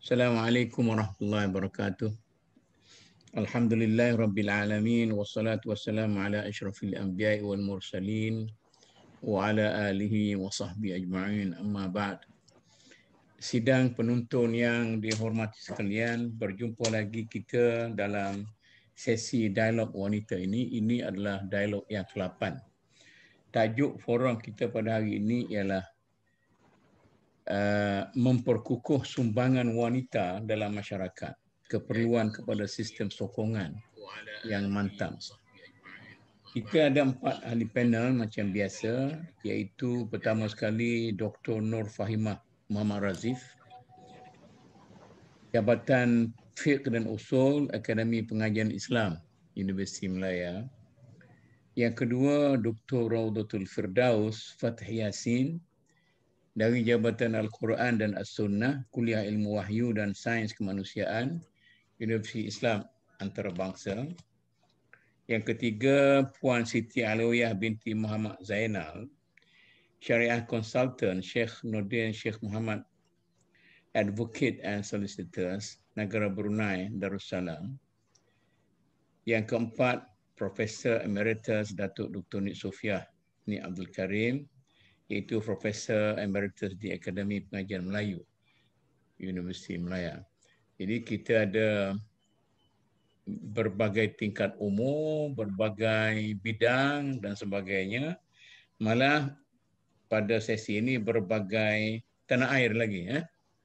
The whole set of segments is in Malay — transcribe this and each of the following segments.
Assalamualaikum warahmatullahi wabarakatuh. Alhamdulillah rabbil alamin wassalatu wassalamu ala asyrafil anbiya'i wal mursalin wa ala alihi wa sahbihi ajma'in, amma ba'd. Sidang penonton yang dihormati sekalian, berjumpa lagi kita dalam sesi dialog wanita ini. Ini adalah dialog yang ke-8. Tajuk forum kita pada hari ini ialah memperkukuh sumbangan wanita dalam masyarakat, keperluan kepada sistem sokongan yang mantap. Kita ada 4 ahli panel macam biasa, iaitu pertama sekali Dr. Nur Fahimah Muhammad Razif, Jabatan Fiqh dan Usul Akademi Pengajian Islam Universiti Melaya. Yang kedua Dr. Raudatul Firdaus Fath Yasin dari Jabatan Al-Quran dan As-Sunnah, Kuliah Ilmu Wahyu dan Sains Kemanusiaan, Universiti Islam Antarabangsa. Yang ketiga, Puan Siti Alawiyah binti Muhammad Zainal, Syariah Consultant, Sheikh Nordin Sheikh Muhammad, Advocate and Solicitors, Negara Brunei Darussalam. Yang keempat, Profesor Emeritus Datuk Dr. Nik Sofiah Nik Abdul Karim, iaitu Profesor Emeritus di Akademi Pengajian Melayu, Universiti Melaya. Jadi kita ada berbagai tingkat umur, berbagai bidang dan sebagainya. Malah pada sesi ini berbagai tanah air lagi,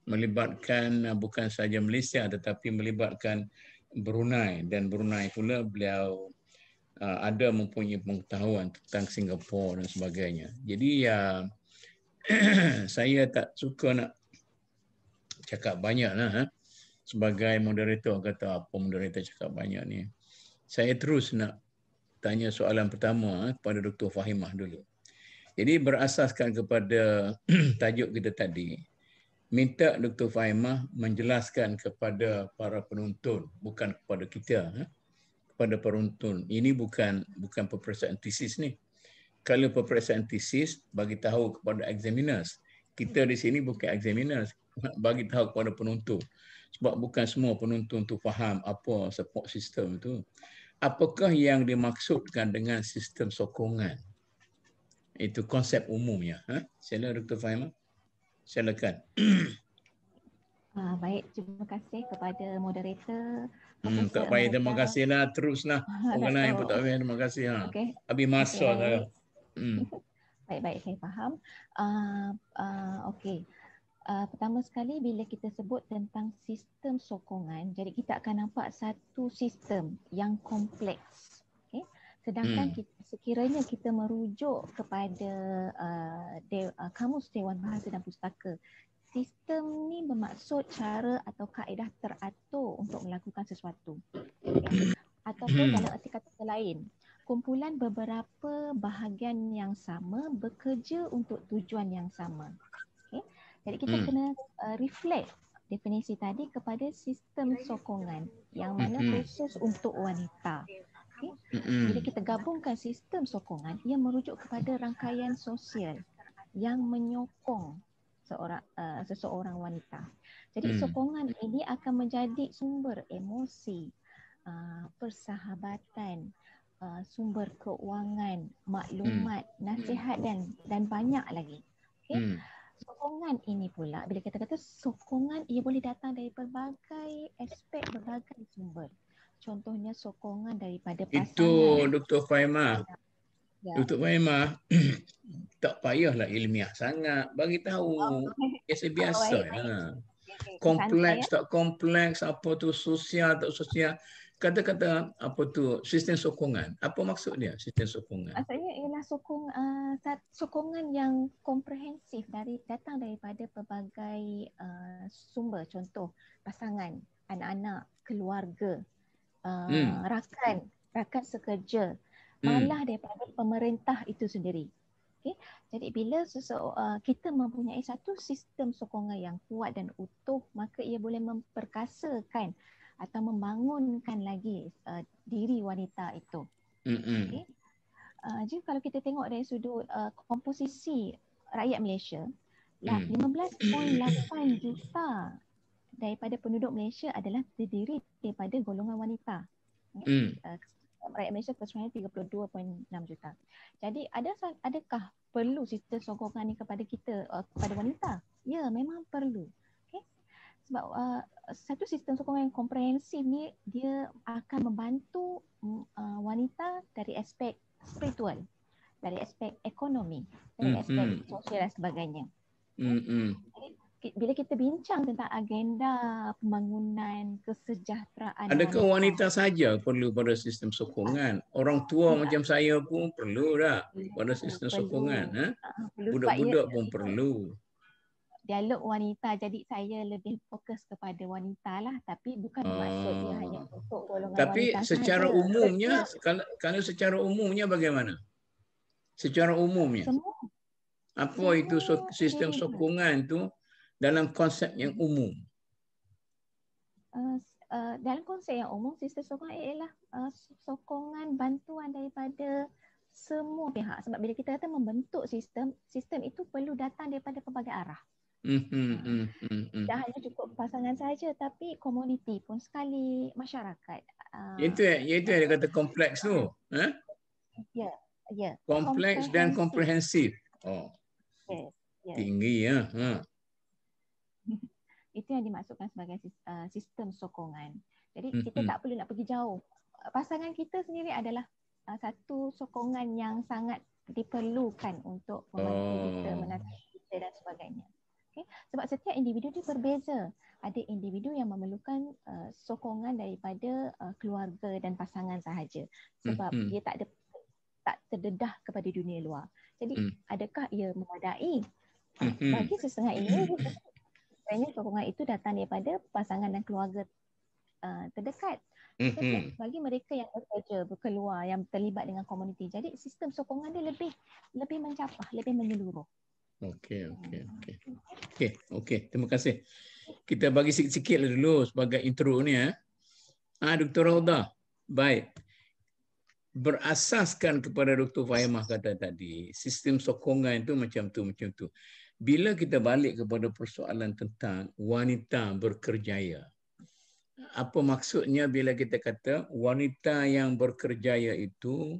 melibatkan bukan saja Malaysia tetapi melibatkan Brunei, dan Brunei pula beliau ada mempunyai pengetahuan tentang Singapura dan sebagainya. Jadi saya tak suka nak cakap banyak lah. Sebagai moderator kata apa moderator cakap banyak ni. Saya terus nak tanya soalan pertama kepada Dr. Fahimah dulu. Jadi berasaskan kepada tajuk kita tadi, minta Dr. Fahimah menjelaskan kepada para penonton, bukan kepada kita, kepada penonton. Ini bukan peperiksaan tesis ni. Kalau peperiksaan tesis, bagi tahu kepada examiners. Kita di sini bukan examiners, bagi tahu kepada penonton. Sebab bukan semua penonton tu faham apa support system itu. Apakah yang dimaksudkan dengan sistem sokongan? Itu konsep umumnya. Sila Dr. Fahimah. Silakan. Baik, terima kasih kepada moderator. Tak payah terima kasihlah, teruslah. Orang lain pun tak payah terima kasih. Okay. Habis masa saya. Baik, saya faham. Okey. Pertama sekali bila kita sebut tentang sistem sokongan, jadi kita akan nampak satu sistem yang kompleks. Okay? Sedangkan sekiranya kita merujuk kepada Kamus Dewan Bahasa dan Pustaka, sistem ni bermaksud cara atau kaedah teratur untuk melakukan sesuatu. Okay? Ataupun dalam arti kata lain, kumpulan beberapa bahagian yang sama bekerja untuk tujuan yang sama. Okay? Jadi kita kena reflect definisi tadi kepada sistem sokongan yang mana khusus untuk wanita. Okay? Bila kita gabungkan sistem sokongan, ia merujuk kepada rangkaian sosial yang menyokong seseorang wanita. Jadi sokongan ini akan menjadi sumber emosi, persahabatan, sumber keuangan, maklumat, nasihat dan banyak lagi. Okay? Sokongan ini pula, bila kita kata sokongan, ia boleh datang dari berbagai aspek, berbagai sumber. Contohnya sokongan daripada pasangan. Itu Dr. Fahimah. Ya. Dr. Fahimah, tak payahlah ilmiah sangat. Bagi tahu biasa-biasa. Kompleks tak kompleks, apa tu sosial tak sosial. Kata-kata apa tu sistem sokongan. Apa maksud dia sistem sokongan? Maksudnya ialah sokongan yang komprehensif datang daripada pelbagai sumber. Contoh pasangan, anak-anak, keluarga, rakan sekerja, malah daripada pemerintah itu sendiri. Okay? Jadi bila kita mempunyai satu sistem sokongan yang kuat dan utuh, maka ia boleh memperkasakan atau membangunkan lagi diri wanita itu. Okay? Jadi kalau kita tengok dari sudut komposisi rakyat Malaysia, 15.8 juta daripada penduduk Malaysia adalah terdiri daripada golongan wanita. Rakyat Malaysia keseluruhannya 32.6 juta. Jadi adakah perlu sistem sokongan ni kepada kita, kepada wanita? Ya, memang perlu. Okay? Sebab satu sistem sokongan yang komprehensif ni dia akan membantu wanita dari aspek spiritual, dari aspek ekonomi, dari aspek sosial dan sebagainya. Jadi, bila kita bincang tentang agenda pembangunan kesejahteraan adakah wanita saja perlu pada sistem sokongan? Orang tua macam saya pun perlu tak pada sistem sokongan? Budak-budak pun perlu. Dialog wanita, jadi saya lebih fokus kepada wanita lah, tapi bukan maksud dia hanya untuk golongan tapi wanita. Tapi secara sahaja. umumnya, kalau secara umumnya bagaimana? Secara umumnya, apa itu sistem sokongan tu dalam konsep yang umum? Dalam konsep yang umum, sistem sokongan ialah sokongan bantuan daripada semua pihak. Sebab bila kita kata membentuk sistem itu perlu datang daripada pelbagai arah. Tak hanya cukup pasangan saja, tapi komuniti pun sekali, masyarakat. Itu yang kata kompleks tu. Ya. Kompleks dan komprehensif. Yes. Tinggi ya. Itu yang dimaksudkan sebagai sistem sokongan. Jadi kita tak perlu nak pergi jauh. Pasangan kita sendiri adalah satu sokongan yang sangat diperlukan untuk membantu kita menatap kita dan sebagainya. Okay? Sebab setiap individu itu berbeza. Ada individu yang memerlukan sokongan daripada keluarga dan pasangan sahaja. Sebab dia tak terdedah kepada dunia luar. Jadi adakah ia memadai? Bagi sesetengah ini, sebenarnya sokongan itu datang daripada pasangan dan keluarga terdekat. Tetapi bagi mereka yang bekerja, berkeluar, yang terlibat dengan komuniti, jadi sistem sokongan dia lebih mencapah, lebih menyeluruh. Okey. Terima kasih. Kita bagi sikit-sikit dulu sebagai intro ni. Dr. Raudah. Baik. Berasaskan kepada Dr. Fahimah kata tadi, sistem sokongan itu macam tu. Bila kita balik kepada persoalan tentang wanita berkerjaya, apa maksudnya bila kita kata wanita yang berkerjaya itu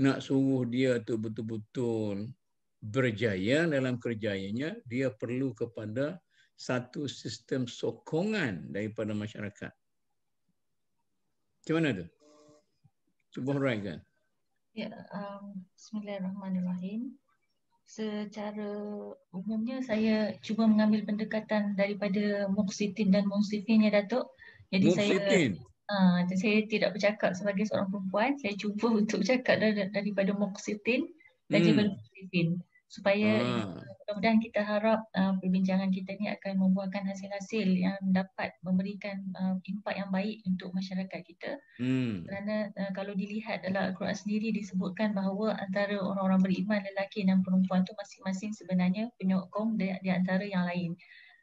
nak suruh dia tu betul-betul berjaya dalam kerjayanya, dia perlu kepada satu sistem sokongan daripada masyarakat. Macam mana tu? Cuba huraikan. Ya, Bismillahirrahmanirrahim. Secara umumnya saya cuba mengambil pendekatan daripada Muqsitin dan Munsifin ya Datuk. Jadi saya tidak bercakap sebagai seorang perempuan, saya cuba untuk bercakap daripada Muqsitin dan juga Munsifin. Supaya mudah-mudahan kita harap perbincangan kita ni akan membuahkan hasil-hasil yang dapat memberikan impak yang baik untuk masyarakat kita. Kerana kalau dilihat dalam Al-Quran sendiri disebutkan bahawa antara orang-orang beriman lelaki dan perempuan tu masing-masing sebenarnya penyokong di antara yang lain.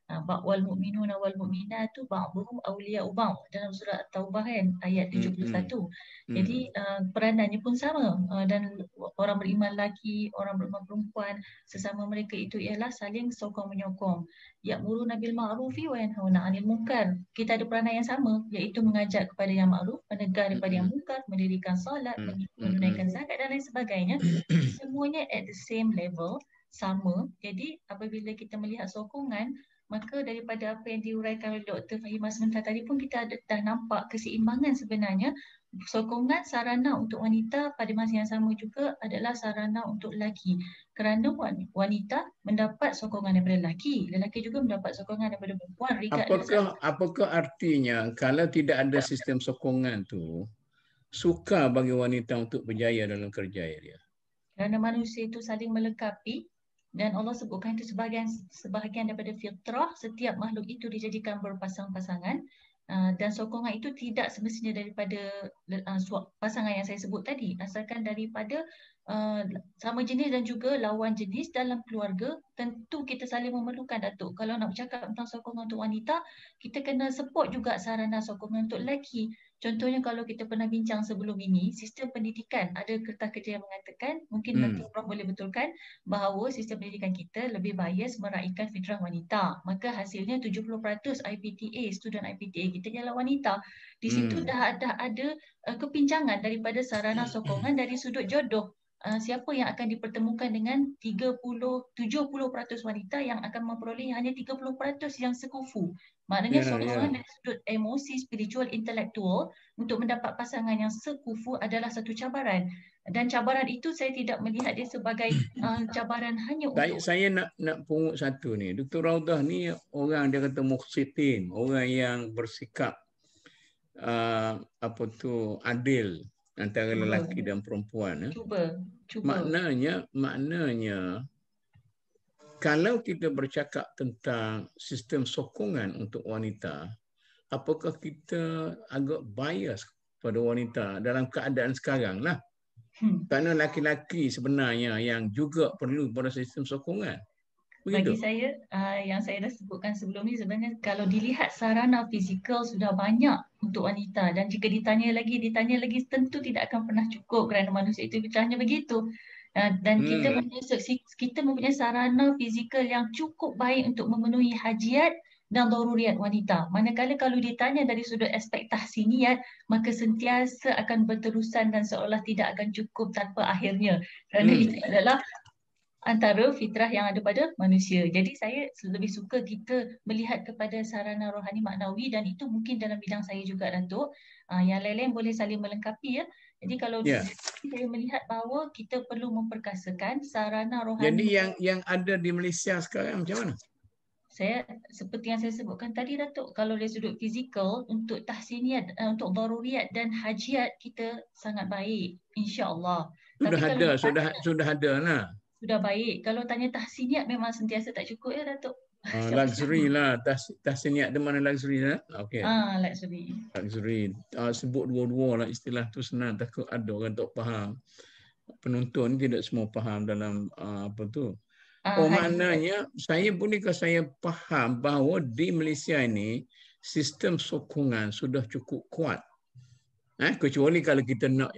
Wal mu'minuna wal mu'minatu ba'dhum awliya'u ba'd dalam surah At-Taubah kan ayat 71. Jadi peranannya pun sama dan orang beriman lelaki, orang beriman perempuan sesama mereka itu ialah saling sokong menyokong. Ya'muruna bil ma'rufi wa yanhauna 'anil munkar. Kita ada peranan yang sama iaitu mengajak kepada yang makruf, menegar daripada yang munkar, mendirikan solat, menunaikan zakat dan lain sebagainya. Semuanya at the same level, sama. Jadi apabila kita melihat sokongan, maka daripada apa yang diuraikan oleh Dr. Fahimah sebentar tadi pun kita dah nampak keseimbangan sebenarnya. Sokongan sarana untuk wanita pada masa yang sama juga adalah sarana untuk lelaki. Kerana wanita mendapat sokongan daripada lelaki, lelaki juga mendapat sokongan daripada perempuan. Apakah artinya kalau tidak ada sistem sokongan tu, sukar bagi wanita untuk berjaya dalam kerja dia? Kerana manusia itu saling melengkapi. Dan Allah sebutkan itu sebahagian daripada fitrah, setiap makhluk itu dijadikan berpasang-pasangan dan sokongan itu tidak semestinya daripada pasangan yang saya sebut tadi, asalkan daripada sama jenis dan juga lawan jenis dalam keluarga, tentu kita saling memerlukan, Datuk. Kalau nak bercakap tentang sokongan untuk wanita, kita kena support juga sarana sokongan untuk lelaki. Contohnya kalau kita pernah bincang sebelum ini, sistem pendidikan, ada kertas kerja yang mengatakan, mungkin nanti Prof boleh betulkan, bahawa sistem pendidikan kita lebih bias meraihkan fitrah wanita. Maka hasilnya 70% IPTA, student IPTA kita ialah wanita. Di situ dah ada kepincangan daripada sarana sokongan dari sudut jodoh. Siapa yang akan dipertemukan dengan 70% wanita yang akan memperoleh hanya 30% yang sekufu. Maknanya sokongan dari sudut emosi, spiritual, intelektual untuk mendapat pasangan yang sekufu adalah satu cabaran. Dan cabaran itu saya tidak melihat dia sebagai cabaran hanya untuk... Saya nak pungut satu ni. Dr. Raudah ni orang dia kata muqsitin, orang yang bersikap adil antara lelaki dan perempuan. Cuba. Maknanya kalau kita bercakap tentang sistem sokongan untuk wanita, apakah kita agak bias pada wanita dalam keadaan sekarang lah? Kerana laki-laki sebenarnya yang juga perlu pada sistem sokongan. Bagi saya, yang saya dah sebutkan sebelum ni, sebenarnya kalau dilihat sarana fizikal sudah banyak untuk wanita, dan jika ditanya lagi, tentu tidak akan pernah cukup kerana manusia itu fitrahnya begitu. Dan kita mempunyai sarana fizikal yang cukup baik untuk memenuhi hajiat dan daruriat wanita. Manakala kalau ditanya dari sudut aspek tahsiniat, maka sentiasa akan berterusan dan seolah tidak akan cukup tanpa akhirnya. Kerana itu adalah antara fitrah yang ada pada manusia. Jadi saya lebih suka kita melihat kepada sarana rohani maknawi, dan itu mungkin dalam bidang saya juga, Datuk. Yang lain-lain boleh saling melengkapi ya. Jadi kalau saya melihat bahawa kita perlu memperkasakan sarana rohani. Jadi yang ada di Malaysia sekarang macam mana? Seperti yang saya sebutkan tadi, Datuk, kalau dari sudut fizikal, untuk tahsiniat, untuk daruriat dan hajiat kita sangat baik, insya-Allah. Sudah ada lah. Sudah baik. Kalau tanya tahsiniat memang sentiasa tak cukup ya, Datuk. Luxury lah. Tahsiniat di mana luxury lah? Okey. Luxury. Sebut dua-dua lah istilah tu senang. Takut ada orang tak faham. Penonton tidak semua faham dalam apa tu. Maknanya bolehkah saya faham bahawa di Malaysia ini sistem sokongan sudah cukup kuat. Kecuali kalau kita nak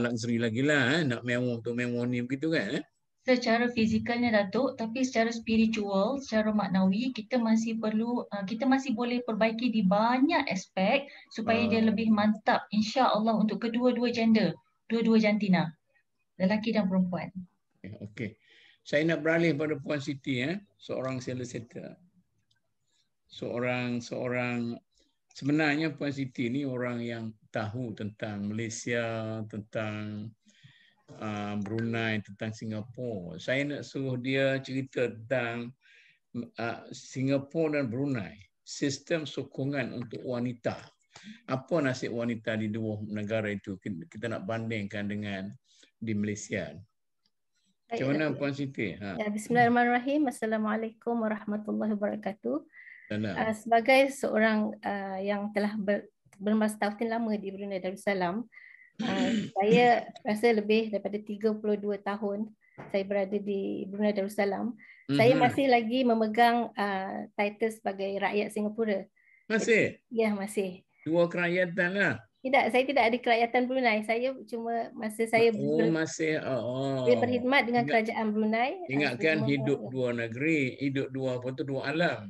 luxury lagi lah. Nak mewah tu mewah ni begitu kan. Secara fizikalnya, Datuk, tapi secara spiritual, secara maknawi, kita masih boleh perbaiki di banyak aspek supaya dia lebih mantap, insya-Allah, untuk kedua-dua gender, dua-dua jantina, lelaki dan perempuan. Okey. Saya nak beralih pada Puan Siti, seorang solicitor. Seorang sebenarnya Puan Siti ni orang yang tahu tentang Malaysia, tentang Brunei, tentang Singapura. Saya nak suruh dia cerita tentang Singapura dan Brunei, sistem sokongan untuk wanita. Apa nasib wanita di dua negara itu? Kita nak bandingkan dengan di Malaysia. Macam mana Puan Siti? Bismillahirrahmanirrahim. Assalamualaikum warahmatullahi wabarakatuh. Sebagai seorang yang telah bermastautin lama di Brunei Darussalam, saya rasa lebih daripada 32 tahun saya berada di Brunei Darussalam. Saya masih lagi memegang title sebagai rakyat Singapura. Masih? Ya, masih. Dua kerakyatan lah. Tidak, saya tidak ada kerakyatan Brunei. Saya cuma masa saya berkhidmat dengan kerajaan Brunei. Ingatkan hidup dua negeri, hidup dua alam.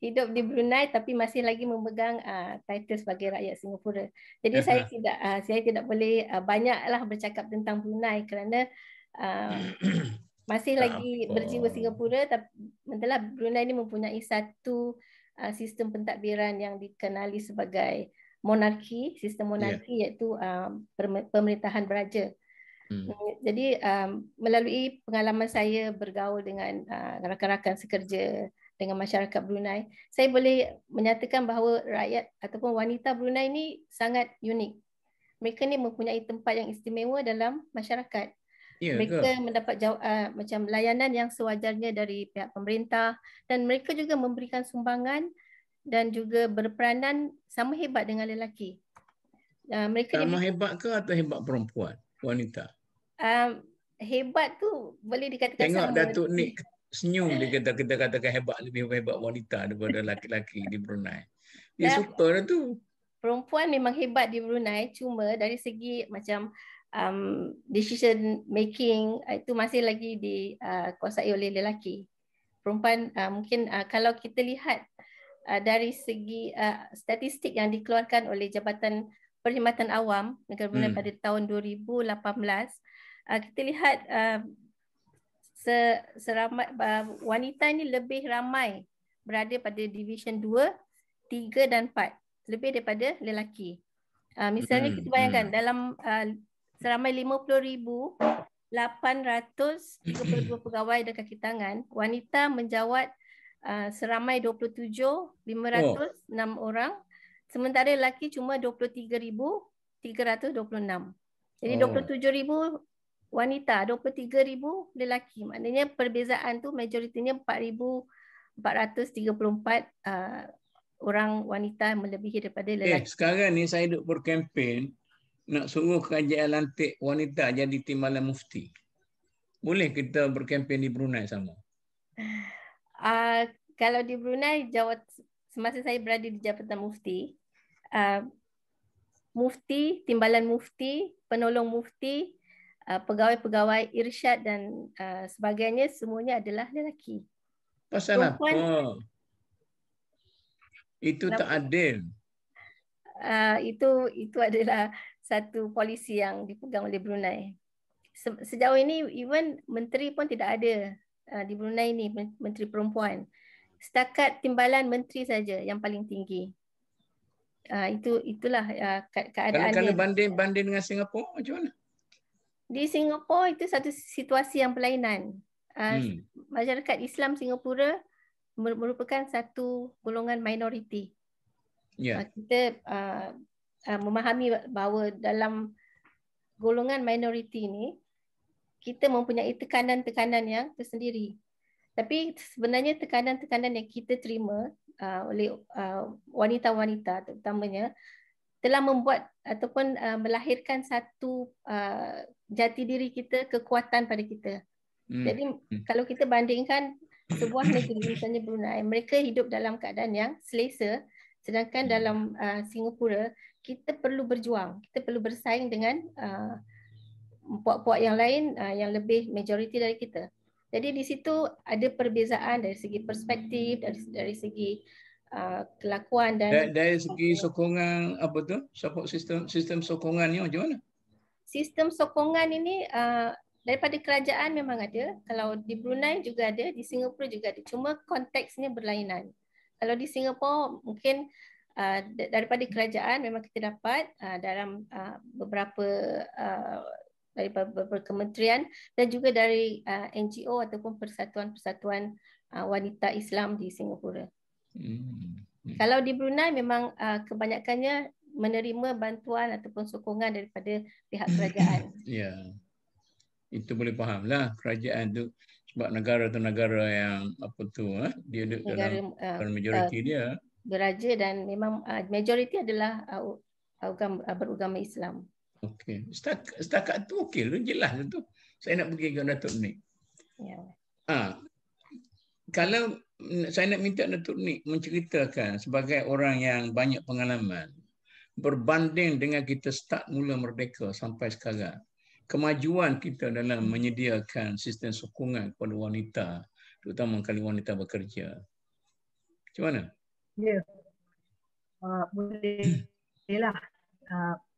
Hidup di Brunei tapi masih lagi memegang title sebagai rakyat Singapura. Jadi saya tidak boleh banyaklah bercakap tentang Brunei kerana masih lagi berjiwa Singapura. Tapi mentadlah Brunei ini mempunyai satu sistem pentadbiran yang dikenali sebagai monarki, sistem monarki, iaitu pemerintahan beraja. Jadi melalui pengalaman saya bergaul dengan rakan-rakan sekerja dengan masyarakat Brunei, saya boleh menyatakan bahawa rakyat ataupun wanita Brunei ini sangat unik. Mereka ni mempunyai tempat yang istimewa dalam masyarakat. Mereka mendapat macam layanan yang sewajarnya dari pihak pemerintah, dan mereka juga memberikan sumbangan dan juga berperanan sama hebat dengan lelaki. Mereka sama hebat ke atau hebat perempuan, wanita? hebat tu boleh dikatakan Tengok sama. Datuk Nik senyum, dia kata kita katakan hebat, lebih hebat wanita daripada laki-laki di Brunei. Dia suka lah tu. Perempuan memang hebat di Brunei, cuma dari segi macam decision making itu masih lagi dikuasai oleh lelaki. Perempuan mungkin kalau kita lihat dari segi statistik yang dikeluarkan oleh Jabatan Perkhidmatan Awam Negara Brunei pada tahun 2018, kita lihat seramai wanita ini lebih ramai berada pada division 2, 3 dan 4 lebih daripada lelaki. Misalnya kita bayangkan dalam seramai 50,832 pegawai dan kaki tangan, wanita menjawat seramai 27,506 orang, sementara lelaki cuma 23,326. Jadi 27,000 wanita, 23,000 lelaki. Maknanya perbezaan tu majoritinya 4,434 orang wanita melebihi daripada lelaki. Sekarang ni saya duk berkempen nak suruh kerajaan lantik wanita jadi timbalan mufti. Boleh kita berkempen di Brunei sama? Kalau di Brunei, semasa saya berada di Jabatan Mufti, mufti, timbalan mufti, penolong mufti, pegawai-pegawai irsyad dan sebagainya semuanya adalah lelaki. Pasal apa? Itu tak adil. Itu adalah satu polisi yang dipegang oleh Brunei. Sejauh ini even menteri pun tidak ada di Brunei ini, menteri perempuan. Setakat timbalan menteri saja yang paling tinggi. Itulah keadaannya. Kalau banding dengan Singapura macam mana? Di Singapura itu satu situasi yang berlainan. Masyarakat Islam Singapura merupakan satu golongan minoriti. Kita memahami bahawa dalam golongan minoriti ini kita mempunyai tekanan-tekanan yang tersendiri. Tapi sebenarnya tekanan-tekanan yang kita terima oleh wanita-wanita terutamanya telah membuat ataupun melahirkan satu jati diri kita, kekuatan pada kita. Jadi kalau kita bandingkan sebuah negeri misalnya Brunei, mereka hidup dalam keadaan yang selesa, sedangkan dalam Singapura kita perlu berjuang, kita perlu bersaing dengan puak-puak yang lain yang lebih majoriti dari kita. Jadi di situ ada perbezaan dari segi perspektif, dari segi kelakuan dan dari segi sokongan apa tu? Sistem sokongannya macam mana? Sistem sokongan ini daripada kerajaan memang ada. Kalau di Brunei juga ada, di Singapura juga ada. Cuma konteksnya berlainan. Kalau di Singapura mungkin daripada kerajaan memang kita dapat dalam beberapa kementerian dan juga dari NGO ataupun persatuan-persatuan wanita Islam di Singapura. Kalau di Brunei memang kebanyakannya menerima bantuan ataupun sokongan daripada pihak kerajaan. Ya, itu boleh faham lah kerajaan tu sebab negara tu negara yang apa tu dia duduk dalam majoriti dia. Beraja dan memang majoriti adalah beragama Islam. Okey, setakat tu okey lu jelas tu. Saya nak pergi ke Datuk Nik. Ya. Kalau saya nak minta Datuk Nik menceritakan sebagai orang yang banyak pengalaman berbanding dengan kita start mula merdeka sampai sekarang, kemajuan kita dalam menyediakan sistem sokongan kepada wanita, terutama kali wanita bekerja. Macam mana? Ya, bolehlah.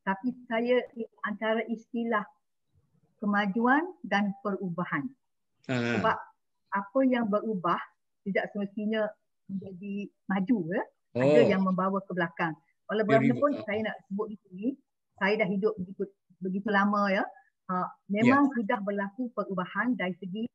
Tapi saya antara istilah kemajuan dan perubahan. Sebab apa yang berubah tidak semestinya menjadi maju. Ada yang membawa ke belakang. Walau bagaimanapun saya nak sebut di sini, saya dah hidup begitu lama ya. Memang sudah berlaku perubahan dari segi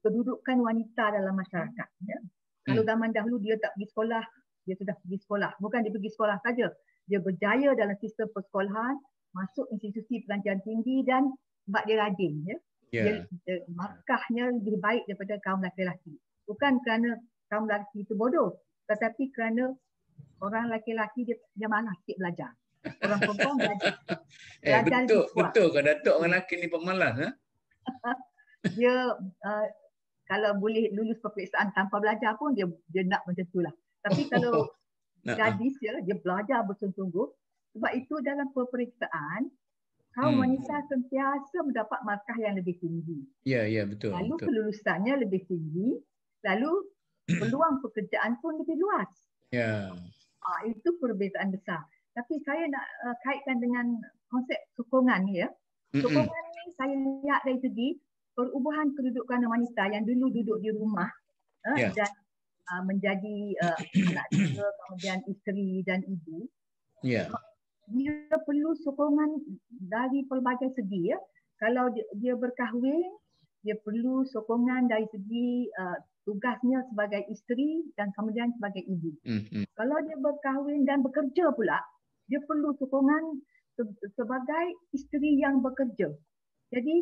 kedudukan wanita dalam masyarakat. Ya. Kalau zaman dahulu dia tak pergi sekolah, dia sudah pergi sekolah. Bukan dia pergi sekolah saja, dia berjaya dalam sistem persekolahan, masuk institusi pengajian tinggi dan sebab dia rajin. Ya. Dia markahnya lebih baik daripada kaum lelaki-lelaki. Bukan kerana kaum lelaki itu bodoh, tetapi kerana orang lelaki-lelaki dia malas sikit belajar. Orang perempuan belajar betul ke Datuk orang lelaki ni pemalas? Dia kalau boleh lulus peperiksaan tanpa belajar pun dia nak macam itulah. Tapi kalau gadis dia belajar bersungguh-sungguh. Sebab itu dalam peperiksaan kaum wanita sentiasa mendapat markah yang lebih tinggi. Ya, betul. Lalu betul. kelulusannya lebih tinggi, lalu peluang pekerjaan pun lebih luas. Ya. Itu perbezaan besar. Tapi saya nak kaitkan dengan konsep sokongan ni ya. Sokongan ni saya lihat dari segi perubahan kedudukan wanita yang dulu duduk di rumah dan menjadi anak tangga, kemudian isteri dan ibu. Ya. Dia perlu sokongan dari pelbagai segi ya. Kalau dia berkahwin, dia perlu sokongan dari segi tugasnya sebagai isteri dan kemudian sebagai ibu. Kalau dia berkahwin dan bekerja pula, dia perlu sokongan sebagai isteri yang bekerja. Jadi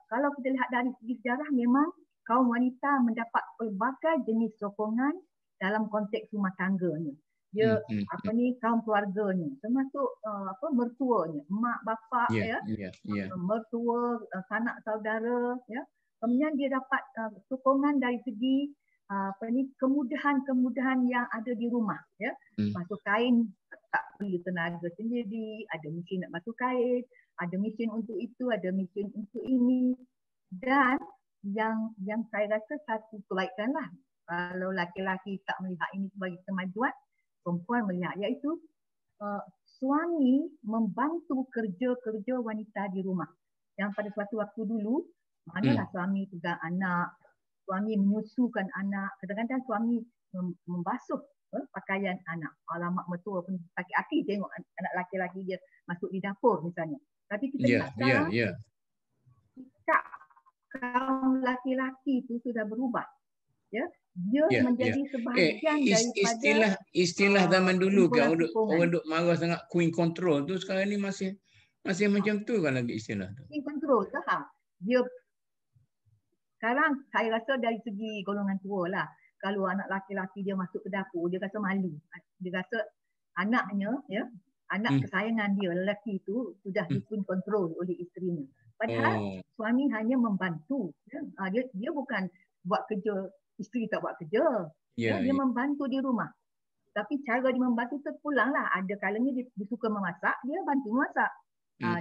kalau kita lihat dari segi sejarah, memang kaum wanita mendapat pelbagai jenis sokongan dalam konteks rumah tangganya. Dia kaum keluarganya, termasuk mertuanya, mak bapak mertua, sanak saudara ya. Kemudian dia dapat sokongan dari segi kemudahan yang ada di rumah ya. Basuh kain tak perlu tenaga sendiri, ada mesin nak basuh kain, ada mesin untuk itu, ada mesin untuk ini. Dan yang saya rasa satu kebaikanlah kalau laki-laki tak melihat ini sebagai kemajuan, perempuan melihat, iaitu suami membantu kerja-kerja wanita di rumah. Yang pada suatu waktu dulu, manalah suami pegang anak, suami menyusukan anak, kadang-kadang suami membasuh pakaian anak. Alamak mertua pun sakit hati tengok anak laki-laki dia masuk di dapur misalnya. Tapi kita lihat sekarang, sikap kaum laki-laki itu sudah berubah. Ya, dia menjadi sebahagian daripada istilah zaman dulu kan orang duk marah sangat queen control tu, sekarang ni masih macam tu kan lagi istilah tu. Queen control faham. Dia sekarang saya rasa dari segi golongan tua lah, kalau anak laki-laki dia masuk ke dapur, dia rasa malu. Dia rasa anaknya anak kesayangan dia lelaki itu sudah di queen control oleh isterinya. Padahal suami hanya membantu. Dia bukan buat kerja. Isteri tak buat kerja. Dia membantu di rumah. Tapi cara dia membantu terpulanglah. Ada kalanya dia suka memasak, dia bantu memasak.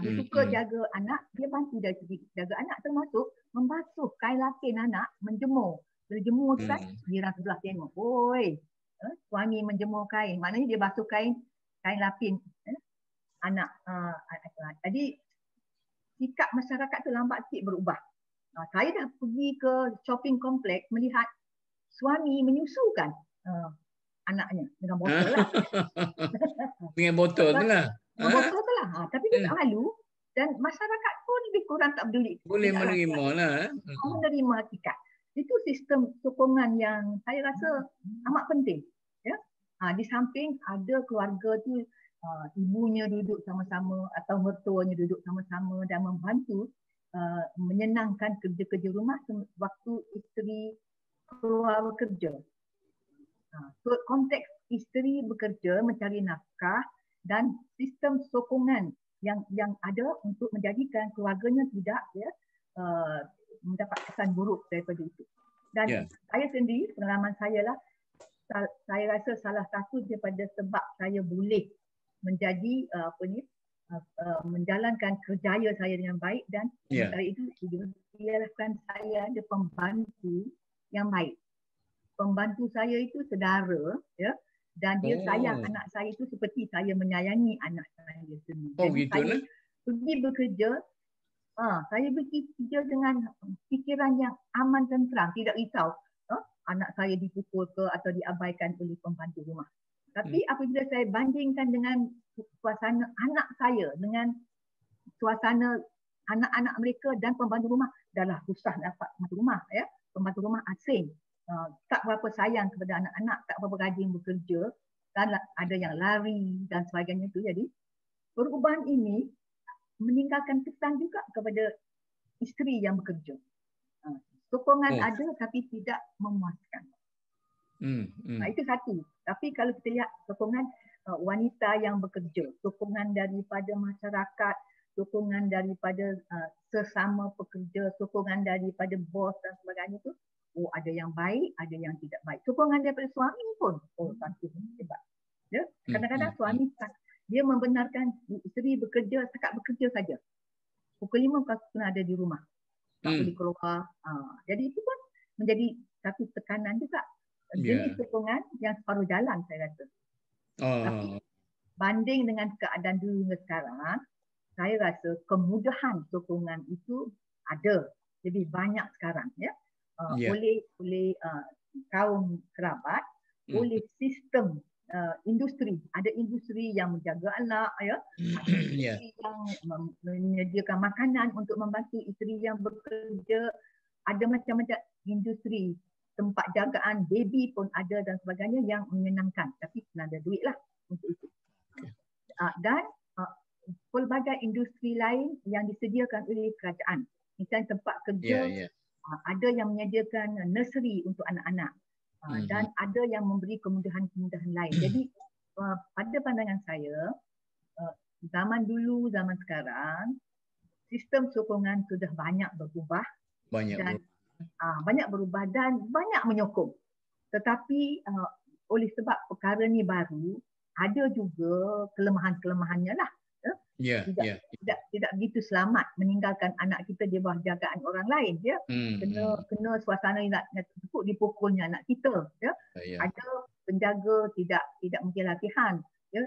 Dia suka jaga anak, dia bantu dari segi jaga anak, termasuk membasuh kain lapin anak, menjemur. Bila jemur kan, jiran sebelah tengok. Oi, suami menjemur kain. Maknanya dia basuh kain lapin anak. Jadi sikap masyarakat tu lambat sikit berubah. Saya dah pergi ke shopping kompleks melihat suami menyusukan anaknya dengan botol lah. Dengan botol tu lah. Dengan botol tu lah. Tapi dia tak malu dan masyarakat pun lebih kurang tak peduli. Boleh menerima lah. Menerima hakikat. Itu sistem sokongan yang saya rasa amat penting. Ya? Di samping ada keluarga tu ibunya duduk sama-sama atau mertuanya duduk sama-sama dan membantu menyenangkan kerja-kerja rumah waktu isteri keluar bekerja. Konteks isteri bekerja mencari nafkah dan sistem sokongan yang ada untuk menjadikan keluarganya tidak mendapat kesan buruk daripada itu. Dan saya sendiri, pengalaman saya lah, saya rasa salah satu daripada sebab saya boleh menjadi menjalankan kerjaya saya dengan baik dan sementara itu dilakukan saya ada pembantu yang baik. Pembantu saya itu saudara dan dia sayang anak saya itu seperti saya menyayangi anak saya sendiri. Jadi saya pergi bekerja, saya pergi bekerja dengan fikiran yang aman dan tenteram, tidak risau anak saya dipukul ke atau diabaikan oleh pembantu rumah. Tapi apabila saya bandingkan dengan suasana anak saya dengan suasana anak-anak mereka dan pembantu rumah, dahlah susah dapat pembantu rumah pembantu rumah asing. Tak berapa sayang kepada anak-anak, tak berapa rajin bekerja dan ada yang lari dan sebagainya itu. Jadi perubahan ini meninggalkan kesan juga kepada isteri yang bekerja. Sokongan ada tapi tidak memuaskan. Itu satu. Tapi kalau kita lihat sokongan wanita yang bekerja, sokongan daripada masyarakat, sokongan daripada sesama pekerja, sokongan daripada bos dan sebagainya tu, oh ada yang baik, ada yang tidak baik. Sokongan daripada suami pun, oh satu hebat. Ya, kadang-kadang suami dia membenarkan isteri bekerja, setakat bekerja saja. Pukul 5 kau kena ada di rumah, tak boleh keluar. Jadi itu pun menjadi satu tekanan juga. Jenis sokongan yang separuh jalan saya rasa. Tapi banding dengan keadaan dulu dan sekarang, saya rasa kemudahan sokongan itu ada. Jadi banyak sekarang ya. Oleh kaum kerabat, oleh sistem industri. Ada industri yang menjaga anak, ya. Ada industri yang menyediakan makanan untuk membantu isteri yang bekerja. Ada macam-macam industri, tempat jagaan baby pun ada dan sebagainya yang menyenangkan. Tapi kena ada duit lah untuk itu. Dan pelbagai industri lain yang disediakan oleh kerajaan. Misalnya tempat kerja, ada yang menyediakan nursery untuk anak-anak. Dan ada yang memberi kemudahan-kemudahan lain. Jadi pada pandangan saya, zaman dulu, zaman sekarang, sistem sokongan sudah banyak berubah. Banyak berubah dan banyak menyokong. Tetapi oleh sebab perkara ni baru, ada juga kelemahan-kelemahannya lah. Tidak begitu selamat meninggalkan anak kita di bawah jagaan orang lain. Ya. Kena suasana nak dipukulnya anak kita. Ya. Ada penjaga tidak mungkin latihan. Ya.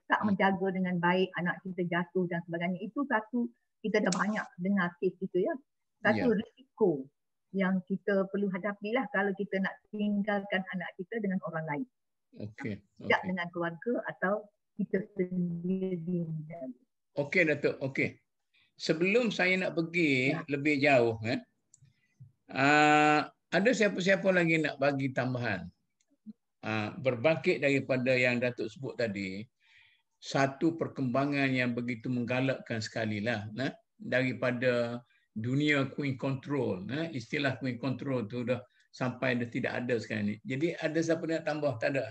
Tak menjaga dengan baik, anak kita jatuh dan sebagainya. Itu satu, kita dah banyak dengar kes itu. Ya. Satu risiko yang kita perlu hadapilah kalau kita nak tinggalkan anak kita dengan orang lain. Tidak dengan keluarga atau kita sendiri. Okey Datuk, okey. Sebelum saya nak pergi lebih jauh, ada siapa-siapa lagi nak bagi tambahan? Berbangkit daripada yang Datuk sebut tadi, satu perkembangan yang begitu menggalakkan sekali lah, daripada dunia queen control, istilah queen control tu dah sampai dah tidak ada sekarang ni. Jadi ada siapa nak tambah? Tak ada?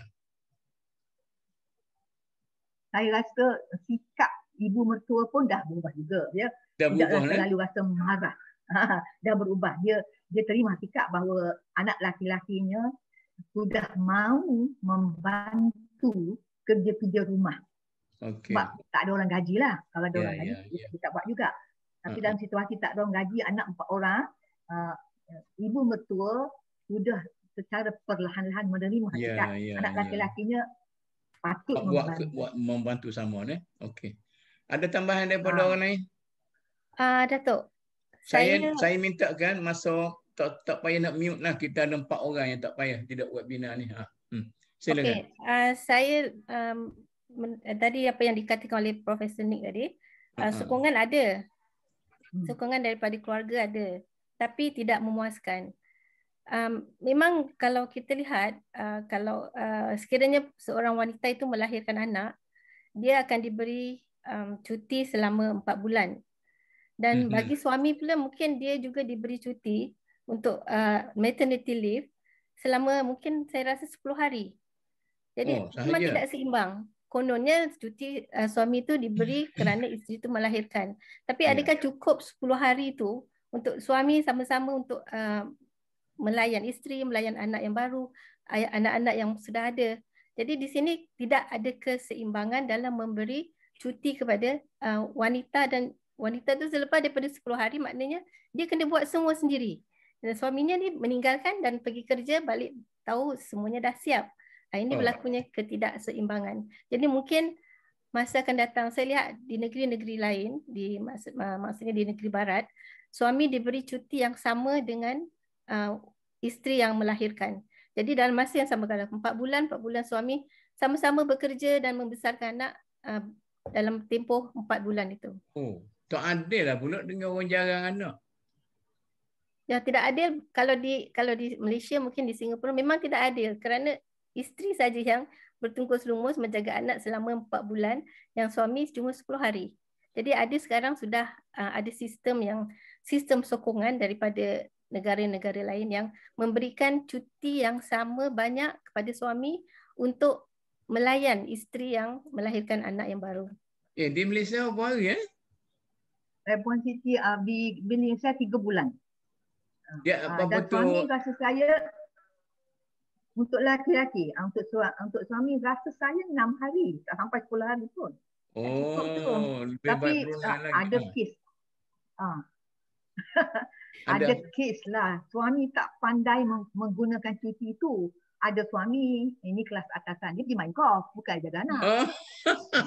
Saya rasa sikap ibu mertua pun dah berubah juga. Dia tidaklah selalu rasa marah. Dah berubah. Dia terima sikap bahawa anak laki-lakinya sudah mahu membantu kerja-kerja rumah. Sebab tak ada orang gaji lah. Kalau ada orang gaji, dia tak buat juga. Tapi dalam situasi tak ada orang gaji, anak 4 orang, ibu mertua sudah secara perlahan-lahan menerima sikap anak laki-lakinya patut membantu sama. Okey. Ada tambahan daripada orang lain? Datuk. Saya mintakan masa tak payah nak mute lah. Kita ada 4 orang yang tak payah tidak webinar ni. Silakan. Saya tadi apa yang dikatakan oleh Profesor Nick tadi, sokongan ada. Sokongan daripada keluarga ada. Tapi tidak memuaskan. Memang kalau kita lihat, kalau sekiranya seorang wanita itu melahirkan anak, dia akan diberi cuti selama 4 bulan. Dan bagi suami pula mungkin dia juga diberi cuti untuk maternity leave selama mungkin saya rasa 10 hari. Jadi memang tidak seimbang. Kononnya cuti suami itu diberi kerana isteri itu melahirkan. Tapi adakah cukup 10 hari itu untuk suami sama-sama untuk melayan isteri, melayan anak yang baru, anak-anak yang sudah ada. Jadi di sini tidak ada keseimbangan dalam memberi cuti kepada wanita, dan wanita itu selepas daripada 10 hari maknanya dia kena buat semua sendiri. Dan suaminya ni meninggalkan dan pergi kerja, balik tahu semuanya dah siap. Ini berlakunya ketidakseimbangan. Jadi mungkin masa akan datang, saya lihat di negeri-negeri lain, maksudnya di negeri barat, suami diberi cuti yang sama dengan isteri yang melahirkan. Jadi dalam masa yang sama, kalau 4 bulan suami sama-sama bekerja dan membesarkan anak dalam tempoh 4 bulan itu. Tak adil lah pula dengan orang jarang anak. Ya, tidak adil. Kalau di Malaysia, mungkin di Singapura memang tidak adil kerana isteri saja yang bertungkus lumus menjaga anak selama 4 bulan, yang suami cuma 10 hari. Jadi ada sekarang sudah ada sistem sokongan daripada negara-negara lain yang memberikan cuti yang sama banyak kepada suami untuk melayan isteri yang melahirkan anak yang baru. Di Malaysia apa hari Puan Siti, bila saya 3 bulan. Dia apa dan betul? Suami rasa saya untuk laki-laki, untuk suami rasa saya 6 hari, tak sampai 10 hari pun. Oh, lebih tapi lagi. ada kes. Ada kes lah. Suami tak pandai menggunakan cuti itu. Ada suami, ini kelas atasan, dia pergi main golf, bukan jaga anak.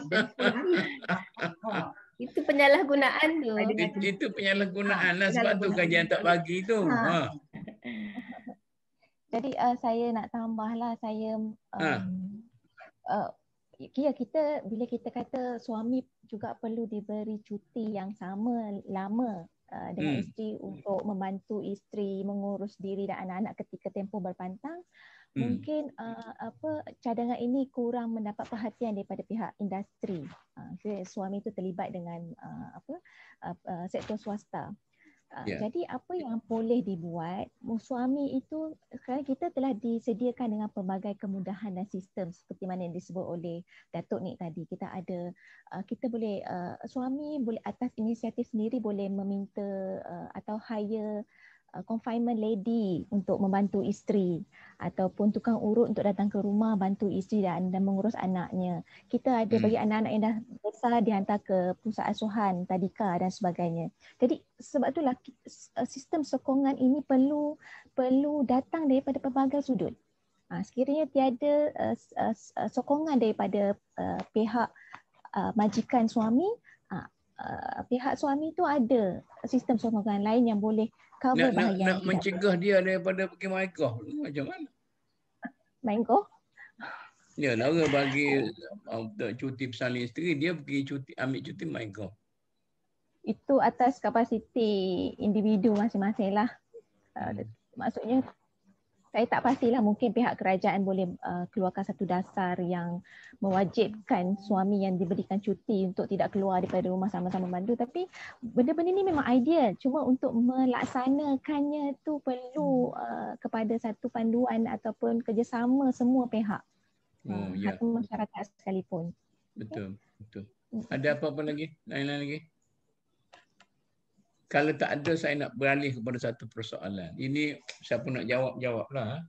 Jadi 10 hari. Itu penyalahgunaan tu. Itu penyalahgunaan lah, sebab tu kajian tak bagi tu. Jadi saya nak tambahlah, saya kita bila kita kata suami juga perlu diberi cuti yang sama lama dengan isteri untuk membantu isteri mengurus diri dan anak-anak ketika tempoh berpantang. Mungkin cadangan ini kurang mendapat perhatian daripada pihak industri. Suami itu terlibat dengan sektor swasta. Jadi apa yang boleh dibuat, suami itu sekarang kita telah disediakan dengan pelbagai kemudahan dan sistem seperti mana yang disebut oleh Datuk Nik tadi. Kita ada, kita boleh, suami boleh atas inisiatif sendiri boleh meminta atau hire confinement lady untuk membantu isteri ataupun tukang urut untuk datang ke rumah bantu isteri dan mengurus anaknya. Kita ada bagi anak-anak yang dah besar dihantar ke pusat asuhan, tadika dan sebagainya. Jadi sebab itulah sistem sokongan ini perlu datang daripada pelbagai sudut. Sekiranya tiada sokongan daripada pihak majikan suami, pihak suami itu ada sistem sokongan lain yang boleh cover bahagian. Nak mencegah dia daripada pergi main golf macam mana? Main golf? Ya, Lara bagi cuti bersalin isteri, dia pergi ambil cuti main golf. Itu atas kapasiti individu masing-masing lah. Maksudnya saya tak pastilah, mungkin pihak kerajaan boleh keluarkan satu dasar yang mewajibkan suami yang diberikan cuti untuk tidak keluar daripada rumah sama-sama membantu. Tapi benda-benda ni memang ideal. Cuma untuk melaksanakannya tu perlu kepada satu panduan ataupun kerjasama semua pihak. Atau masyarakat sekalipun. Betul, betul. Ada apa-apa lagi? Lain-lain lagi? Kalau tak ada, saya nak beralih kepada satu persoalan. Ini siapa nak jawablah.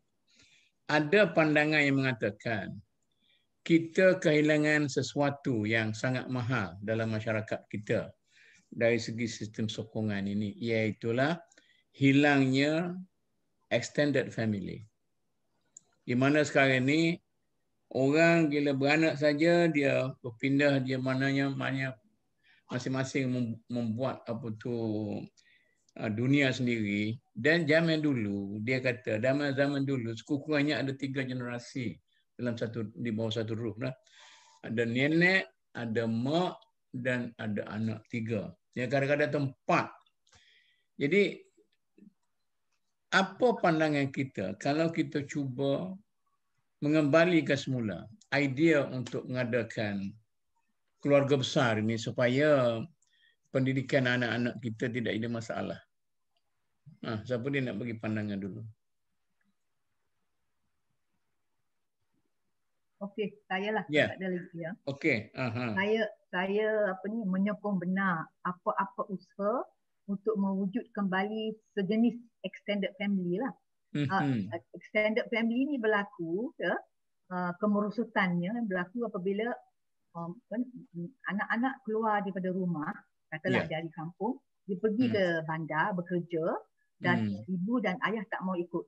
Ada pandangan yang mengatakan kita kehilangan sesuatu yang sangat mahal dalam masyarakat kita dari segi sistem sokongan ini, iaitulah hilangnya extended family. Di mana sekarang ini orang bila beranak saja dia berpindah, dia mananya masing-masing membuat dunia sendiri. Dan zaman dulu, dia kata zaman dulu sekurang-kurangnya ada 3 generasi di bawah satu roof lah. Ada nenek, ada mak dan ada anak 3. Ya, kadang-kadang 4. Jadi apa pandangan kita kalau kita cuba mengembalikan semula idea untuk mengadakan keluarga besar ini supaya pendidikan anak-anak kita tidak ada masalah? Siapa dia nak bagi pandangan dulu? Okey, saya lah. Tak ada lagi ya. Okey. Saya menyokong benar apa-apa usaha untuk mewujud kembali sejenis extended family lah. Extended family ni berlaku, kemerosotannya berlaku apabila anak-anak keluar daripada rumah, katalah dari kampung, dia pergi ke bandar bekerja dan ibu dan ayah tak mau ikut.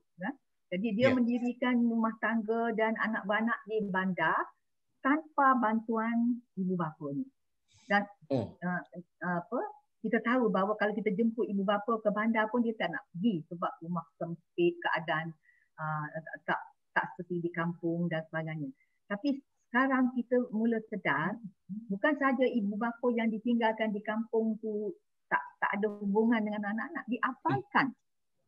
Jadi dia mendirikan rumah tangga dan anak beranak di bandar tanpa bantuan ibu bapa ni. Dan kita tahu bahawa kalau kita jemput ibu bapa ke bandar pun dia tak nak pergi sebab rumah sempit, keadaan tak seperti di kampung dan sebagainya. Tapi sekarang kita mula sedar, bukan saja ibu bapa yang ditinggalkan di kampung tu tak ada hubungan dengan anak-anak, diabaikan.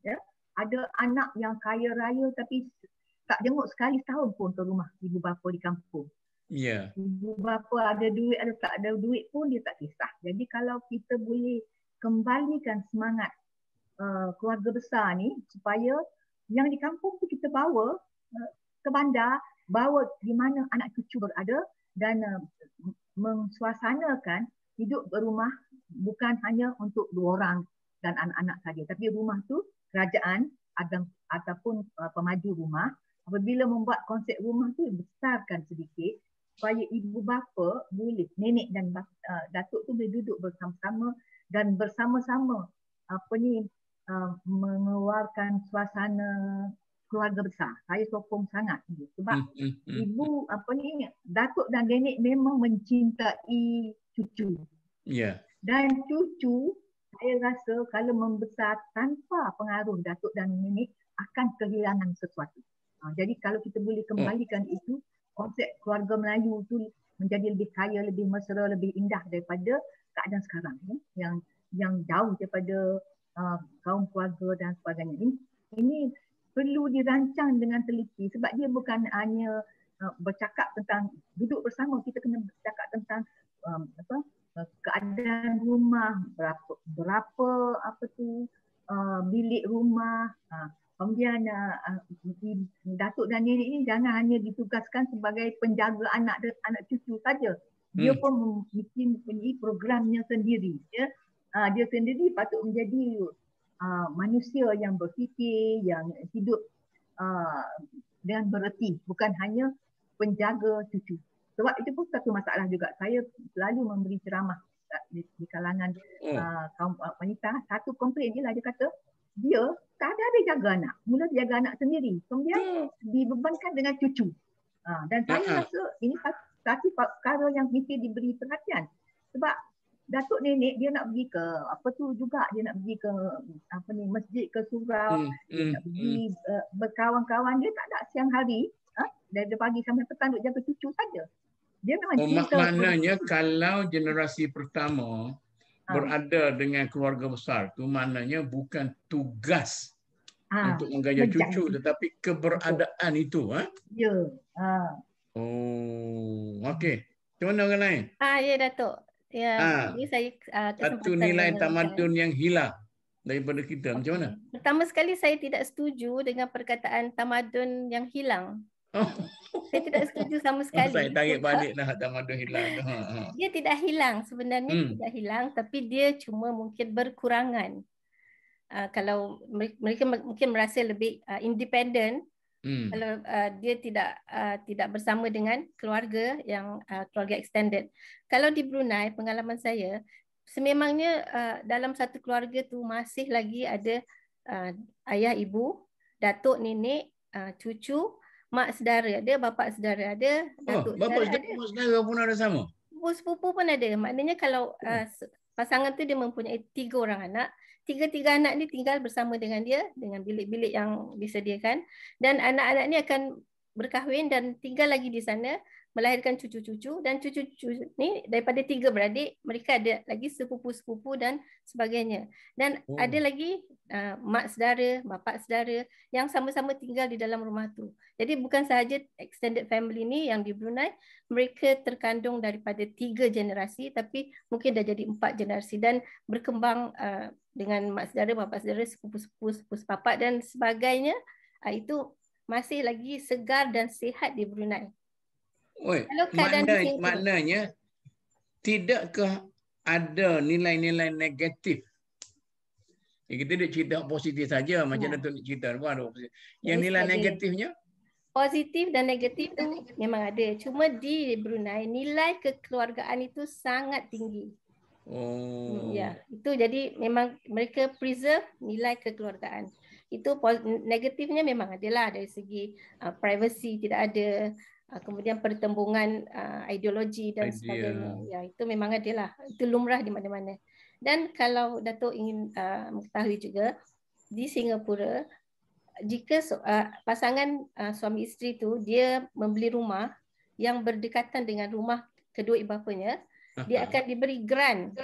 Ya? Ada anak yang kaya raya tapi tak jenguk sekali setahun pun ke rumah ibu bapa di kampung. Ibu bapa ada duit atau tak ada duit pun dia tak kisah. Jadi kalau kita boleh kembalikan semangat keluarga besar ni supaya yang di kampung tu kita bawa ke bandar, bawa di mana anak cucu berada dan mensuasanakan hidup berumah bukan hanya untuk 2 orang dan anak-anak saja, tapi rumah tu kerajaan ataupun pemaju rumah apabila membuat konsep rumah tu besarkan sedikit supaya ibu bapa boleh, nenek dan datuk tu boleh duduk bersama-sama dan bersama-sama mengeluarkan suasana keluarga besar. Saya sokong sangat sebab ibu datuk dan nenek memang mencintai cucu. Yeah. Dan cucu saya rasa kalau membesar tanpa pengaruh datuk dan nenek akan kehilangan sesuatu. Jadi kalau kita boleh kembalikan itu, konsep keluarga Melayu itu menjadi lebih kaya, lebih mesra, lebih indah daripada keadaan sekarang yang jauh daripada kaum keluarga dan sebagainya. Ini perlu dirancang dengan teliti sebab dia bukan hanya bercakap tentang duduk bersama, kita kena bercakap tentang keadaan rumah, berapa bilik rumah. Kemudian datuk dan nenek ini jangan hanya ditugaskan sebagai penjaga anak cucu saja. Dia pun mempunyai programnya sendiri. Dia sendiri patut menjadi manusia yang berfikir, yang hidup dengan bererti, bukan hanya penjaga cucu. Sebab itu pun satu masalah juga. Saya selalu memberi ceramah di kalangan kaum wanita. Satu komplain je lah, dia kata dia tak ada habis jaga anak. Mula dia jaga anak sendiri. Kemudian dibebankan dengan cucu. Dan saya rasa ini satu perkara yang mesti diberi perhatian. Sebab datuk nenek dia nak pergi ke dia nak pergi ke masjid, ke surau, dia nak pergi berkawan-kawan, dia tak ada siang hari dari pagi sampai petang duk jaga cucu saja. Dia memang maknanya kalau generasi pertama berada dengan keluarga besar tu maknanya bukan tugas untuk menggaja cucu tetapi keberadaan itu. Ya. Okey. Macam mana orang lain? Ya Datuk. Ya, ini saya satu nilai tamadun yang hilang daripada kita. Macam mana? Pertama sekali saya tidak setuju dengan perkataan tamadun yang hilang. Saya tidak setuju sama sekali. Saya tarik baliklah tamadun hilang. Dia tidak hilang sebenarnya, tidak hilang, tapi dia cuma mungkin berkurangan. Kalau mereka mungkin merasa lebih independen, kalau dia tidak bersama dengan keluarga yang keluarga extended. Kalau di Brunei, pengalaman saya, sememangnya dalam satu keluarga tu masih lagi ada ayah, ibu, datuk, nenek, cucu, mak saudara ada, bapa saudara ada, datuk saudara ada. Mak saudara pun ada sama? Sepupu pun ada. Maknanya kalau pasangan tu dia mempunyai 3 orang anak, tiga anak ni tinggal bersama dengan dia, dengan bilik-bilik yang disediakan, dan anak-anak ni akan berkahwin dan tinggal lagi di sana, melahirkan cucu-cucu, dan cucu-cucu ni daripada 3 beradik, mereka ada lagi sepupu-sepupu dan sebagainya. Dan ada lagi mak saudara, bapa saudara yang sama-sama tinggal di dalam rumah tu. Jadi bukan sahaja extended family ni yang di Brunei, mereka terkandung daripada 3 generasi, tapi mungkin dah jadi 4 generasi dan berkembang dengan mak saudara, bapa saudara, sepupu-sepupu, sepupu-sepapak dan sebagainya. Itu masih lagi segar dan sihat di Brunei. Maknanya tidakkah ada nilai-nilai negatif? Kita nak cerita positif saja macam Datuk nak cerita. Yang nilai negatifnya? Positif dan negatif tu memang ada. Cuma di Brunei nilai kekeluargaan itu sangat tinggi. Ya, itu jadi memang mereka preserve nilai kekeluargaan. Itu negatifnya memang adalah dari segi privacy tidak ada. Kemudian pertembungan ideologi dan sebagainya. Ya, itu memang adalah. Itu lumrah di mana-mana. Dan kalau Datuk ingin mengetahui juga, di Singapura, jika pasangan suami isteri tu dia membeli rumah yang berdekatan dengan rumah kedua ibu bapanya, dia akan diberi grant.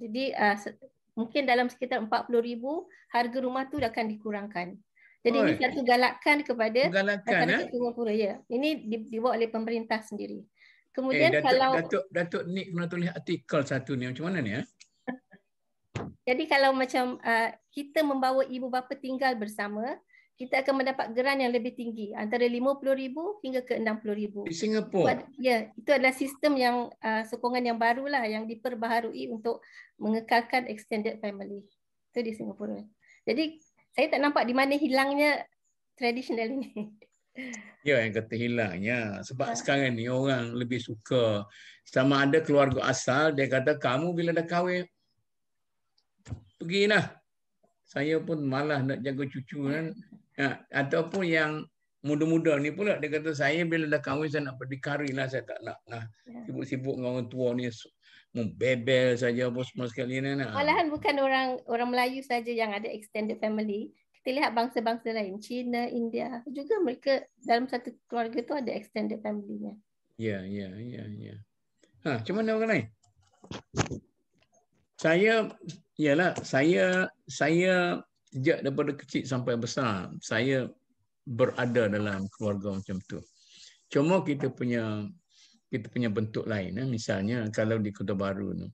Jadi mungkin dalam sekitar 40,000 harga rumah tu akan dikurangkan. Jadi ini satu galakan kepada masyarakat Singapura. Ya. Ini dibuat oleh pemerintah sendiri. Kemudian Datuk Nick pernah tulis artikel satu ni. Macam mana ni? Jadi kalau macam kita membawa ibu bapa tinggal bersama, kita akan mendapat geran yang lebih tinggi, antara 50,000 hingga ke 60,000. Di Singapura? Ya, itu adalah sistem yang sokongan yang barulah yang diperbaharui untuk mengekalkan extended family. Itu di Singapura. Jadi saya tak nampak di mana hilangnya tradisional ini. Ya, yang kata hilangnya. Sebab sekarang ni orang lebih suka sama ada keluarga asal, dia kata kamu bila dah kahwin, pergilah. Saya pun malas nak jaga cucu kan. Ataupun yang muda-muda ni pula, dia kata saya bila dah kahwin saya nak berdikari lah. Saya tak nak sibuk-sibuk dengan orang tua ni. Membebel saja apa semua sekali ni. Malahan bukan orang Melayu saja yang ada extended family. Kita lihat bangsa-bangsa lain, China, India, juga mereka dalam satu keluarga tu ada extended family-nya. Ya. Macam mana orang lain? Saya sejak daripada kecil sampai besar, saya berada dalam keluarga macam tu. Cuma kita punya bentuk lain. Misalnya kalau di Kota Baru tu,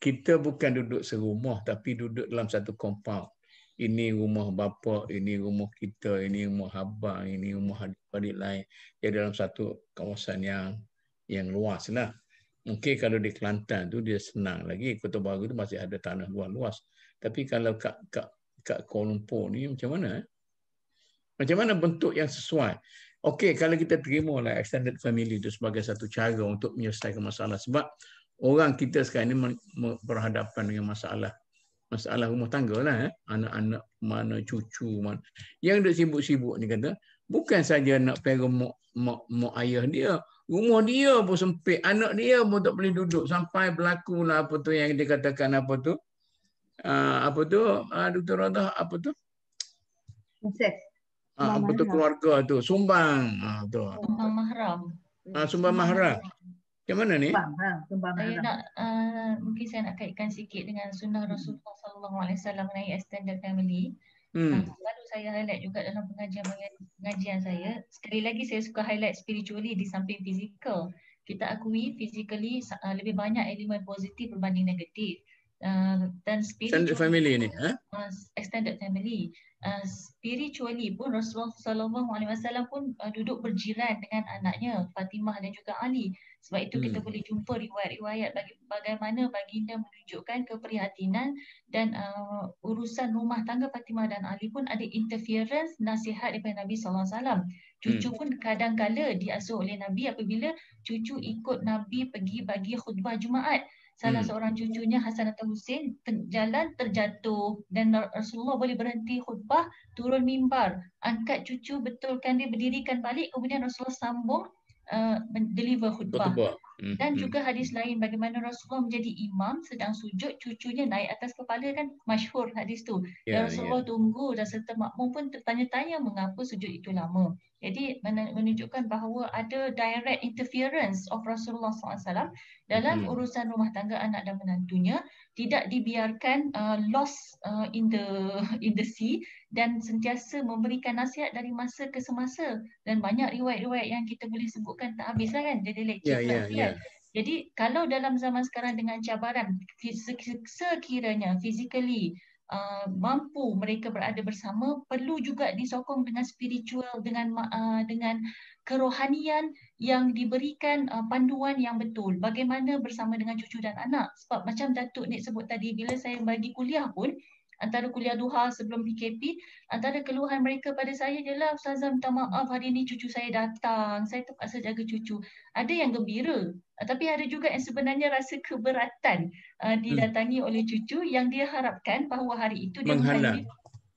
kita bukan duduk serumah tapi duduk dalam satu compound. Ini rumah bapa, ini rumah kita, ini rumah abang, ini rumah adik-adik lain. Dia dalam satu kawasan yang luas lah. Mungkin kalau di Kelantan tu dia senang lagi. Kota Baru tu masih ada tanah luas. Tapi kalau kat Kuala Lumpur ni macam mana? Macam mana bentuk yang sesuai? Okey, kalau kita terima lah extended family itu sebagai satu cara untuk menyelesaikan masalah. Sebab orang kita sekarang ni berhadapan dengan masalah rumah tangga lah. Anak-anak mana, cucu mana. Yang duk sibuk-sibuk ni kata, bukan saja nak pegang mak ayah dia. Rumah dia pun sempit. Anak dia pun tak boleh duduk. Sampai berlaku lah apa tu yang dikatakan apa tu. Dr. Radha, apa tu? Incest. Apa tu keluarga tu? Sumbang. Sumbang mahram. Sumbang mahram. Macam mana ni? Mungkin saya nak kaitkan sikit dengan sunnah Rasulullah SAW mengenai extended family. Lalu saya highlight juga dalam pengajian saya. Sekali lagi saya suka highlight spiritually di samping fizikal. Kita akui physically lebih banyak elemen positif berbanding negatif. Dan extended family ni, extended family. Spiritually pun Rasulullah SAW pun duduk berjiran dengan anaknya Fatimah dan juga Ali. Sebab itu kita boleh jumpa riwayat-riwayat bagaimana baginda menunjukkan keprihatinan dan urusan rumah tangga Fatimah dan Ali pun ada interference nasihat daripada Nabi SAW. Cucu pun kadang-kala diasuh oleh Nabi apabila cucu ikut Nabi pergi bagi khutbah Jumaat. Salah seorang cucunya Hasan atau Husin jalan terjatuh dan Rasulullah boleh berhenti khutbah, turun mimbar, angkat cucu, betulkan dia, berdirikan balik, kemudian Rasulullah sambung deliver khutbah. Dan juga hadis lain bagaimana Rasulullah menjadi imam sedang sujud, cucunya naik atas kepala, kan masyhur hadis tu. Dan Rasulullah tunggu dan serta makmum pun tertanya-tanya mengapa sujud itu lama. Jadi menunjukkan bahawa ada direct interference of Rasulullah SAW dalam urusan rumah tangga anak dan menantunya, tidak dibiarkan lost in the sea, dan sentiasa memberikan nasihat dari masa ke semasa. Dan banyak riwayat-riwayat yang kita boleh sebutkan tak habis lah kan, jadi lecture kan. Jadi kalau dalam zaman sekarang dengan cabaran sekiranya physically mampu mereka berada bersama, perlu juga disokong dengan spiritual, dengan kerohanian yang diberikan panduan yang betul bagaimana bersama dengan cucu dan anak. Sebab macam Datuk Nik sebut tadi, bila saya bagi kuliah pun, antara kuliah duha sebelum PKP, antara keluhan mereka pada saya ialah, Ustazah minta maaf hari ni cucu saya datang, saya terpaksa jaga cucu. Ada yang gembira, tapi ada juga yang sebenarnya rasa keberatan didatangi oleh cucu, yang dia harapkan bahawa hari itu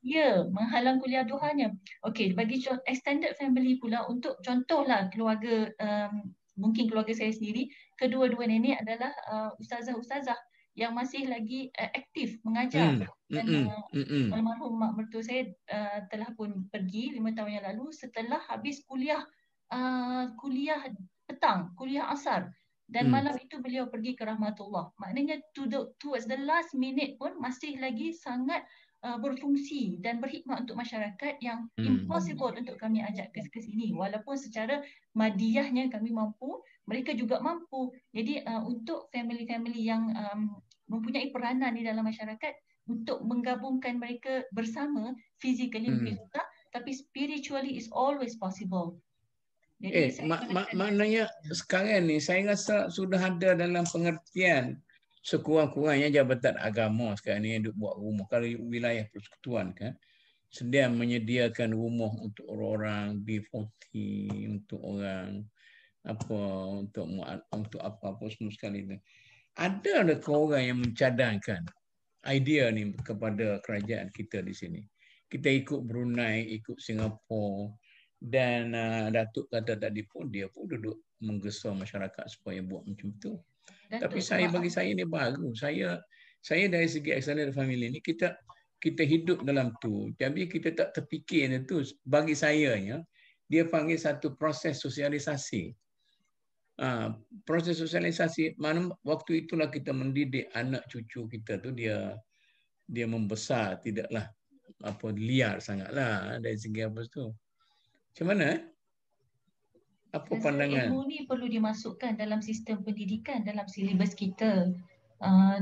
dia menghalang kuliah duhanya. Okey, bagi extended family pula, untuk contohlah keluarga, mungkin keluarga saya sendiri, kedua-dua nenek adalah ustazah-ustazah yang masih lagi aktif mengajar. Dan almarhum mak mertua saya telah pun pergi 5 tahun yang lalu setelah habis kuliah petang, kuliah asar. Dan malam itu beliau pergi ke rahmatullah. Maknanya towards the last minute pun masih lagi sangat berfungsi dan berkhidmat untuk masyarakat, yang impossible untuk kami ajak ke sini. Walaupun secara madiyahnya kami mampu, mereka juga mampu. Jadi untuk family-family yang mempunyai peranan di dalam masyarakat, untuk menggabungkan mereka bersama physically mungkin susah, tapi spiritually is always possible. Jadi maknanya sekarang ni saya rasa sudah ada dalam pengertian sekurang-kurangnya Jabatan Agama sekarang ni duk buat rumah. Kalau wilayah persekutuan kan sedang menyediakan rumah untuk orang B40, untuk orang apa, untuk apa semua sekali tu. Ada orang yang mencadangkan idea ni kepada kerajaan kita di sini. Kita ikut Brunei, ikut Singapura, dan Datuk kata tadi pun dia pun duduk menggesa masyarakat supaya buat macam tu. Tapi bagi saya ni baru. Saya dari segi extended family ni kita hidup dalam tu. Tapi kita tak terfikir tu. Bagi saya dia panggil satu proses sosialisasi. Proses sosialisasi mana waktu itulah kita mendidik anak cucu kita tu dia membesar, tidaklah liar sangatlah dari segi apa tu. Macam mana? Apa pandangan? Ilmu ni perlu dimasukkan dalam sistem pendidikan, dalam silibus kita.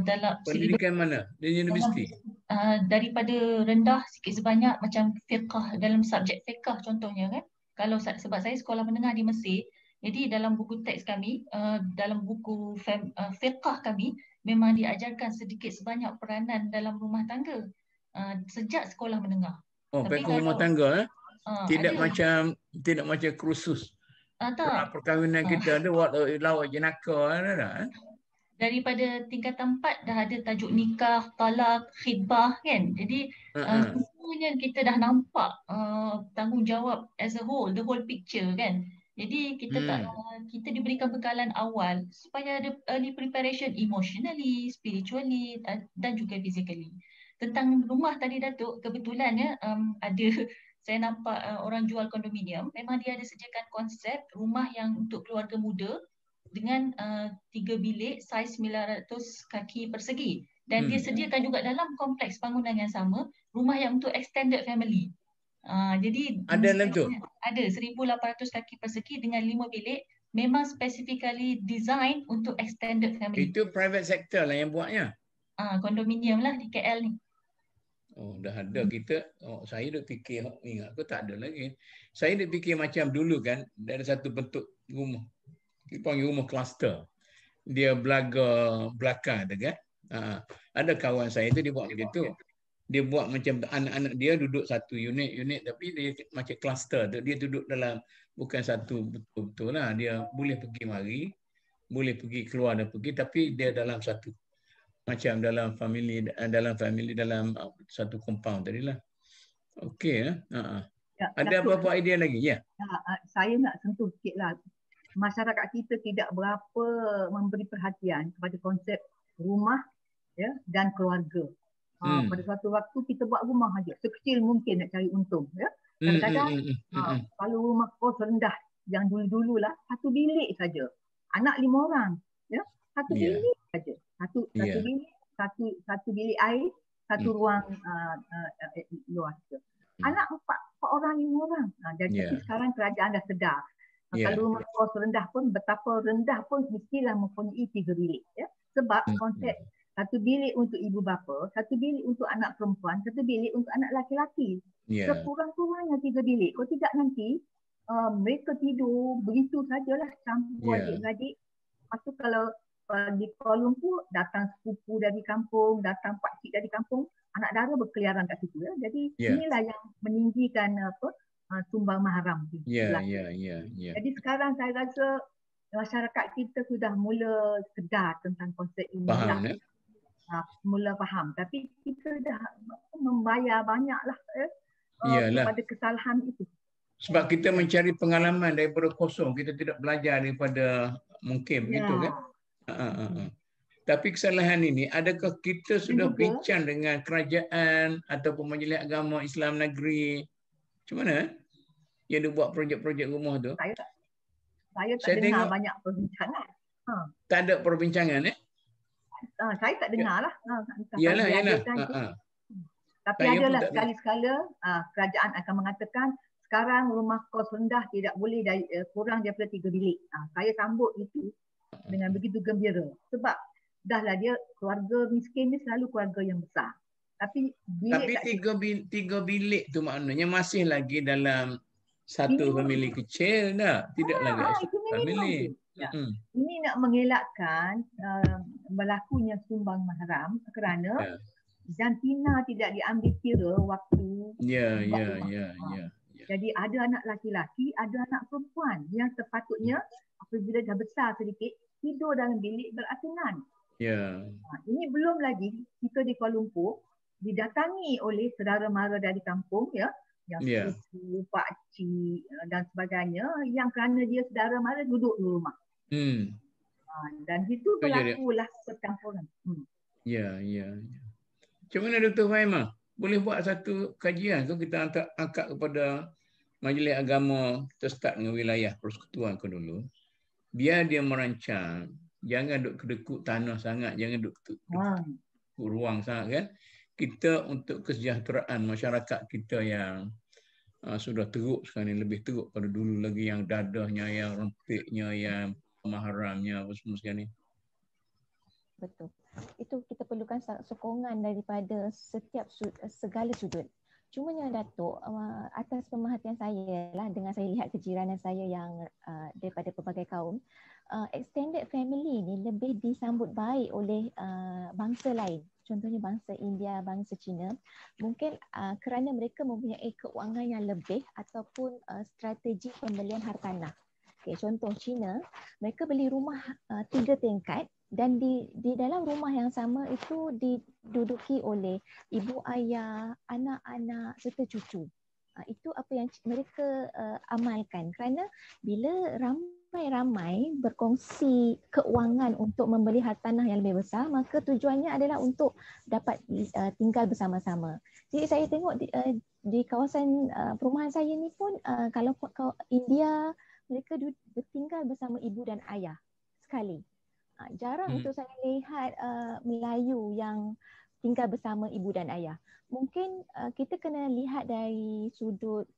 Dalam pendidikan mana? Di universiti? Daripada rendah sikit sebanyak macam fiqh, dalam subjek fiqh contohnya kan. Kalau sebab saya sekolah menengah di Mesir, jadi dalam buku teks kami, dalam buku fiqh kami memang diajarkan sedikit sebanyak peranan dalam rumah tangga sejak sekolah menengah. Fiqh rumah tangga tidak macam kursus. Perkahwinan kita ada lawak jenaka ada. Daripada tingkatan 4 dah ada tajuk nikah, talak, khidbah kan. Jadi semuanya kita dah nampak tanggungjawab as a whole, the whole picture kan. Jadi kita kita diberikan bekalan awal supaya ada early preparation emotionally, spiritually dan juga physically. Tentang rumah tadi Datuk, kebetulan ada saya nampak orang jual kondominium, memang dia ada sediakan konsep rumah yang untuk keluarga muda dengan 3 bilik saiz 900 kaki persegi. Dan dia sediakan juga dalam kompleks bangunan yang sama, rumah yang untuk extended family. Jadi ada dalam tu? Ada 1,800 kaki persegi dengan 5 bilik, memang specifically design untuk extended family. Itu private sector lah yang buatnya? Kondominium lah di KL ni. Dah ada kita. Saya dah fikir, ingat aku tak ada lagi. Saya dah fikir macam dulu kan, ada satu bentuk rumah. Kita panggil rumah kluster. Dia belaga belakang tu kan. Ada kawan saya tu dia buat macam tu. Dia buat macam anak-anak dia duduk satu unit tapi dia macam kluster tu. Dia duduk dalam bukan satu betul-betul lah. Dia boleh pergi mari, boleh pergi keluar dan pergi, tapi dia dalam satu macam dalam family dalam satu compound tadilah. Okey ada apa-apa idea lagi? Ya. Saya nak sentuh sikitlah. Masyarakat kita tidak berapa memberi perhatian kepada konsep rumah dan keluarga. Pada suatu waktu kita buat rumah saja, sekecil mungkin nak cari untung. Kadang-kadang kalau rumah kos rendah yang dulu-dululah satu bilik saja. Anak 5 orang, satu bilik saja. Satu bilik, satu bilik air, satu ruang luar. Anak 4 orang, 5 orang. Jadi sekarang kerajaan dah sedar. Kalau rumah kos rendah pun, betapa rendah pun mestilah mempunyai 3 bilik. Sebab konsep satu bilik untuk ibu bapa, satu bilik untuk anak perempuan, satu bilik untuk anak laki-laki. Sekurang-kurangnya 3 bilik. Kalau tidak nanti mereka tidur begitu sajalah campur adik-beradik. Lepas tu kalau di Kuala Lumpur datang sepupu dari kampung, datang pakcik dari kampung, anak dara berkeliaran kat situ. Jadi inilah yang meninggikan sumbang mahram. Jadi sekarang saya rasa masyarakat kita sudah mula sedar tentang konsep ini. Mula faham. Tapi kita dah membayar banyaklah kepada kesalahan itu. Sebab kita mencari pengalaman daripada kosong, kita tidak belajar daripada mungkin begitu kan? Tapi kesalahan ini, adakah kita sudah bincang dengan kerajaan ataupun Majlis Agama Islam Negeri? Macam mana? Yang dia buat projek-projek rumah tu? Saya tak dengar banyak perbincangan. Tak ada perbincangan Saya tak dengar lah. Yalah. Tapi adalah sekali-sekala kerajaan akan mengatakan sekarang rumah kos rendah tidak boleh kurang daripada 3 bilik. Saya sambut itu dengan begitu gembira. Sebab dahlah dia keluarga miskin ni selalu keluarga yang besar. Tapi tiga bilik tu maknanya masih lagi dalam satu family kecil dah, tidak lagi satu family. Ya. Ini nak mengelakkan berlakunya sumbang mahram kerana jantina tidak diambil kira waktu. Ya. Jadi ada anak laki-laki, ada anak perempuan yang sepatutnya apabila dah besar sedikit tidur dalam bilik beratungan. Ya. Ini belum lagi kita di Kuala Lumpur didatangi oleh saudara mara dari kampung yang sepupu, pakcik dan sebagainya yang kerana dia saudara mara duduk di rumah. Dan itu berlakulah percampuran. Ya. Macam mana Dr. Faimah? Boleh buat satu kajian tu kita angkat kepada Majlis Agama, kita start dengan wilayah persekutuan ke dulu. Biar dia merancang, jangan duk kedekut tanah sangat, jangan duk kedekut ruang sangat kan. Kita untuk kesejahteraan masyarakat kita yang sudah teruk sekarang ni, lebih teruk pada dulu lagi, yang dadahnya, yang rempitnya, yang pemaharamnya apa semua sekarang ni. Betul. Itu kita perlukan sokongan daripada segala sudut. Cumanya Datuk, atas pemerhatian saya lah, dengan saya lihat kejiranan saya yang daripada pelbagai kaum, extended family ni lebih disambut baik oleh bangsa lain. Contohnya bangsa India, bangsa Cina. Mungkin kerana mereka mempunyai keuangan yang lebih ataupun strategi pembelian hartanah. Okay, contoh Cina, mereka beli rumah 3 tingkat dan di dalam rumah yang sama itu diduduki oleh ibu ayah, anak-anak serta cucu. Itu apa yang mereka amalkan, kerana bila ramai-ramai berkongsi keuangan untuk membeli hartanah yang lebih besar, maka tujuannya adalah untuk dapat tinggal bersama-sama. Jadi saya tengok di kawasan perumahan saya ni pun, kalau India, mereka bertinggal bersama ibu dan ayah sekali. Jarang untuk saya lihat Melayu yang tinggal bersama ibu dan ayah. Mungkin kita kena lihat dari sudut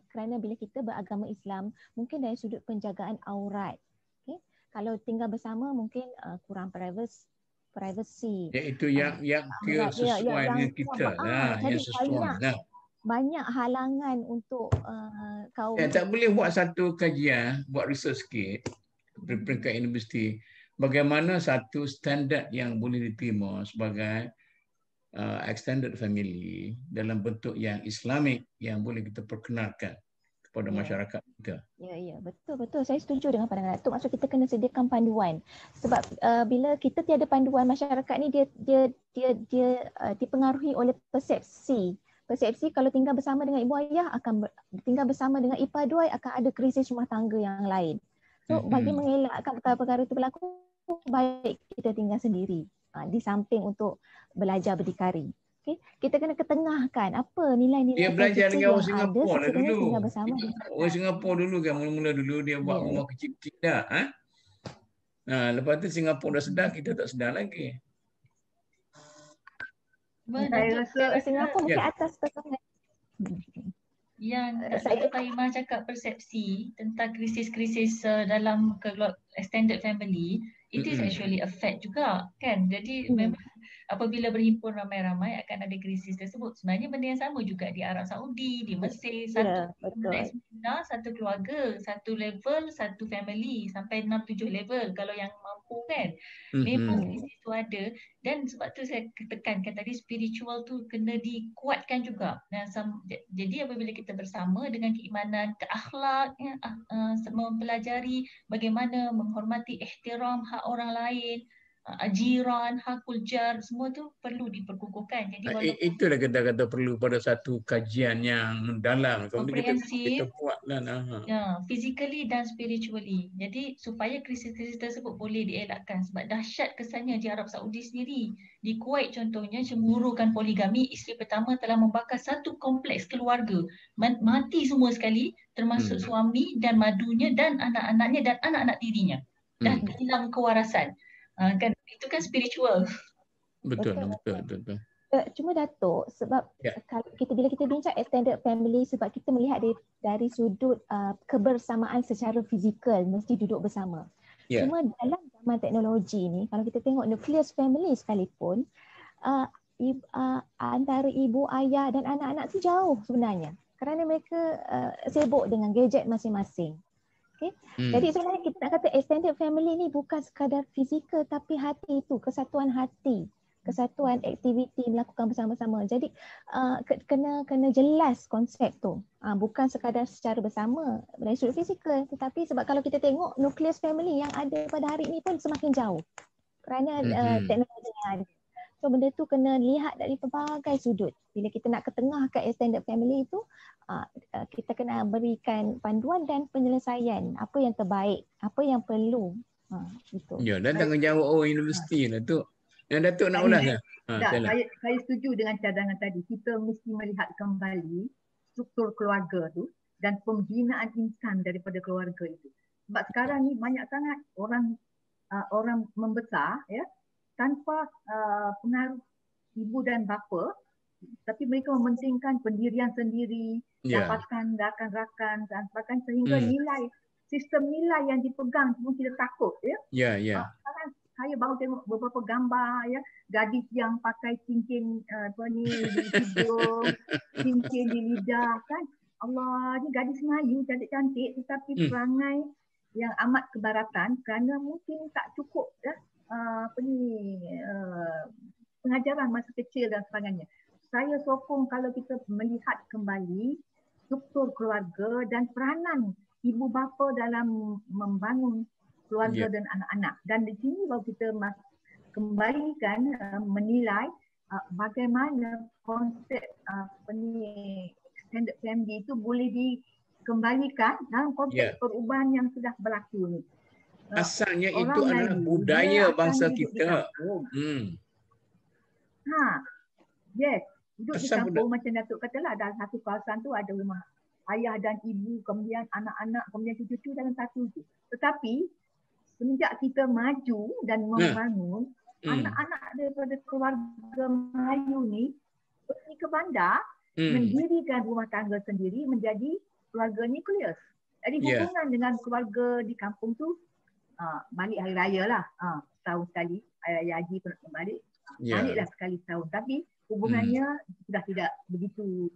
kerana bila kita beragama Islam, mungkin dari sudut penjagaan aurat. Okay? Kalau tinggal bersama mungkin kurang privacy. Itu yang kira sesuai dengan kita lah, yang sesuai lah. Banyak halangan untuk kaum. Tak boleh buat satu kajian, buat research sikit peringkat universiti, bagaimana satu standard yang boleh diterima sebagai extended family dalam bentuk yang Islamik yang boleh kita perkenalkan kepada masyarakat kita. Ya, betul. Saya setuju dengan pandangan Datuk. Maksud kita kena sediakan panduan. Sebab bila kita tiada panduan, masyarakat ni dia dipengaruhi oleh persepsi. Persepsi kalau tinggal bersama dengan ibu ayah, akan tinggal bersama dengan ipar dua, akan ada krisis rumah tangga yang lain. So bagi mengelakkan perkara-perkara itu berlaku, baik kita tinggal sendiri di samping untuk belajar berdikari. Okay? Kita kena ketengahkan apa nilai-nilai dia belajar dengan orang Singapura lah dulu. Orang Singapura dulu kan, mula-mula dulu dia buat rumah kecil-kecil dah. Lepas tu Singapura dah sedar, kita tak sedar lagi. Saya rasa Singapura mungkin atas perkembangan. Yang Dr. Faimah cakap persepsi tentang krisis-krisis dalam extended family, it is actually a fact juga kan. Jadi memang apabila berhimpun ramai-ramai akan ada krisis tersebut. Sebenarnya benda yang sama juga di Arab Saudi, di Mesir, satu keluarga, satu level, satu family sampai 6-7 level kalau yang mampu kan. Memang krisis itu ada, dan sebab tu saya tekankan tadi spiritual tu kena dikuatkan juga. Dan jadi apabila kita bersama dengan keimanan, keakhlak, mempelajari bagaimana menghormati ihtiram hak orang lain, jiran, hakul jar, semua tu perlu diperkukuhkan. Jadi itulah kata-kata perlu pada satu kajian yang mendalam, komprehensif, kita buatlah physically dan spiritually. Jadi supaya krisis-krisis tersebut boleh dielakkan, sebab dahsyat kesannya di Arab Saudi sendiri. Di Kuwait contohnya, cemburukan poligami, isteri pertama telah membakar satu kompleks keluarga. Mati semua sekali, termasuk suami dan madunya dan anak-anaknya dan anak-anak tirinya. Dan hilang kewarasan. Kan itu kan spiritual. Betul. Cuma Datuk, sebab bila kita bincang extended family, sebab kita melihat dari sudut kebersamaan secara fizikal, mesti duduk bersama. Cuma dalam zaman teknologi ni, kalau kita tengok nucleus family sekalipun, antara ibu, ayah dan anak-anak tu jauh sebenarnya. Kerana mereka sibuk dengan gadget masing-masing. Okay? Jadi sebenarnya kita nak kata extended family ni bukan sekadar fizikal tapi hati itu, kesatuan hati, kesatuan aktiviti melakukan bersama-sama. Jadi kena jelas konsep tu. Bukan sekadar secara bersama dari sudut fizikal, tetapi sebab kalau kita tengok nucleus family yang ada pada hari ini pun semakin jauh kerana teknologi yang ada. So benda tu kena lihat dari pelbagai sudut. Bila kita nak ketengahkan extended family itu, kita kena berikan panduan dan penyelesaian apa yang terbaik, apa yang perlu. Gitu. Ya, dan tanggungjawab orang universiti lah tu. Yang Datuk nak ulas ke? Saya setuju dengan cadangan tadi. Kita mesti melihat kembali struktur keluarga tu dan pembinaan insan daripada keluarga itu. Sebab sekarang ni banyak sangat orang membesar ya tanpa pengaruh ibu dan bapa, tapi mereka mementingkan pendirian sendiri, dapatkan rakan-rakan dan sebagainya sehingga nilai, sistem nilai yang dipegang pun kita takut ya. Sekarang saya baru tengok beberapa gambar ya, gadis yang pakai cincin di hidung, cincin di lidah kan. Allah, ni gadis Melayu cantik-cantik tetapi perangai yang amat kebaratan kerana mungkin tak cukup ya. Pengajaran masa kecil dan sebagainya. Saya sokong kalau kita melihat kembali struktur keluarga dan peranan ibu bapa dalam membangun keluarga dan anak-anak. Dan di sini baru kita kembalikan menilai bagaimana konsep extended family itu boleh dikembalikan dalam konteks perubahan yang sudah berlaku ni. Asalnya itu adalah budaya bangsa kita. Yes, duduk di kampung macam Datuk katalah, dalam satu kawasan tu ada rumah ayah dan ibu, kemudian anak-anak, kemudian cucu-cucu dalam satu tu. Tetapi semenjak kita maju dan membangun, anak-anak daripada keluarga Melayu ni pergi ke bandar, mendirikan rumah tangga sendiri menjadi keluarga nukleus. Jadi hubungan dengan keluarga di kampung tu balik hari raya lah, setahun sekali, ayah haji pun nak balik, baliklah sekali setahun. Tapi hubungannya sudah tidak begitu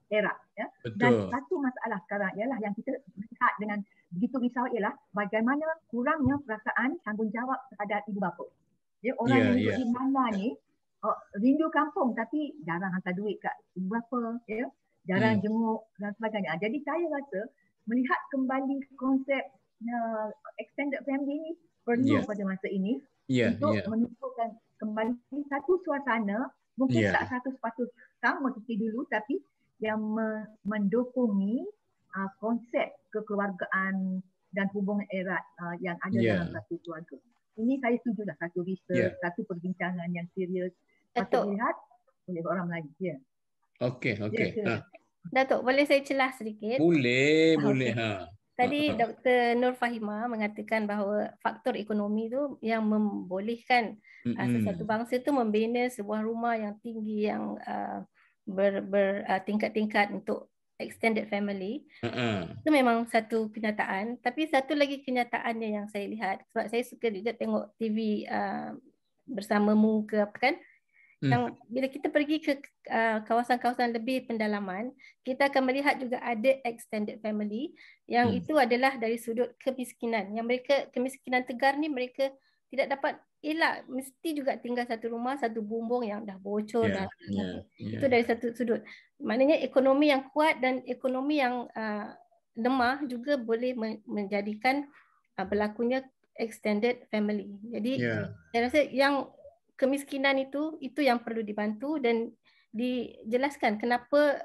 erat. Ya? Dan satu masalah sekarang ialah yang kita lihat dengan begitu risau ialah bagaimana kurangnya perasaan tanggungjawab terhadap ibu bapa. Ya, orang yang hidup di mana ni rindu kampung tapi jarang hantar duit kat ibu bapa, ya? Jarang jenguk dan sebagainya. Jadi saya rasa melihat kembali konsep extended family ni perlu pada masa ini untuk menunjukkan kembali satu suasana, mungkin tak 100% sama seperti dulu, tapi yang mendukung konsep kekeluargaan dan hubungan erat yang ada dalam satu keluarga. Ini saya setuju lah, satu research, satu perbincangan yang serius patut dilihat oleh orang Melayu. Okey. Datuk, boleh saya celah sedikit? Boleh. Tadi Dr. Nur Fahimah mengatakan bahawa faktor ekonomi tu yang membolehkan sesuatu bangsa tu membina sebuah rumah yang tinggi, yang bertingkat-tingkat untuk extended family. Itu memang satu kenyataan. Tapi satu lagi kenyataannya yang saya lihat, sebab saya suka juga tengok TV bersamamu ke apa kan, yang bila kita pergi ke kawasan-kawasan lebih pendalaman, kita akan melihat juga ada extended family yang itu adalah dari sudut kemiskinan. Yang mereka kemiskinan tegar ni mereka tidak dapat elak, mesti juga tinggal satu rumah, satu bumbung yang dah bocor itu dari satu sudut. Maknanya ekonomi yang kuat dan ekonomi yang lemah juga boleh menjadikan berlakunya extended family. Jadi saya rasa yang kemiskinan itu yang perlu dibantu dan dijelaskan kenapa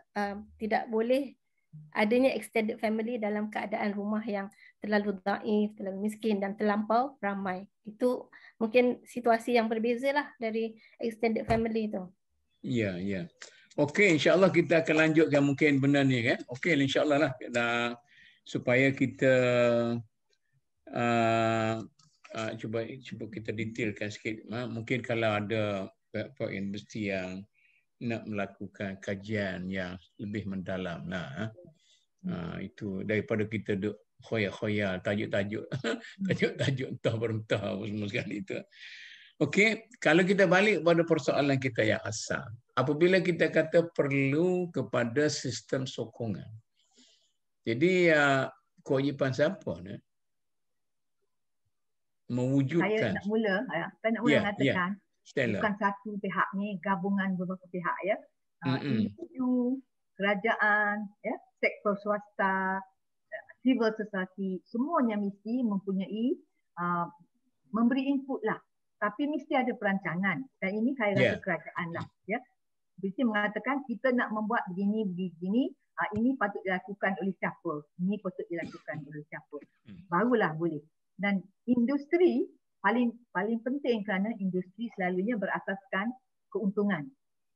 tidak boleh adanya extended family dalam keadaan rumah yang terlalu dhaif, terlalu miskin dan terlampau ramai. Itu mungkin situasi yang berbeza lah dari extended family itu. Ya. Okey, insya-Allah kita akan lanjutkan mungkin benda ni kan. Okey, insya-Allah lah supaya kita cuba kita detailkan sikit. Mungkin kalau ada pihak universiti yang nak melakukan kajian yang lebih mendalam itu daripada kita duk khoya-khoya tajuk-tajuk tajuk-tajuk entah berentah apa semua sekali itu. Okey, kalau kita balik pada persoalan kita yang asal, apabila kita kata perlu kepada sistem sokongan, jadi kewajipan siapa ni mewujudkan? Saya nak mula mengatakan bukan satu pihak ni, gabungan beberapa pihak ya. Individu, kerajaan, ya, sektor swasta, civil society, semuanya mesti mempunyai memberi input lah. Tapi mesti ada perancangan. Dan ini saya rasa kerajaan lah. Ya. Mesti mengatakan kita nak membuat begini, ini patut dilakukan oleh siapa. Ini patut dilakukan oleh siapa. Barulah boleh. Dan industri paling penting kerana industri selalunya berasaskan keuntungan.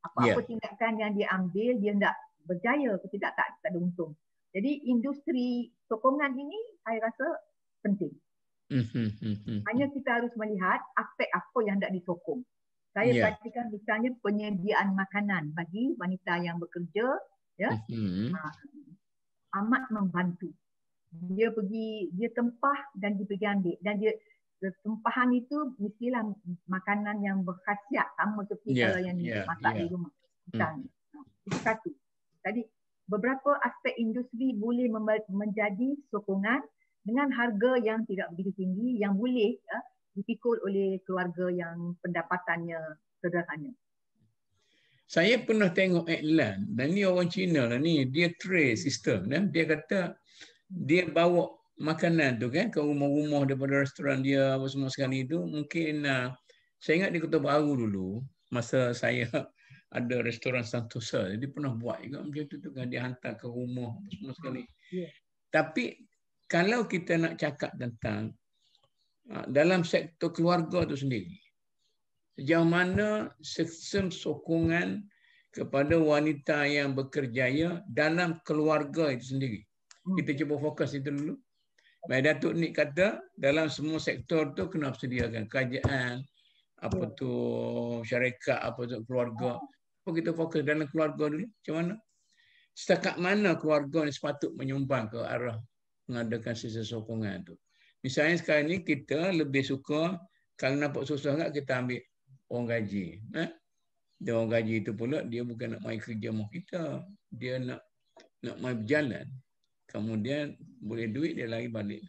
Apa-apa tindakan yang dia ambil, dia tidak berjaya atau tidak, tak ada untung. Jadi industri sokongan ini saya rasa penting. Hanya kita harus melihat aspek apa yang hendak disokong. Saya perhatikan misalnya penyediaan makanan bagi wanita yang bekerja, ya, amat membantu. Dia tempah dan dia pergi ambil, dan dia tempahan itu mestilah makanan yang berkhasiat sama seperti kalau yang masak di rumah. Itu satu. Jadi beberapa aspek industri boleh menjadi sokongan dengan harga yang tidak begitu tinggi, yang boleh dipikul oleh keluarga yang pendapatannya sederhana. Saya pernah tengok iklan, dan ni orang Cina lah ni, dia tray system, dan dia kata dia bawa makanan tu kan ke rumah-rumah daripada restoran dia apa semua sekali tu. Mungkin saya ingat di Kota Baru dulu masa saya ada restoran Santosa, dia pernah buat juga macam tu kan, dia hantar ke rumah apa semua sekali. Tapi kalau kita nak cakap tentang dalam sektor keluarga itu sendiri, sejauh mana sistem sokongan kepada wanita yang berkerjaya dalam keluarga itu sendiri. Kita cuba fokus itu dulu. Baik, Datuk Nik kata dalam semua sektor tu kena sediakan kerajaan, apa tu syarikat, apa tu keluarga. Apa kita fokus dalam keluarga dulu? Macam mana? Setakat mana keluarga ni sepatut menyumbang ke arah mengadakan sistem sokongan tu. Misalnya sekarang ni kita lebih suka kalau nampak susah sangat kita ambil orang gaji. Dia orang gaji itu pula dia bukan nak mai kerja sama kita, dia nak mai berjalan. Kemudian boleh duit dia lari balik.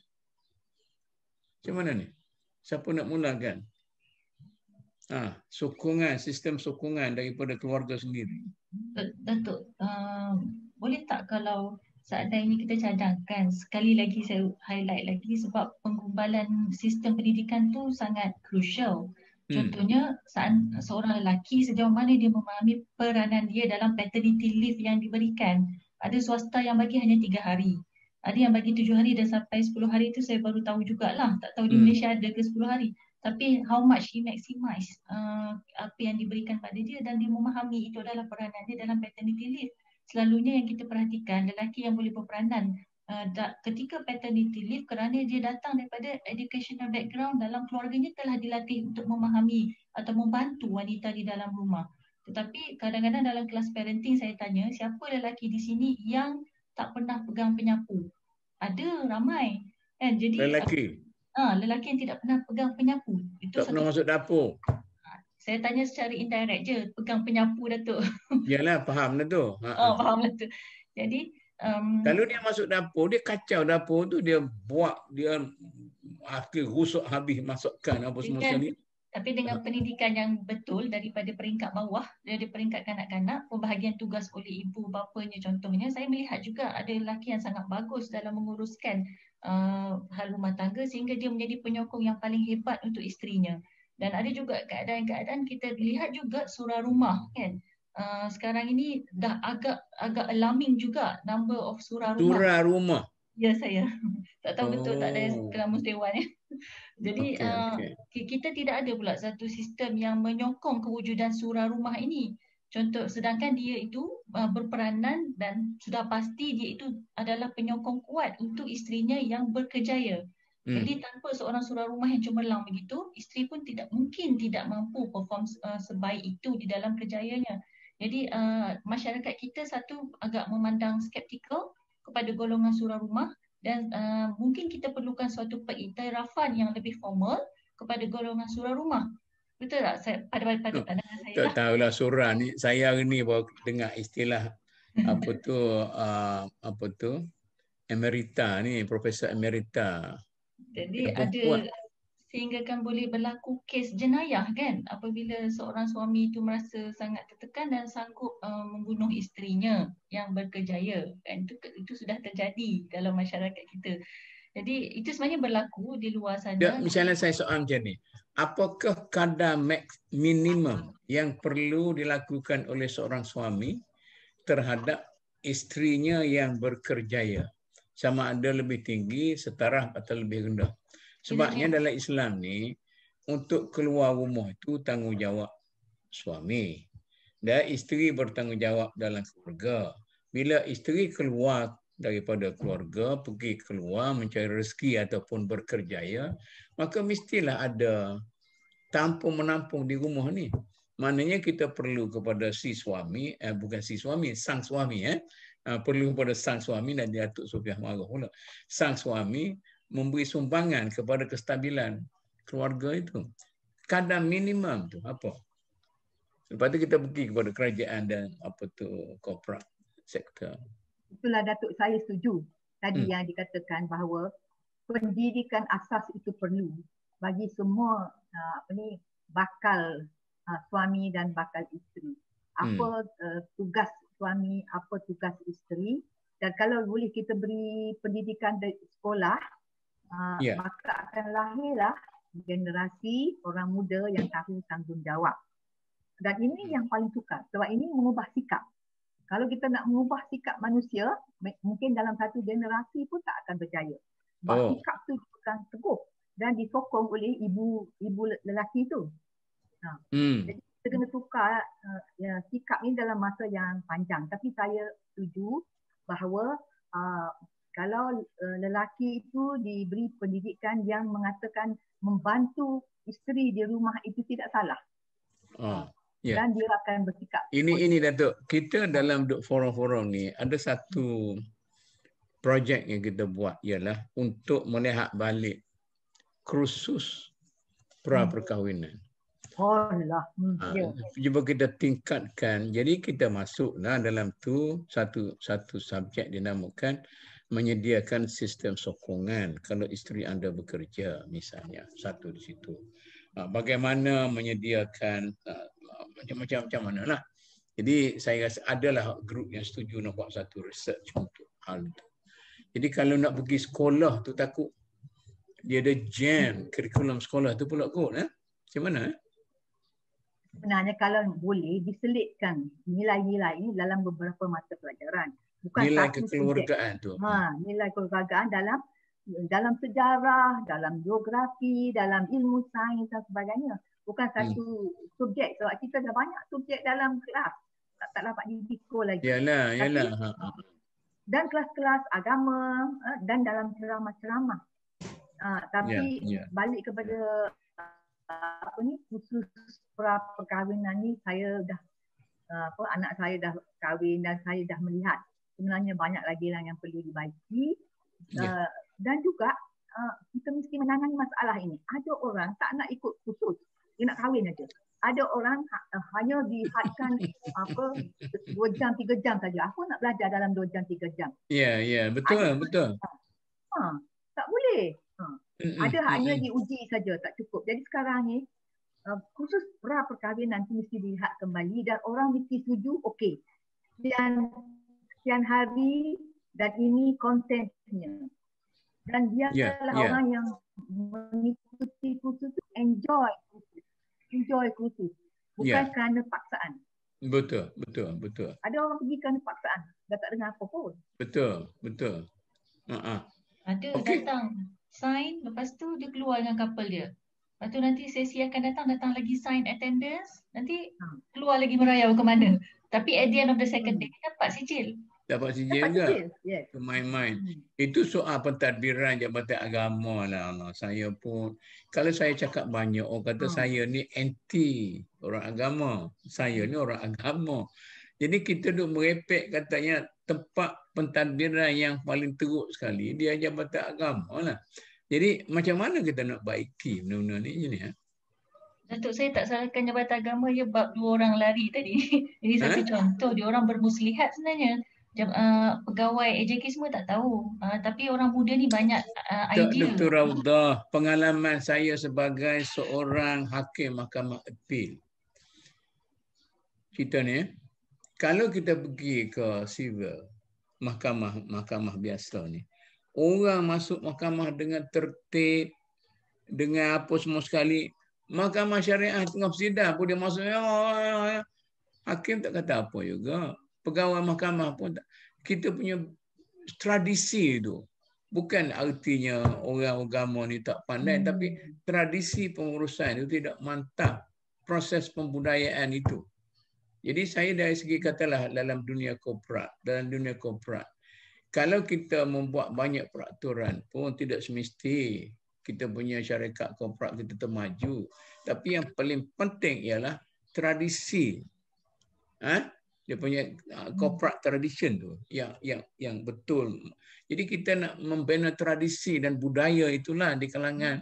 Macam mana ni? Siapa nak mulakan? Sokongan, sistem sokongan daripada keluarga sendiri. Datuk, boleh tak kalau seandainya kita cadangkan, sekali lagi saya highlight lagi sebab penggubalan sistem pendidikan tu sangat crucial. Contohnya seorang lelaki sejauh mana dia memahami peranan dia dalam paternity leave yang diberikan. Ada swasta yang bagi hanya 3 hari. Ada yang bagi 7 hari dan sampai 10 hari itu saya baru tahu jugalah. Tak tahu di Malaysia ada ke 10 hari. Tapi how much he maximize apa yang diberikan pada dia, dan dia memahami itu adalah peranan dia dalam paternity leave. Selalunya yang kita perhatikan, lelaki yang boleh berperanan ketika paternity leave kerana dia datang daripada educational background, dalam keluarganya telah dilatih untuk memahami atau membantu wanita di dalam rumah. Tetapi kadang-kadang dalam kelas parenting saya tanya, siapa lelaki di sini yang tak pernah pegang penyapu? Ada, ramai. Kan? Jadi lelaki yang tidak pernah pegang penyapu. Itu tak pernah masuk dapur. Saya tanya secara indirect je, pegang penyapu Datuk. Yalah, faham lah tu. Faham lah tu. Jadi kalau dia masuk dapur, dia kacau dapur tu, dia buat, dia rusak habis masukkan apa semua sekali. Tapi dengan pendidikan yang betul daripada peringkat bawah, dari peringkat kanak-kanak, pembahagian tugas oleh ibu bapanya contohnya, saya melihat juga ada lelaki yang sangat bagus dalam menguruskan hal rumah tangga sehingga dia menjadi penyokong yang paling hebat untuk isterinya. Dan ada juga keadaan-keadaan kita lihat juga surah rumah kan. Sekarang ini dah agak alarming juga number of surah rumah. Surah rumah. Ya, saya. Tak tahu betul tak ada Kelamus Dewan ya. Jadi kita tidak ada pula satu sistem yang menyokong kewujudan surah rumah ini. Contoh, sedangkan dia itu berperanan dan sudah pasti dia itu adalah penyokong kuat untuk isterinya yang berkejaya. Jadi tanpa seorang surah rumah yang cemerlang begitu, isteri pun tidak mungkin tidak mampu perform sebaik itu di dalam kerjayanya. Jadi masyarakat kita satu agak memandang skeptikal kepada golongan surah rumah, dan mungkin kita perlukan suatu pengiktirafan yang lebih formal kepada golongan surah rumah. Betul tak? Pada pandangan saya tak tahulah surah ni. Saya hari ni baru dengar istilah apa tu emerita ni, Profesor Emerita. Jadi ada sehinggakan boleh berlaku kes jenayah kan apabila seorang suami itu merasa sangat tertekan dan sanggup membunuh isterinya yang berkejaya, kan itu sudah terjadi dalam masyarakat kita. Jadi itu sebenarnya berlaku di luar sana. Misalnya saya soal macam ni, apakah kadar minimum yang perlu dilakukan oleh seorang suami terhadap isterinya yang berkerjaya? Sama ada lebih tinggi, setara atau lebih rendah. Sebabnya dalam Islam ni, untuk keluar rumah itu tanggungjawab suami. Dan isteri bertanggungjawab dalam keluarga. Bila isteri keluar daripada keluarga, pergi keluar mencari rezeki ataupun berkerjaya, maka mestilah ada tampung-menampung di rumah ni. Maknanya kita perlu kepada si suami, bukan si suami, sang suami. Perlu kepada sang suami, dan Datuk Sofiah marah pula. Sang suami memberi sumbangan kepada kestabilan keluarga itu. Kadar minimum tu apa? Lepas tu kita pergi kepada kerajaan dan corporate sektor. Itulah Datuk, saya setuju tadi yang dikatakan bahawa pendidikan asas itu perlu bagi semua bakal suami dan bakal isteri. Apa tugas suami, apa tugas isteri, dan kalau boleh kita beri pendidikan di sekolah, maka akan lahirlah generasi orang muda yang tahu tanggungjawab. Dan ini yang paling sukar, sebab ini mengubah sikap. Kalau kita nak mengubah sikap manusia, mungkin dalam satu generasi pun tak akan berjaya. Sebab sikap tu bukan teguh dan disokong oleh ibu lelaki tu. Jadi kita kena tukar sikap ni dalam masa yang panjang. Tapi saya setuju bahawa kalau lelaki itu diberi pendidikan yang mengatakan membantu isteri di rumah itu tidak salah. Dan dia akan bersikap. Ini Datuk, kita dalam forum-forum ni ada satu projek yang kita buat ialah untuk melihat balik kursus pra-perkahwinan. Cuba kita tingkatkan. Jadi kita masuklah dalam tu satu subjek dinamakan menyediakan sistem sokongan kalau isteri anda bekerja misalnya. Satu di situ. Bagaimana menyediakan macam-macam mana lah. Jadi saya rasa adalah grup yang setuju nak buat satu research untuk hal itu. Jadi kalau nak pergi sekolah tu takut dia ada jam kurikulum sekolah tu pula kot. Macam mana? Sebenarnya kalau boleh diselitkan nilai-nilai ini dalam beberapa mata pelajaran. Bukan nilai kekeluargaan tu. Nilai kekeluargaan dalam sejarah, dalam geografi, dalam ilmu sains dan sebagainya. Bukan satu subjek. Sebab kita dah banyak subjek dalam kelas. Tak dapat didiko lagi. Yalah. Dan kelas-kelas agama dan dalam ceramah-ceramah. Tapi balik kepada khusus pra-perkahwinan ni, saya dah anak saya dah kahwin dan saya dah melihat sebenarnya banyak lagi yang perlu dibaiki. Dan juga kita mesti menangani masalah ini. Ada orang tak nak ikut khusus, dia nak kahwin aja. Ada orang hanya dihadkan 2 jam 3 jam saja. Aku nak belajar dalam 2 jam 3 jam. Ya, betul. Tak boleh. Ada hanya diuji saja, tak cukup. Jadi sekarang ni khusus pra-perkahwinan tu mesti dilihat kembali dan orang mesti setuju, okey. Sekian hari dan ini kontennya. Dan dia adalah orang yang mengikuti kursus tu enjoy kursus. Bukan kerana paksaan. Betul. Ada orang pergi kerana paksaan. Dah tak dengar apa pun. Betul. Ada datang sign, lepas tu dia keluar dengan couple dia. Lepas tu nanti sesi akan datang lagi sign attendance. Nanti keluar lagi merayau ke mana. Tapi at the end of the second day dapat sijil. Dapat sijil juga. Main-main. Itu soal pentadbiran Jabatan Agama lah. Saya pun, kalau saya cakap banyak, orang kata saya ni anti orang agama. Saya ni orang agama. Jadi kita duk merepek katanya tempat pentadbiran yang paling teruk sekali, dia Jabatan Agama lah. Jadi macam mana kita nak baiki benda-benda ni? Datuk, saya tak salahkan Jabatan Agama je bab 2 orang lari tadi. Jadi satu contoh, dia orang bermuslihat sebenarnya. Pegawai AJK semua tak tahu. Tapi orang muda ni banyak idea. Dr. Raudah, pengalaman saya sebagai seorang hakim Mahkamah Appeal. Kita ni, kalau kita pergi ke civil, mahkamah biasa ni, orang masuk mahkamah dengan tertib, dengan apa semua sekali. Mahkamah syariah tengah bersidang pun dia masuk, hakim tak kata apa juga. Pegawai mahkamah pun tak. Kita punya tradisi tu. Bukan artinya orang agama ni tak pandai, tapi tradisi pengurusan itu tidak mantap. Proses pembudayaan itu. Jadi saya dari segi katalah dalam dunia korporat, kalau kita membuat banyak peraturan pun tidak semesti kita punya syarikat korporat kita termaju. Tapi yang paling penting ialah tradisi. Dia punya corporate tradition tu yang betul. Jadi kita nak membina tradisi dan budaya itulah di kalangan.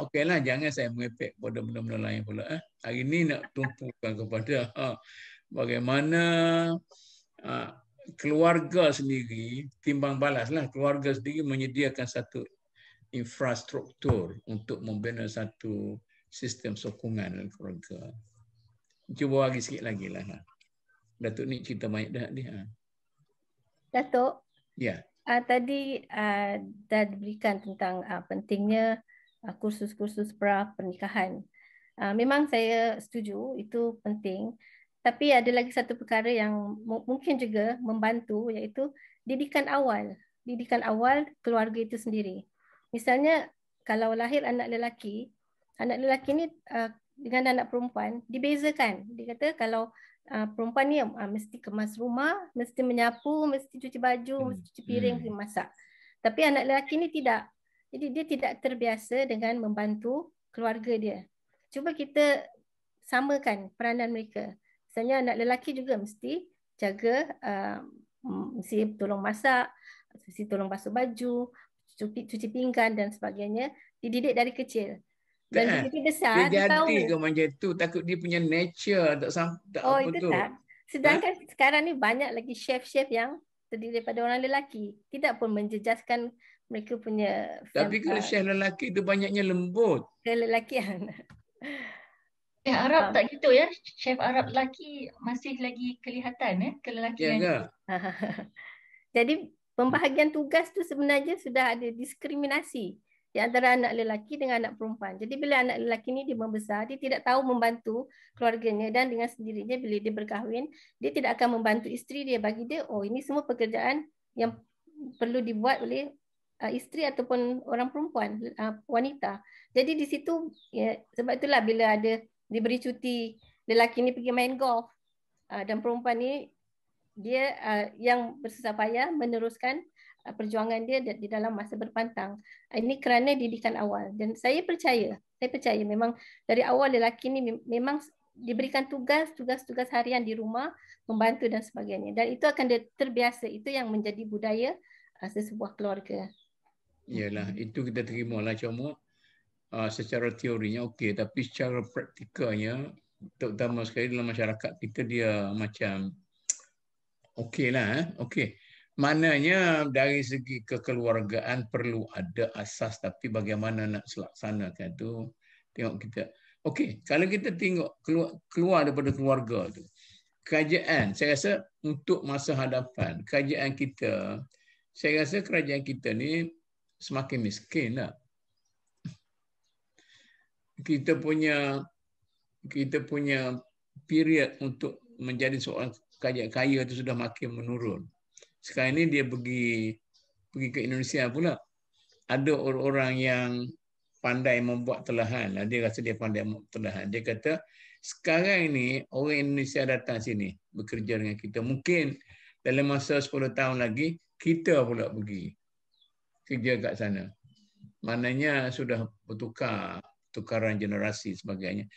Okeylah, jangan saya mengepek pada benda-benda lain pula. Hari ini nak tumpukan kepada bagaimana keluarga sendiri, timbang balaslah, keluarga sendiri menyediakan satu infrastruktur untuk membina satu sistem sokongan dalam keluarga. Cuba lagi sikit lagi lah. Datuk ni cerita banyak dah dia. Datuk. Ya. Tadi dah diberikan tentang pentingnya kursus-kursus pra pernikahan. Memang saya setuju itu penting. Tapi ada lagi satu perkara yang mungkin juga membantu, iaitu didikan awal. Didikan awal keluarga itu sendiri. Misalnya kalau lahir anak lelaki ni dengan anak perempuan dibezakan. Dia kata kalau perempuan ni mesti kemas rumah, mesti menyapu, mesti cuci baju, mesti cuci piring, mesti masak. Tapi anak lelaki ni tidak. Jadi dia tidak terbiasa dengan membantu keluarga dia. Cuba kita samakan peranan mereka. Misalnya anak lelaki juga mesti jaga, mesti tolong masak, mesti tolong basuh baju, cuci pinggan dan sebagainya, dididik dari kecil. Dan begitu besar dia dia tahu. Ke macam tu, takut dia punya nature tak apa itu tu. Tak. Sedangkan sekarang ni banyak lagi chef-chef yang terdiri daripada orang lelaki. Tidak pun menjejaskan mereka punya. Tapi kalau chef lelaki tu banyaknya lembut. Kelelakian. Arab tak gitu ya. Chef Arab lelaki masih lagi kelihatan kelelakian. Ya ke? Jadi pembahagian tugas tu sebenarnya sudah ada diskriminasi di antara anak lelaki dengan anak perempuan. Jadi bila anak lelaki ni dia membesar, dia tidak tahu membantu keluarganya, dan dengan sendirinya bila dia berkahwin, dia tidak akan membantu isteri dia. Bagi dia, ini semua pekerjaan yang perlu dibuat oleh isteri ataupun orang perempuan, wanita. Jadi di situ, sebab itulah bila ada diberi cuti, lelaki ni pergi main golf, dan perempuan ni dia yang bersusah payah meneruskan perjuangan dia di dalam masa berpantang. Ini kerana didikan awal. Dan saya percaya memang dari awal lelaki ni memang diberikan tugas harian di rumah, membantu dan sebagainya. Dan itu akan terbiasa. Itu yang menjadi budaya sesebuah keluarga. Yalah, itu kita terima lah. Cuma secara teorinya okey, tapi secara praktikalnya, terutama sekali dalam masyarakat kita, dia macam okeylah. Okey. Maknanya dari segi kekeluargaan perlu ada asas, tapi bagaimana nak laksanakan tu tengok kita. Okey, kalau kita tengok keluar daripada keluarga tu, kerajaan, saya rasa untuk masa hadapan, kerajaan kita, saya rasa kerajaan kita ni semakin miskin lah. Kita punya period untuk menjadi seorang kerajaan kaya itu sudah makin menurun. Sekarang ini dia pergi ke Indonesia pula. Ada orang-orang yang pandai membuat telahan. Dia rasa dia pandai membuat telahan. Dia kata, sekarang ini orang Indonesia datang sini bekerja dengan kita. Mungkin dalam masa 10 tahun lagi, kita pula pergi kerja kat sana. Maknanya sudah tukaran generasi sebagainya.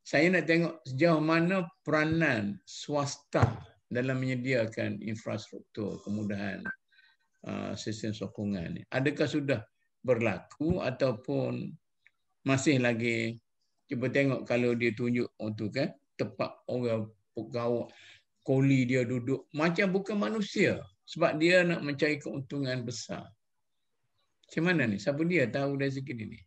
Saya nak tengok sejauh mana peranan swasta dalam menyediakan infrastruktur, kemudahan sistem sokongan. Adakah sudah berlaku ataupun masih lagi Cuba tengok kalau dia tunjuk tu kan, tempat orang pegawai koli dia duduk macam bukan manusia sebab dia nak mencari keuntungan besar. Macam mana ni? Siapa dia tahu dari segi ni?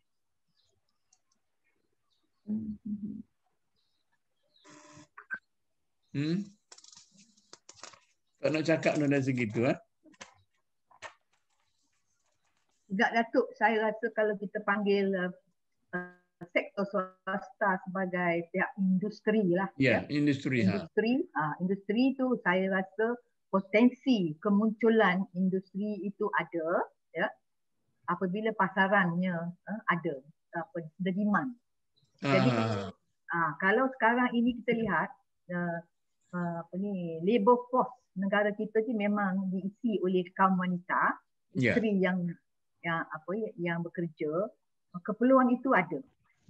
Tak nak cakap dari segi tu, Juga Datuk, saya rasa kalau kita panggil sektor swasta sebagai pihak industri lah. Industri. Industri tu saya rasa potensi kemunculan industri itu ada, ya, apabila pasarannya ada, the demand. Jadi kalau sekarang ini kita lihat labor force negara kita ni memang diisi oleh kaum wanita, isteri yang bekerja, keperluan itu ada.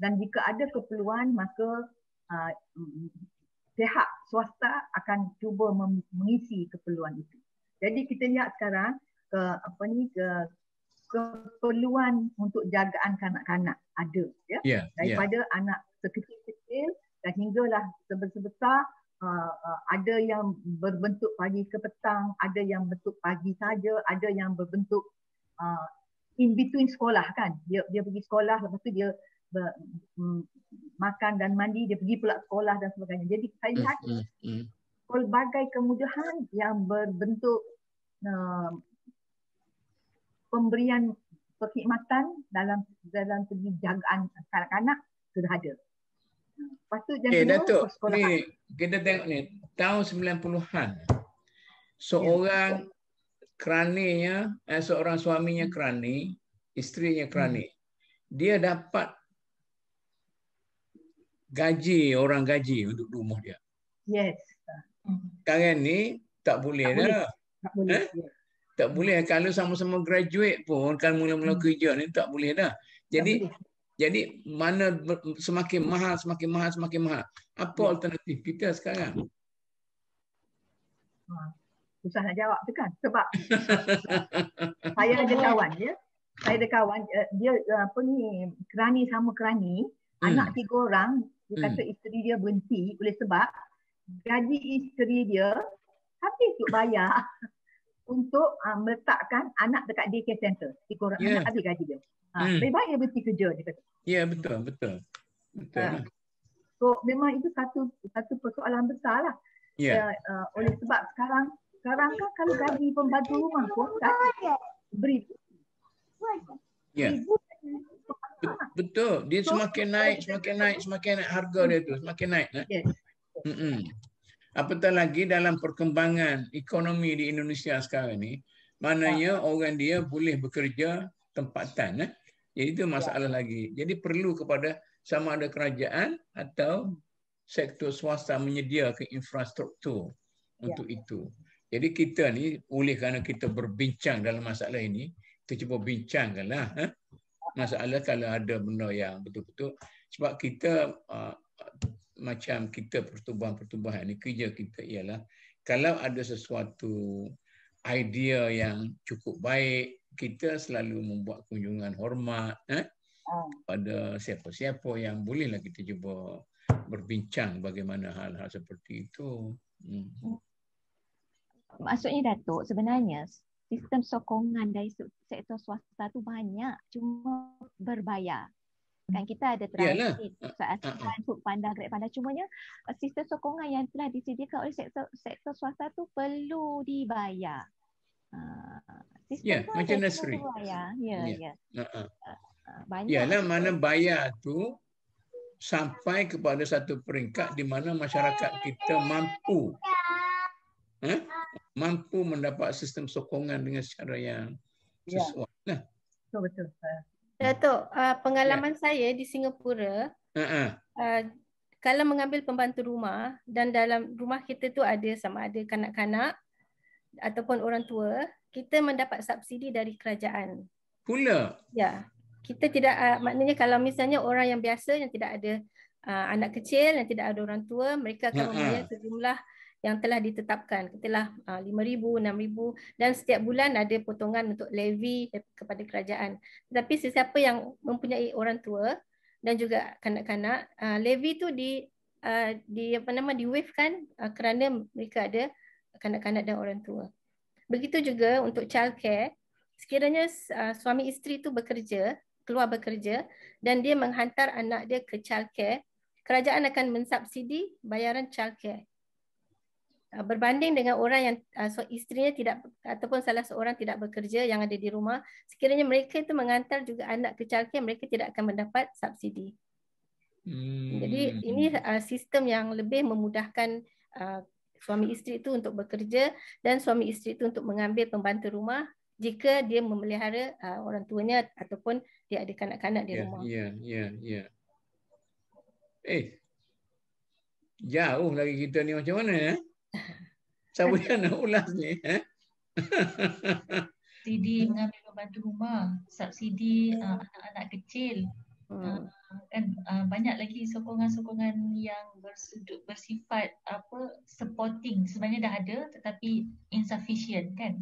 Dan jika ada keperluan, maka pihak swasta akan cuba mengisi keperluan itu. Jadi kita lihat sekarang keperluan untuk jagaan kanak-kanak ada, ya. Daripada anak sekecil-kecil dan hinggalah sebesar-besar, ada yang berbentuk pagi ke petang, ada yang bentuk pagi saja, ada yang berbentuk in between sekolah kan. Dia pergi sekolah, lepas tu dia makan dan mandi, dia pergi pula sekolah dan sebagainya. Jadi saya lihat pelbagai kemudahan yang berbentuk pemberian perkhidmatan dalam segi jagaan kanak-kanak sudah ada. Lepas tu Datuk, ni kita tengok ni tahun 90-an seorang keraninya, seorang suaminya kerani, isterinya kerani, dia dapat orang gaji untuk rumah dia. Yes. Sekarang ni tak boleh dah. Tak boleh. Tak boleh. Kalau sama-sama graduate pun, kan mula-mula kerja ni tak boleh dah. Jadi mana semakin mahal. Apa alternatif kita sekarang? Susah nak jawab tu kan. Sebab saya ada kawan, ya. Saya ada kawan, dia kerani sama kerani, anak 3 orang, dia kata isteri dia berhenti oleh sebab gaji isteri dia habis untuk bayar untuk meletakkan anak dekat daycare center. 3 orang anak habis gaji dia. Lebih baik dia berhenti kerja, dia kata. Ya, betul. So memang itu satu persoalan besar lah. Oleh sebab sekarang kan kalau gaji pembantu rumah pun kan beri. Betul. Dia semakin naik harga dia tu, semakin naik. Apatah lagi dalam perkembangan ekonomi di Indonesia sekarang ni, maknanya orang dia boleh bekerja tempatan. Jadi itu masalah lagi. Jadi perlu kepada sama ada kerajaan atau sektor swasta menyediakan infrastruktur untuk itu. Jadi kita ni, oleh kerana kita berbincang dalam masalah ini, kita cuba bincangkanlah masalah kalau ada benda yang betul-betul. Sebab kita macam kita pertubuhan ni, kerja kita ialah kalau ada sesuatu idea yang cukup baik, kita selalu membuat kunjungan hormat pada siapa-siapa yang bolehlah kita cuba berbincang bagaimana hal-hal seperti itu. Maksudnya Datuk, sebenarnya sistem sokongan dari sektor swasta tu banyak, cuma berbayar. Kan kita ada transit, Food Panda, Grab Panda, cumanya sistem sokongan yang telah disediakan oleh sektor swasta tu perlu dibayar. Macam nursery. Banyak. Yalah, mana bayar tu sampai kepada satu peringkat di mana masyarakat kita mampu mendapat sistem sokongan dengan secara yang sesuai. Betul. Datuk, pengalaman saya di Singapura, kalau mengambil pembantu rumah dan dalam rumah kita tu ada sama ada kanak-kanak ataupun orang tua, kita mendapat subsidi dari kerajaan. Pula? Ya. Kita tidak, maknanya kalau misalnya orang yang biasa yang tidak ada anak kecil, yang tidak ada orang tua, mereka akan membayar sejumlah yang telah ditetapkan. Katalah 5,000, 6,000 dan setiap bulan ada potongan untuk levy kepada kerajaan. Tetapi sesiapa yang mempunyai orang tua, dan juga kanak-kanak. Levy tu di waive kan kerana mereka ada kanak-kanak dan orang tua. Begitu juga untuk childcare, sekiranya suami isteri tu keluar bekerja dan dia menghantar anak dia ke childcare, kerajaan akan mensubsidi bayaran childcare. Berbanding dengan orang yang isterinya tidak ataupun salah seorang tidak bekerja yang ada di rumah, sekiranya mereka itu mengantar juga anak ke childcare, mereka tidak akan mendapat subsidi. Jadi ini sistem yang lebih memudahkan suami isteri itu untuk bekerja dan suami isteri itu untuk mengambil pembantu rumah jika dia memelihara orang tuanya ataupun dia ada kanak-kanak di rumah. Ya. Jauh lagi kita ni macam mana? Siapa yang nak ulas ni? Subsidi mengambil pembantu rumah, subsidi anak-anak kecil. Kan banyak lagi sokongan-sokongan yang bersifat supporting sebenarnya dah ada tetapi insufficient kan.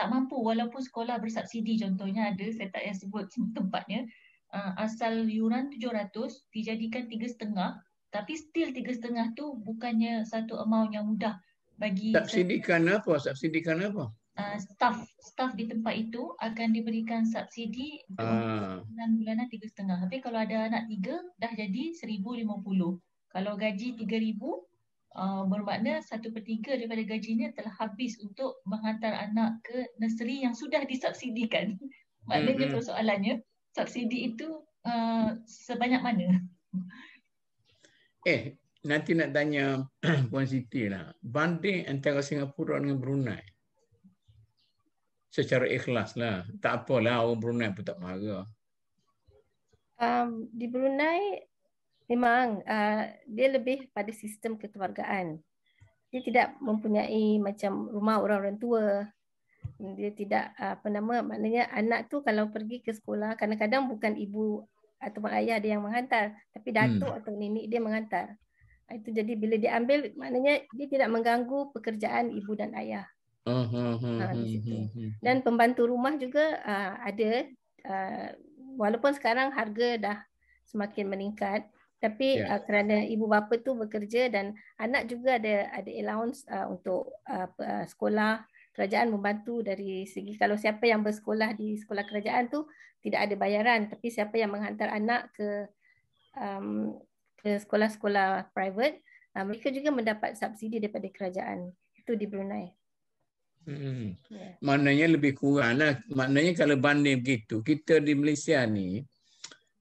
Tak mampu walaupun sekolah bersubsidi, contohnya ada, saya tak payah sebut tempatnya, asal yuran 700 dijadikan 3,5, tapi still 3,5 tu bukannya satu amount yang mudah bagi subsidikan apa? Staff di tempat itu akan diberikan subsidi untuk bulanan 3,5. Tapi kalau ada anak 3 dah jadi 1,050. Kalau gaji 3,000 bermakna 1/3 daripada gajinya telah habis untuk menghantar anak ke nursery yang sudah disubsidikan. Maknanya persoalannya subsidi itu sebanyak mana? Nanti nak tanya Puan Siti lah. Banding antara Singapura dengan Brunei. Secara ikhlas lah. Tak apalah, orang Brunei pun tak marah. Di Brunei memang dia lebih pada sistem kekeluargaan. Dia tidak mempunyai macam rumah orang-orang tua. Dia tidak maknanya anak tu kalau pergi ke sekolah kadang-kadang bukan ibu ataupun ayah dia yang menghantar, tapi datuk atau nenek dia menghantar. Itu jadi bila dia ambil, maknanya dia tidak mengganggu pekerjaan ibu dan ayah. Di situ. Dan pembantu rumah juga ada, walaupun sekarang harga dah semakin meningkat, tapi kerana ibu bapa tu bekerja dan anak juga ada allowance untuk sekolah, kerajaan membantu dari segi kalau siapa yang bersekolah di sekolah kerajaan tu tidak ada bayaran, tapi siapa yang menghantar anak ke sekolah-sekolah private, mereka juga mendapat subsidi daripada kerajaan. Itu di Brunei. Maknanya lebih kurang lah. Maknanya kalau banding begitu, kita di Malaysia ni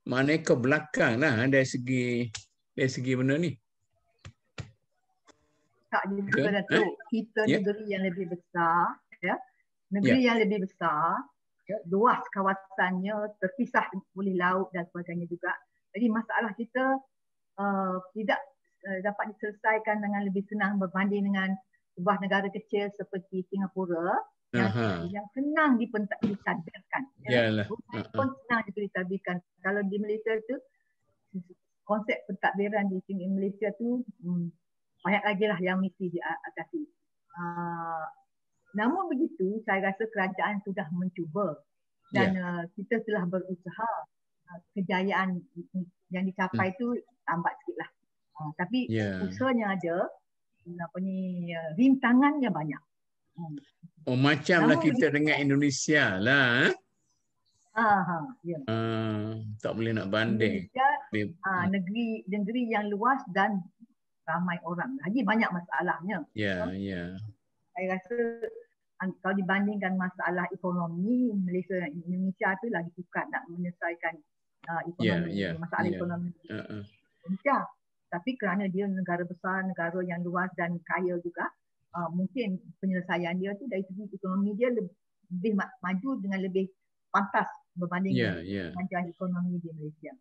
maknanya ke belakang lah dari segi benda ni. Tak juga Datuk. Kita negeri yang lebih besar, negeri yang lebih besar, luas kawasannya, terpisah oleh laut dan sebagainya juga. Jadi masalah kita tidak dapat diselesaikan dengan lebih senang berbanding dengan sebuah negara kecil seperti Singapura yang senang ditadbirkan. Pun senang ditadbirkan. Kalau di Malaysia tu konsep pentadbiran di sini Malaysia tu banyak lagi lah yang mesti diatasi. Namun begitu, saya rasa kerajaan sudah mencuba dan kita telah berusaha. Kejayaan yang dicapai itu lambat sikit lah. Tapi usahanya ada, rintangannya banyak. Macamlah kita dengan Indonesia lah. Tak boleh nak banding. Indonesia, negeri yang luas dan ramai orang. Lagi banyak masalahnya. Saya rasa kalau dibandingkan masalah ekonomi, Malaysia dan Indonesia tu lagi sukar nak menyelesaikan masalah ekonomi Indonesia. Tapi kerana dia negara besar, negara yang luas dan kaya juga, mungkin penyelesaian dia tu dari segi ekonomi dia lebih maju dengan lebih pantas berbanding dengan kemajuan ekonomi di Malaysia.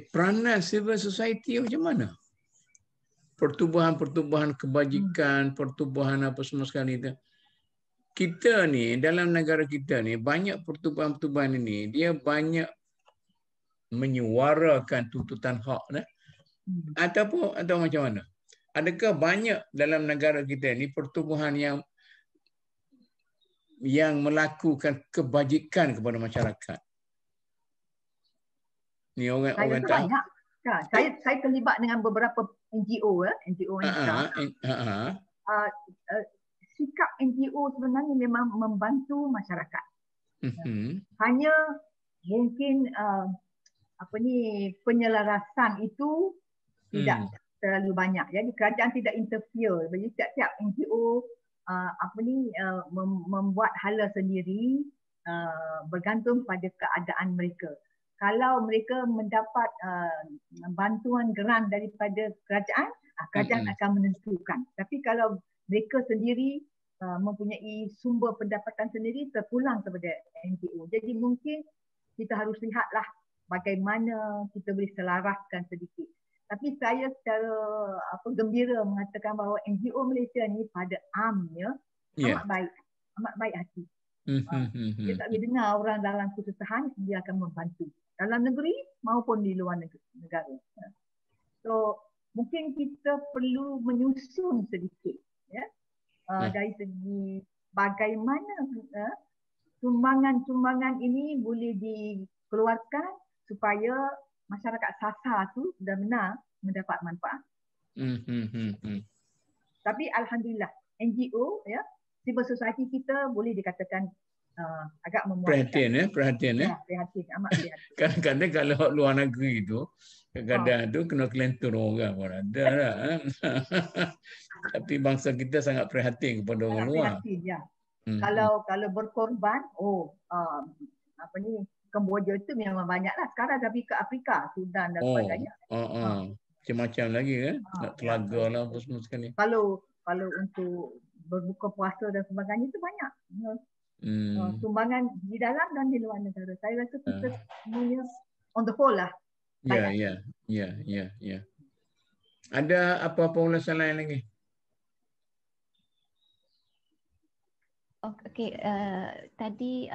Peranan civil society macam mana? Pertubuhan kebajikan, pertubuhan apa semua sekali itu. Kita ni, dalam negara kita ni, banyak pertubuhan ini, dia banyak menyuarakan tuntutan hak. Atau macam mana? Adakah banyak dalam negara kita ni pertubuhan yang melakukan kebajikan kepada masyarakat? Ni orang Saya tak banyak. Saya terlibat dengan beberapa NGO, NGO wanita. Sikap NGO sebenarnya memang membantu masyarakat. Hanya mungkin penyelarasan itu tidak terlalu banyak. Jadi kerajaan tidak interfere. Jadi setiap NGO membuat hala sendiri bergantung pada keadaan mereka. Kalau mereka mendapat bantuan geran daripada kerajaan, kerajaan akan menentukan. Tapi kalau mereka sendiri mempunyai sumber pendapatan sendiri, terpulang kepada NGO. Jadi mungkin kita harus lihatlah bagaimana kita boleh selaraskan sedikit. Tapi saya secara gembira mengatakan bahawa NGO Malaysia ni pada amnya amat baik hati. Dia tak boleh dengar orang dalam kesusahan, dia akan membantu dalam negeri maupun di luar negara. So mungkin kita perlu menyusun sedikit dari segi bagaimana sumbangan-sumbangan ini boleh dikeluarkan supaya masyarakat sasar tu benar-benar mendapat manfaat. Tapi alhamdulillah NGO civil society kita boleh dikatakan agak memuaskan. Perhatian. Prihatin, amat prihatin. Kadang-kadang kalau luar negeri tu, kadang-kadang tu kena kelentur orang pun ada lah. Tapi bangsa kita sangat prihatin kepada orang luar. Prihatin, ya. Kalau berkorban, Kemboja itu memang banyaklah sekarang, tapi ke Afrika, Sudan dan sebagainya. Macam-macam lagi nak telaga lah apa semua sekali. Kalau untuk berbuka puasa dan sebagainya itu banyak. Sumbangan di dalam dan di luar negara. Saya rasa kita semuanya on the whole lah. Ya. Ada apa-apa ulasan lain lagi? Okey, tadi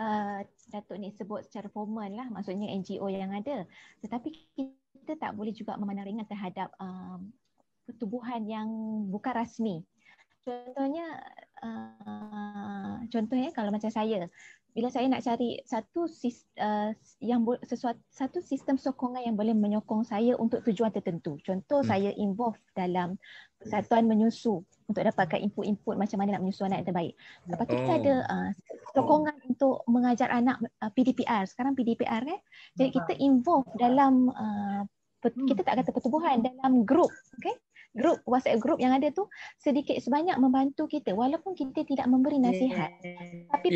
Datuk ni sebut secara formal lah, maksudnya NGO yang ada. Tetapi kita tak boleh juga memandang ringan terhadap pertubuhan yang bukan rasmi. Contohnya kalau macam saya, bila saya nak cari satu sistem sokongan yang boleh menyokong saya untuk tujuan tertentu. Contoh saya involve dalam persatuan menyusu untuk dapatkan input-input macam mana nak menyusu anak yang terbaik. Lepas tu kita ada sokongan untuk mengajar anak PDPR. Sekarang PDPR kan. Jadi kita involve dalam kita tak kata pertubuhan, dalam grup, okey? Grup WhatsApp grup yang ada tu sedikit sebanyak membantu kita walaupun kita tidak memberi nasihat. Tapi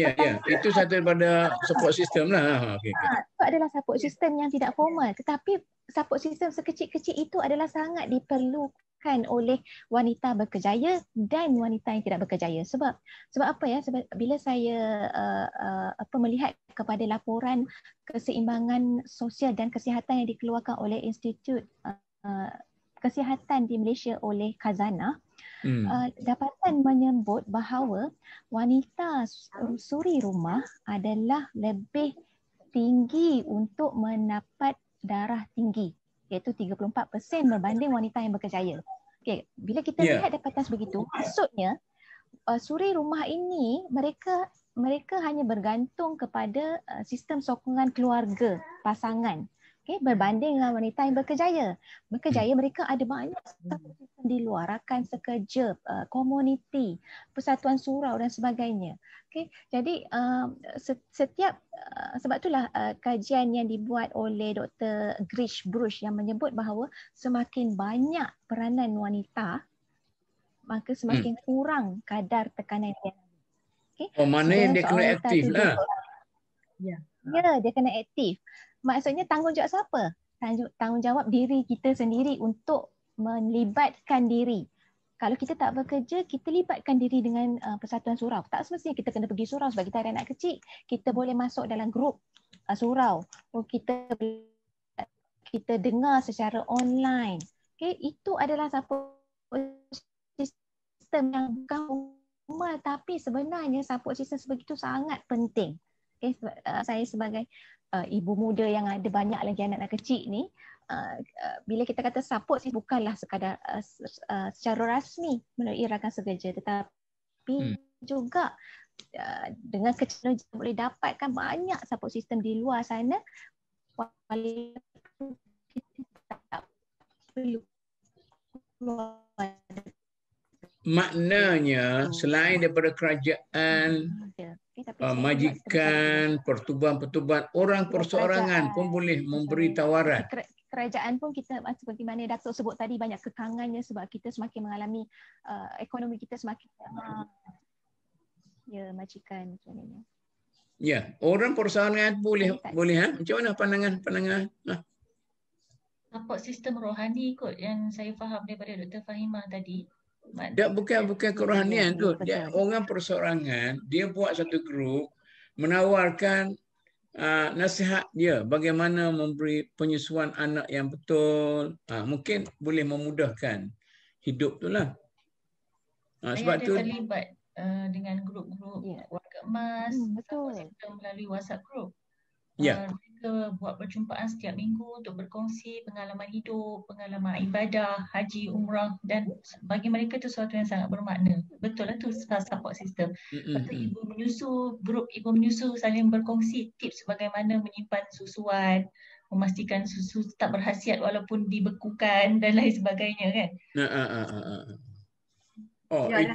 itu satu daripada support system lah. Itu adalah support system yang tidak formal, tetapi support system sekecil-kecil itu adalah sangat diperlukan oleh wanita berkejaya dan wanita yang tidak berkejaya. Sebab apa ya? Sebab bila saya melihat kepada laporan keseimbangan sosial dan kesihatan yang dikeluarkan oleh Institut Kesihatan di Malaysia oleh Khazanah, dapatan menyebut bahawa wanita suri rumah adalah lebih tinggi untuk mendapat darah tinggi, iaitu 34% berbanding wanita yang berkejaya. Okay. Bila kita lihat dapatan begitu, maksudnya suri rumah ini mereka hanya bergantung kepada sistem sokongan keluarga, pasangan. Okay, berbanding dengan wanita yang berkejaya. Berkejaya mereka ada banyak sistem di luar, rakan sekerja, komuniti, persatuan surau dan sebagainya. Okay, jadi setiap sebab itulah kajian yang dibuat oleh Dr. Grish Brush yang menyebut bahawa semakin banyak peranan wanita, maka semakin kurang kadar tekanan yang ada. Okay. Maknanya dia kena aktif lah. Ya, dia kena aktif. Maksudnya tanggungjawab siapa? Tanggungjawab diri kita sendiri untuk melibatkan diri. Kalau kita tak bekerja, kita libatkan diri dengan persatuan surau. Tak semestinya kita kena pergi surau sebab kita ada anak kecil. Kita boleh masuk dalam grup surau. Kita dengar secara online. Okay, itu adalah support system yang bukan formal, tapi sebenarnya support system sebegitu sangat penting. Okay, saya sebagai ibu muda yang ada banyak lagi anak-anak kecil ni, bila kita kata support sih bukanlah sekadar secara rasmi melalui rakan sekerja, tetapi juga dengan teknologi boleh dapatkan banyak support system di luar sana, walaupun kita tak perlu keluar. Maknanya selain daripada kerajaan, majikan, pertubuhan-pertubuhan, orang perseorangan pun boleh memberi tawaran. Kerajaan pun kita seperti mana Datuk sebut tadi, banyak kekangannya sebab kita semakin mengalami ekonomi kita semakin ya, majikan sebenarnya. Ya, orang perseorangan boleh ha? Macam mana pandangan? Nampak sistem rohani kot yang saya faham daripada Dr. Fahimah tadi. Dia bukan kerohanian tu. Dia orang perseorangan, dia buat satu grup menawarkan nasihat dia bagaimana memberi penyusuan anak yang betul. Mungkin boleh memudahkan hidup tu lah. Sebab tu terlibat dengan grup-grup warga emas, sistem melalui WhatsApp group. Mereka buat perjumpaan setiap minggu untuk berkongsi pengalaman hidup, pengalaman ibadah, haji, umrah, dan bagi mereka itu sesuatu yang sangat bermakna. Betul lah tu support system. Lepas tu ibu menyusu, grup ibu menyusu saling berkongsi tips bagaimana menyimpan susuan, memastikan susu tetap berkhasiat walaupun dibekukan dan lain sebagainya kan. Ada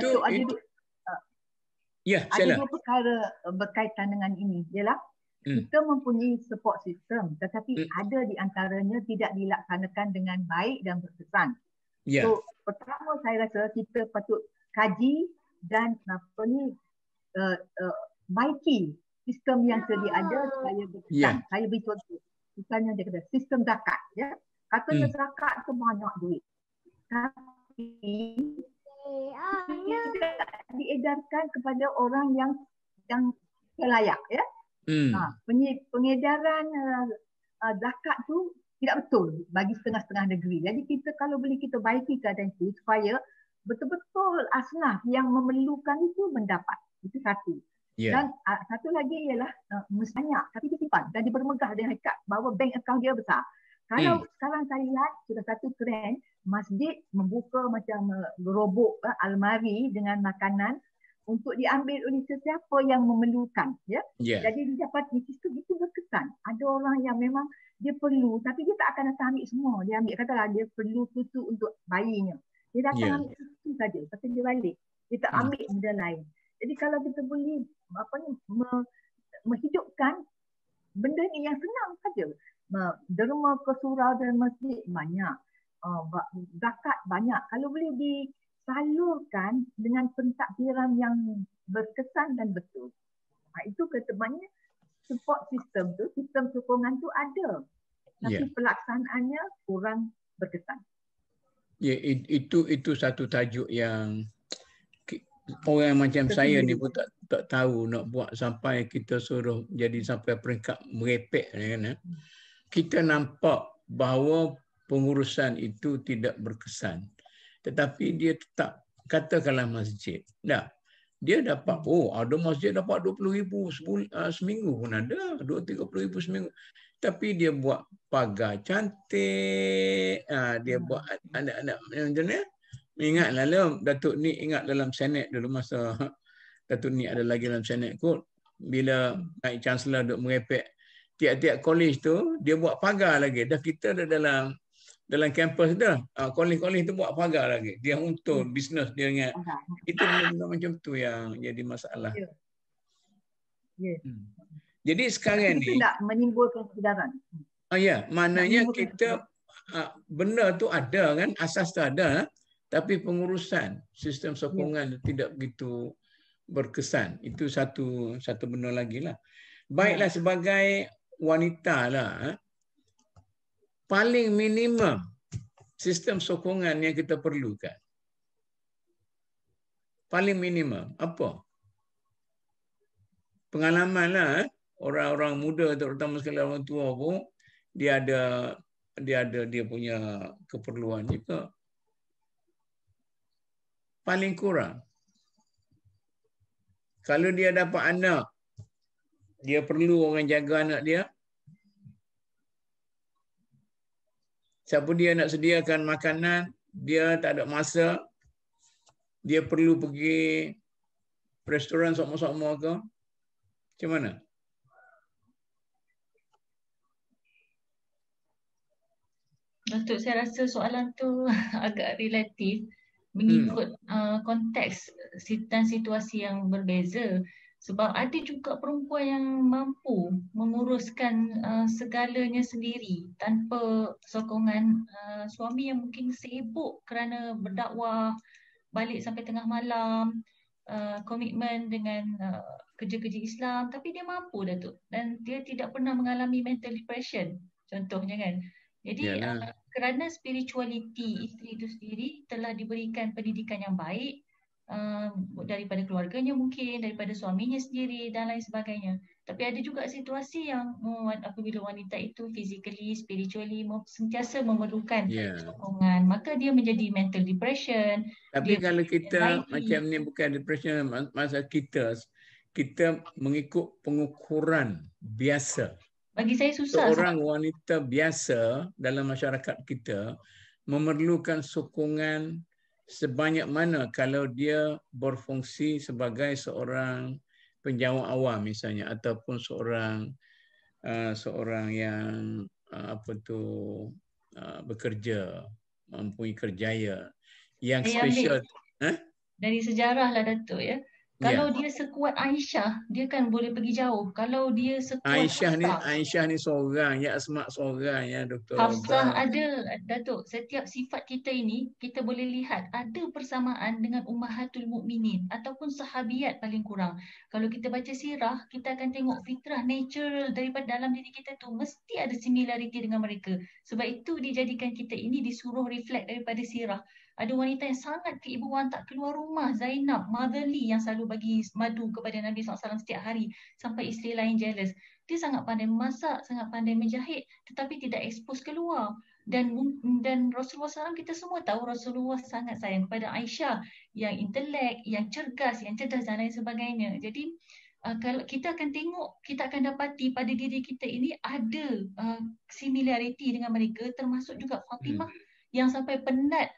dua perkara berkaitan dengan ini. Ialah kita mempunyai support system, tetapi ada di antaranya tidak dilaksanakan dengan baik dan berkesan. So pertama saya rasa kita patut kaji dan baiki sistem yang sedia ada supaya berkesan. Saya beri contoh. Misalnya dia kata sistem zakat, ya. Katanya zakat tu banyak duit. Tapi tidak diedarkan kepada orang yang layak, ya. Pengedaran zakat tu tidak betul bagi setengah-setengah negeri. Jadi kita kalau boleh kita baiki keadaan itu supaya betul-betul asnaf yang memerlukan itu mendapat. Itu satu. Dan satu lagi ialah banyak tapi dia simpan dan dia bermegah dengan hakikat bahawa bank account dia besar. Kalau sekarang saya lihat sudah satu trend masjid membuka macam gerobok almari dengan makanan untuk diambil oleh sesiapa yang memerlukan, ya. Jadi dapat sistem itu berkesan. Ada orang yang memang dia perlu tapi dia tak akan datang ambil semua. Dia ambil, katalah dia perlu susu untuk bayinya. Dia datang ambil susu saja, lepas dia balik. Dia tak ambil benda lain. Jadi kalau kita boleh menghidupkan benda ni yang senang saja. Derma ke surau dan masjid banyak. Zakat banyak. Kalau boleh disalurkan dengan pentadbiran yang berkesan dan betul. Itu ketemannya support system tu, sistem sokongan tu ada. Tapi pelaksanaannya kurang berkesan. Ya, itu satu tajuk yang orang macam saya ni pun tak tahu nak buat sampai kita suruh jadi sampai peringkat merepek kan. Kita nampak bahawa pengurusan itu tidak berkesan. Tetapi dia tetap, katakanlah masjid. Dia dapat, ada masjid dapat 20,000 seminggu pun ada, 20-30,000 seminggu. Tapi dia buat pagar cantik, dia buat anak-anak macam ni. Ingatlah Datuk Nik ingat dalam Senate dulu masa Datuk Nik ada lagi dalam Senate kot. Bila naik Chancellor duk merepek tiap-tiap college tu, dia buat pagar lagi. Dah kita dah dalam kampus dah. College-college tu buat pagar lagi. Dia untuk bisnes dia ingat. Itu benda macam tu yang jadi masalah. Jadi sekarang ni tidak menimbulkan kesedaran. maknanya kita benda tu ada kan, asas tu ada. Tapi pengurusan sistem sokongan tidak begitu berkesan. Itu satu benda lagi lah. Baiklah, sebagai wanita lah, paling minimum sistem sokongan yang kita perlukan. Paling minimum apa? Pengalaman lah, orang-orang muda terutama sekali orang tua pun dia ada dia punya keperluan juga. Paling kurang, kalau dia dapat anak, dia perlu orang jaga anak dia. Siapa dia nak sediakan makanan, dia tak ada masa. Dia perlu pergi restoran sama-sama ke? Macam mana? Datuk, saya rasa soalan tu agak relatif mengikut konteks dan situasi yang berbeza. Sebab ada juga perempuan yang mampu menguruskan segalanya sendiri tanpa sokongan suami yang mungkin sibuk kerana berdakwah, balik sampai tengah malam, komitmen dengan kerja-kerja Islam, tapi dia mampu, Datuk, dan dia tidak pernah mengalami mental depression contohnya kan. Jadi kerana spirituality isteri itu sendiri telah diberikan pendidikan yang baik daripada keluarganya mungkin, daripada suaminya sendiri dan lain sebagainya. Tapi ada juga situasi yang apabila wanita itu physically, spiritually sentiasa memerlukan sokongan, maka dia menjadi mental depression. Tapi kalau kita macam ni bukan depression, masa kita mengikut pengukuran biasa. Bagi saya susah. Seorang wanita biasa dalam masyarakat kita memerlukan sokongan sebanyak mana kalau dia berfungsi sebagai seorang penjawat awam misalnya, ataupun seorang yang bekerja, mempunyai kerjaya yang spesial. Dari sejarah lah, Datuk, ya. Kalau dia sekuat Aisyah, dia kan boleh pergi jauh. Kalau dia sekuat Aisyah ni seorang, ya Asma seorang, ya Dr. Hafsah ada, Datuk. Setiap sifat kita ini, kita boleh lihat ada persamaan dengan Ummahatul Mukminin ataupun sahabiat paling kurang. Kalau kita baca sirah, kita akan tengok fitrah natural daripada dalam diri kita tu mesti ada similarity dengan mereka. Sebab itu dijadikan kita ini disuruh reflect daripada sirah. Ada wanita yang sangat keibuan, tak keluar rumah, Zainab, motherly, yang selalu bagi madu kepada Nabi SAW setiap hari sampai isteri lain jealous. Dia sangat pandai memasak, sangat pandai menjahit, tetapi tidak expose keluar. Dan Rasulullah SAW, kita semua tahu Rasulullah sangat sayang kepada Aisyah yang intelek, yang cergas, yang cerdas dan lain sebagainya. Jadi kalau kita akan tengok, kita akan dapati pada diri kita ini ada similarity dengan mereka, termasuk juga Fatimah yang sampai penat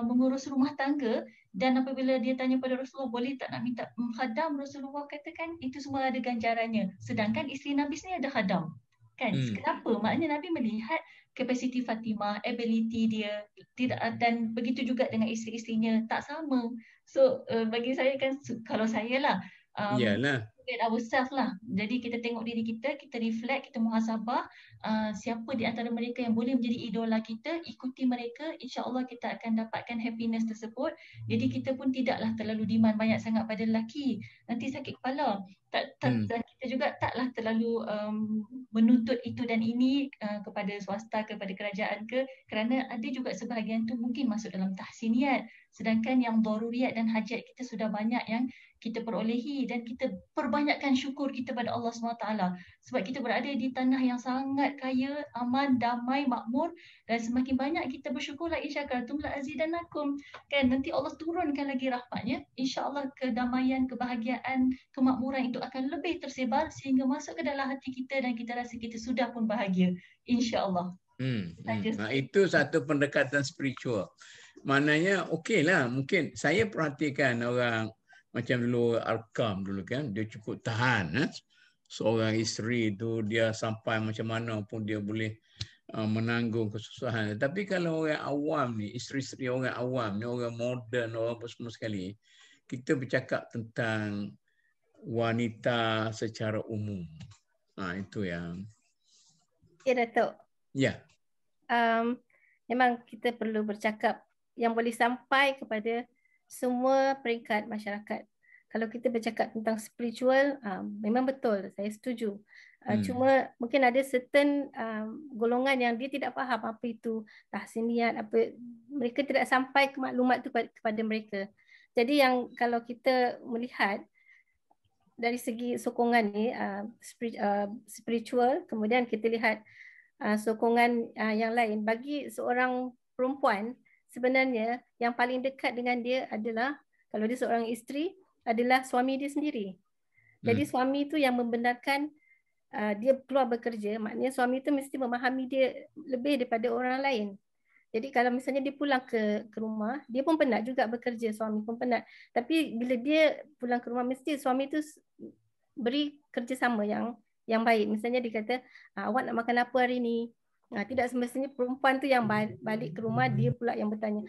mengurus rumah tangga, dan apabila dia tanya pada Rasulullah, boleh tak nak minta khadam, Rasulullah katakan itu semua ada ganjarannya. Sedangkan isteri Nabi sini ada khadam. Kan? Kenapa? Maknanya Nabi melihat kapasiti Fatimah, ability dia tidak, dan begitu juga dengan isteri-isterinya tak sama. So bagi saya kan, kalau saya lah, ourselves lah. Jadi kita tengok diri kita, kita reflect, kita muhasabah siapa di antara mereka yang boleh menjadi idola kita, ikuti mereka, insya-Allah kita akan dapatkan happiness tersebut. Jadi kita pun tidaklah terlalu demand banyak sangat pada lelaki, nanti sakit kepala. Dan kita juga taklah terlalu menuntut itu dan ini kepada swasta, kepada kerajaan ke, kerana ada juga sebahagian tu mungkin masuk dalam tahsiniat, sedangkan yang daruriyat dan hajat kita sudah banyak yang kita perolehi, dan kita perbanyakkan syukur kita pada Allah SWT sebab kita berada di tanah yang sangat kaya, aman, damai, makmur, dan semakin banyak kita bersyukurlah, insyakartum la azidanakum, kan, nanti Allah turunkan lagi rahmatnya, insya-Allah kedamaian, kebahagiaan, kemakmuran itu akan lebih tersebar sehingga masuk ke dalam hati kita dan kita rasa kita sudah pun bahagia, insya-Allah. Itu satu pendekatan spiritual. Maknanya okeylah, mungkin saya perhatikan orang macam dulu Arkam dulu kan, dia cukup tahan seorang isteri itu, dia sampai macam mana pun dia boleh menanggung kesusahan. Tapi kalau orang awam ni, isteri-isteri orang awam ni, orang moden, orang apa semua sekali, kita bercakap tentang wanita secara umum. Itu yang Datuk. Ya. Memang kita perlu bercakap yang boleh sampai kepada semua peringkat masyarakat. Kalau kita bercakap tentang spiritual, memang betul, saya setuju. Cuma mungkin ada certain golongan yang dia tidak faham apa itu tahsiniat, apa, mereka tidak sampai ke maklumat itu kepada mereka. Jadi yang kalau kita melihat dari segi sokongan ni, spiritual, kemudian kita lihat sokongan yang lain bagi seorang perempuan, sebenarnya yang paling dekat dengan dia adalah, kalau dia seorang isteri, adalah suami dia sendiri. Jadi suami itu yang membenarkan dia keluar bekerja, maknanya suami itu mesti memahami dia lebih daripada orang lain. Jadi kalau misalnya dia pulang ke rumah, dia pun penat juga bekerja, suami pun penat. Tapi bila dia pulang ke rumah, mesti suami itu beri kerjasama yang baik. Misalnya dia kata, awak nak makan apa hari ni? Tidak semestinya perempuan tu yang balik ke rumah, dia pula yang bertanya,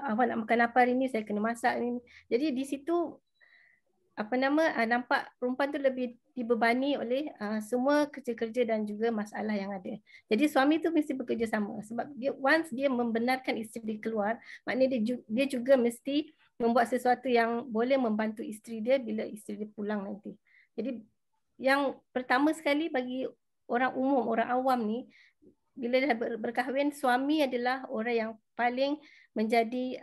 awak nak makan apa hari ni, saya kena masak ni. Jadi di situ nampak perempuan tu lebih dibebani oleh semua kerja-kerja dan juga masalah yang ada. Jadi suami tu mesti bekerjasama sebab dia once dia membenarkan isteri dia keluar, maknanya dia juga mesti membuat sesuatu yang boleh membantu isteri dia bila isteri dia pulang nanti. Jadi yang pertama sekali bagi orang umum, orang awam ni, bila dah berkahwin, suami adalah orang yang paling menjadi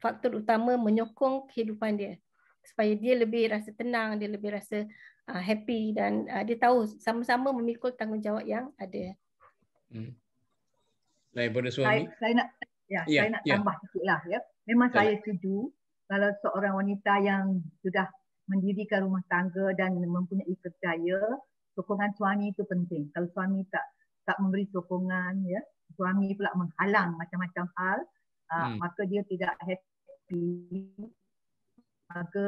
faktor utama menyokong kehidupan dia supaya dia lebih rasa tenang, dia lebih rasa happy dan dia tahu sama-sama memikul tanggungjawab yang ada. Daripada suami? Saya nak tambah sikitlah ya. Memang saya setuju kalau seorang wanita yang sudah mendirikan rumah tangga dan mempunyai kerjaya, sokongan suami itu penting. Kalau suami tak memberi sokongan, ya, suami pula menghalang macam-macam hal, maka dia tidak happy, maka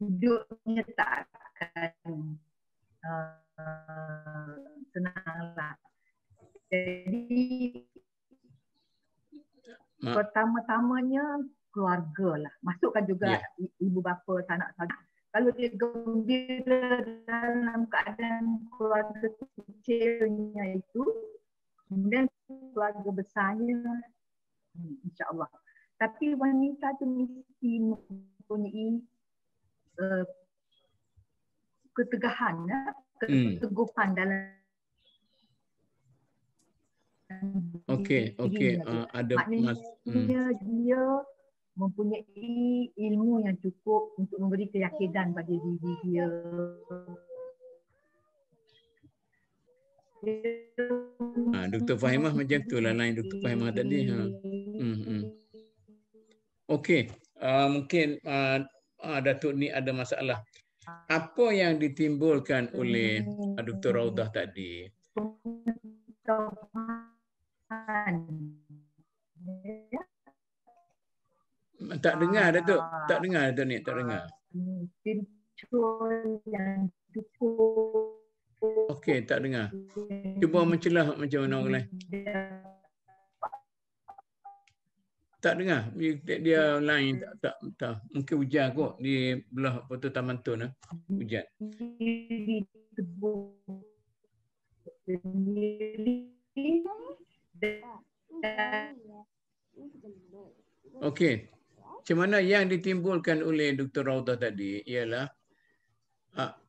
hidupnya tak akan senanglah. Jadi pertama-tamanya keluarga lah. Masukkan juga ibu bapa, sanak-sanak. Kalau dia gembira dalam keadaan keluarga kecilnya itu, kemudian keluarga besarnya, insya-Allah. Tapi wanita tu mesti mempunyai ketegahan, keteguhan dalam ada maknanya dia mempunyai ilmu yang cukup untuk memberi keyakinan pada diri dia. Dr. Fahimah macam tu lah lain Dr. Fahimah tadi. Okey, mungkin Datuk ni ada masalah. Apa yang ditimbulkan oleh Dr. Raudah tadi? Tak dengar Datuk. Tak dengar Datuk ni, tak dengar. Okey, tak dengar. Cuba mencelah macam mana orang lain. Tak dengar. Dia lain tak. Mungkin hujan kot di belah Putu Taman Tun. Hujan. Okey. Macam mana yang ditimbulkan oleh Dr. Raudah tadi ialah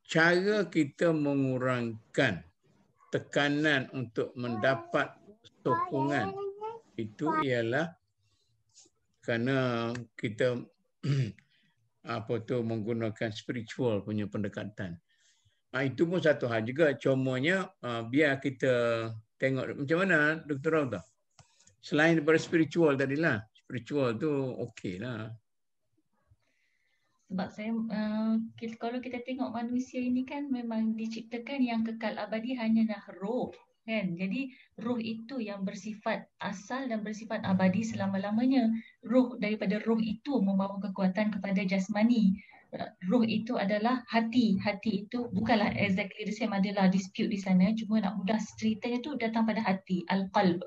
cara kita mengurangkan tekanan untuk mendapat sokongan itu ialah kerana kita menggunakan spiritual punya pendekatan. Itu pun satu hal juga. Contohnya biar kita tengok macam mana Dr. Raudah. Selain daripada spiritual tadilah. Spiritual tu okey lah. Sebab kalau kita tengok manusia ini kan memang diciptakan yang kekal abadi hanyalah roh. Kan? Jadi roh itu yang bersifat asal dan bersifat abadi selama-lamanya. Daripada roh itu membawa kekuatan kepada jasmani. Roh itu adalah hati. Hati itu bukanlah exactly the same, adalah dispute di sana. Cuma nak mudah ceritanya tu datang pada hati, al-qalb.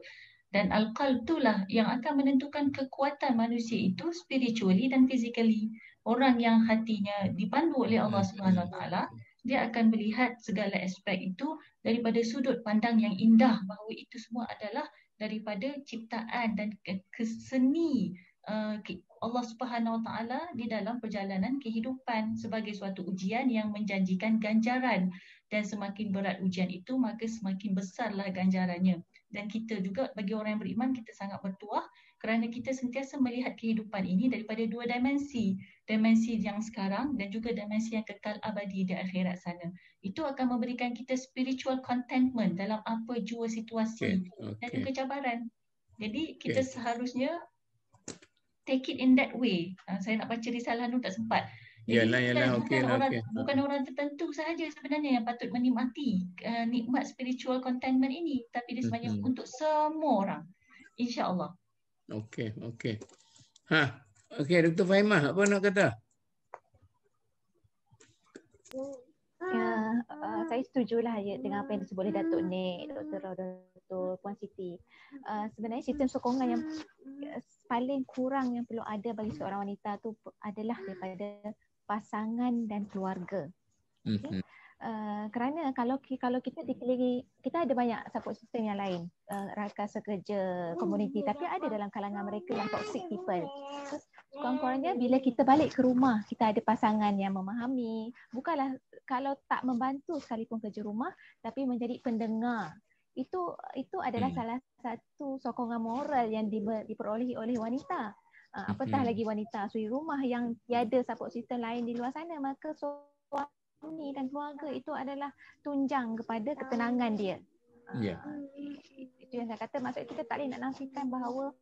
Dan al-qalb itulah yang akan menentukan kekuatan manusia itu spiritually dan physically. Orang yang hatinya dipandu oleh Allah Subhanahu Wa Taala, dia akan melihat segala aspek itu daripada sudut pandang yang indah, bahawa itu semua adalah daripada ciptaan dan keseni Allah Subhanahu Wa Taala di dalam perjalanan kehidupan sebagai suatu ujian yang menjanjikan ganjaran. Dan semakin berat ujian itu, maka semakin besarlah ganjarannya. Dan kita juga bagi orang yang beriman, kita sangat bertuah kerana kita sentiasa melihat kehidupan ini daripada dua dimensi. Dimensi yang sekarang dan juga dimensi yang kekal abadi di akhirat sana. Itu akan memberikan kita spiritual contentment dalam apa jua situasi dan juga cabaran. Jadi kita seharusnya take it in that way. Saya nak baca risalah tu tak sempat. Jadi bukan orang tertentu sahaja sebenarnya yang patut menikmati nikmat spiritual contentment ini, tapi dia sebenarnya untuk semua orang. InsyaAllah. Okey. Okey, Dr. Fahimah, apa nak kata? saya setujulah ya dengan apa yang disebut oleh Datuk Nik, Dr. Raudatul, Puan Siti. Sebenarnya sistem sokongan yang paling kurang yang perlu ada bagi seorang wanita tu adalah daripada pasangan dan keluarga. Okay? Kerana kalau kita dikelilingi, kita ada banyak support system yang lain, rakan sekerja, komuniti, tapi ada dalam kalangan mereka yang toxic people. So, kurang-kurangnya bila kita balik ke rumah, kita ada pasangan yang memahami, bukanlah kalau tak membantu sekalipun kerja rumah, tapi menjadi pendengar. Itu adalah salah satu sokongan moral yang diperolehi oleh wanita. Apatah lagi wanita suri rumah yang tiada support system lain di luar sana, maka suami dan keluarga itu adalah tunjang kepada ketenangan dia. Itu yang saya kata, maksudnya kita tak boleh nak nafikan bahawa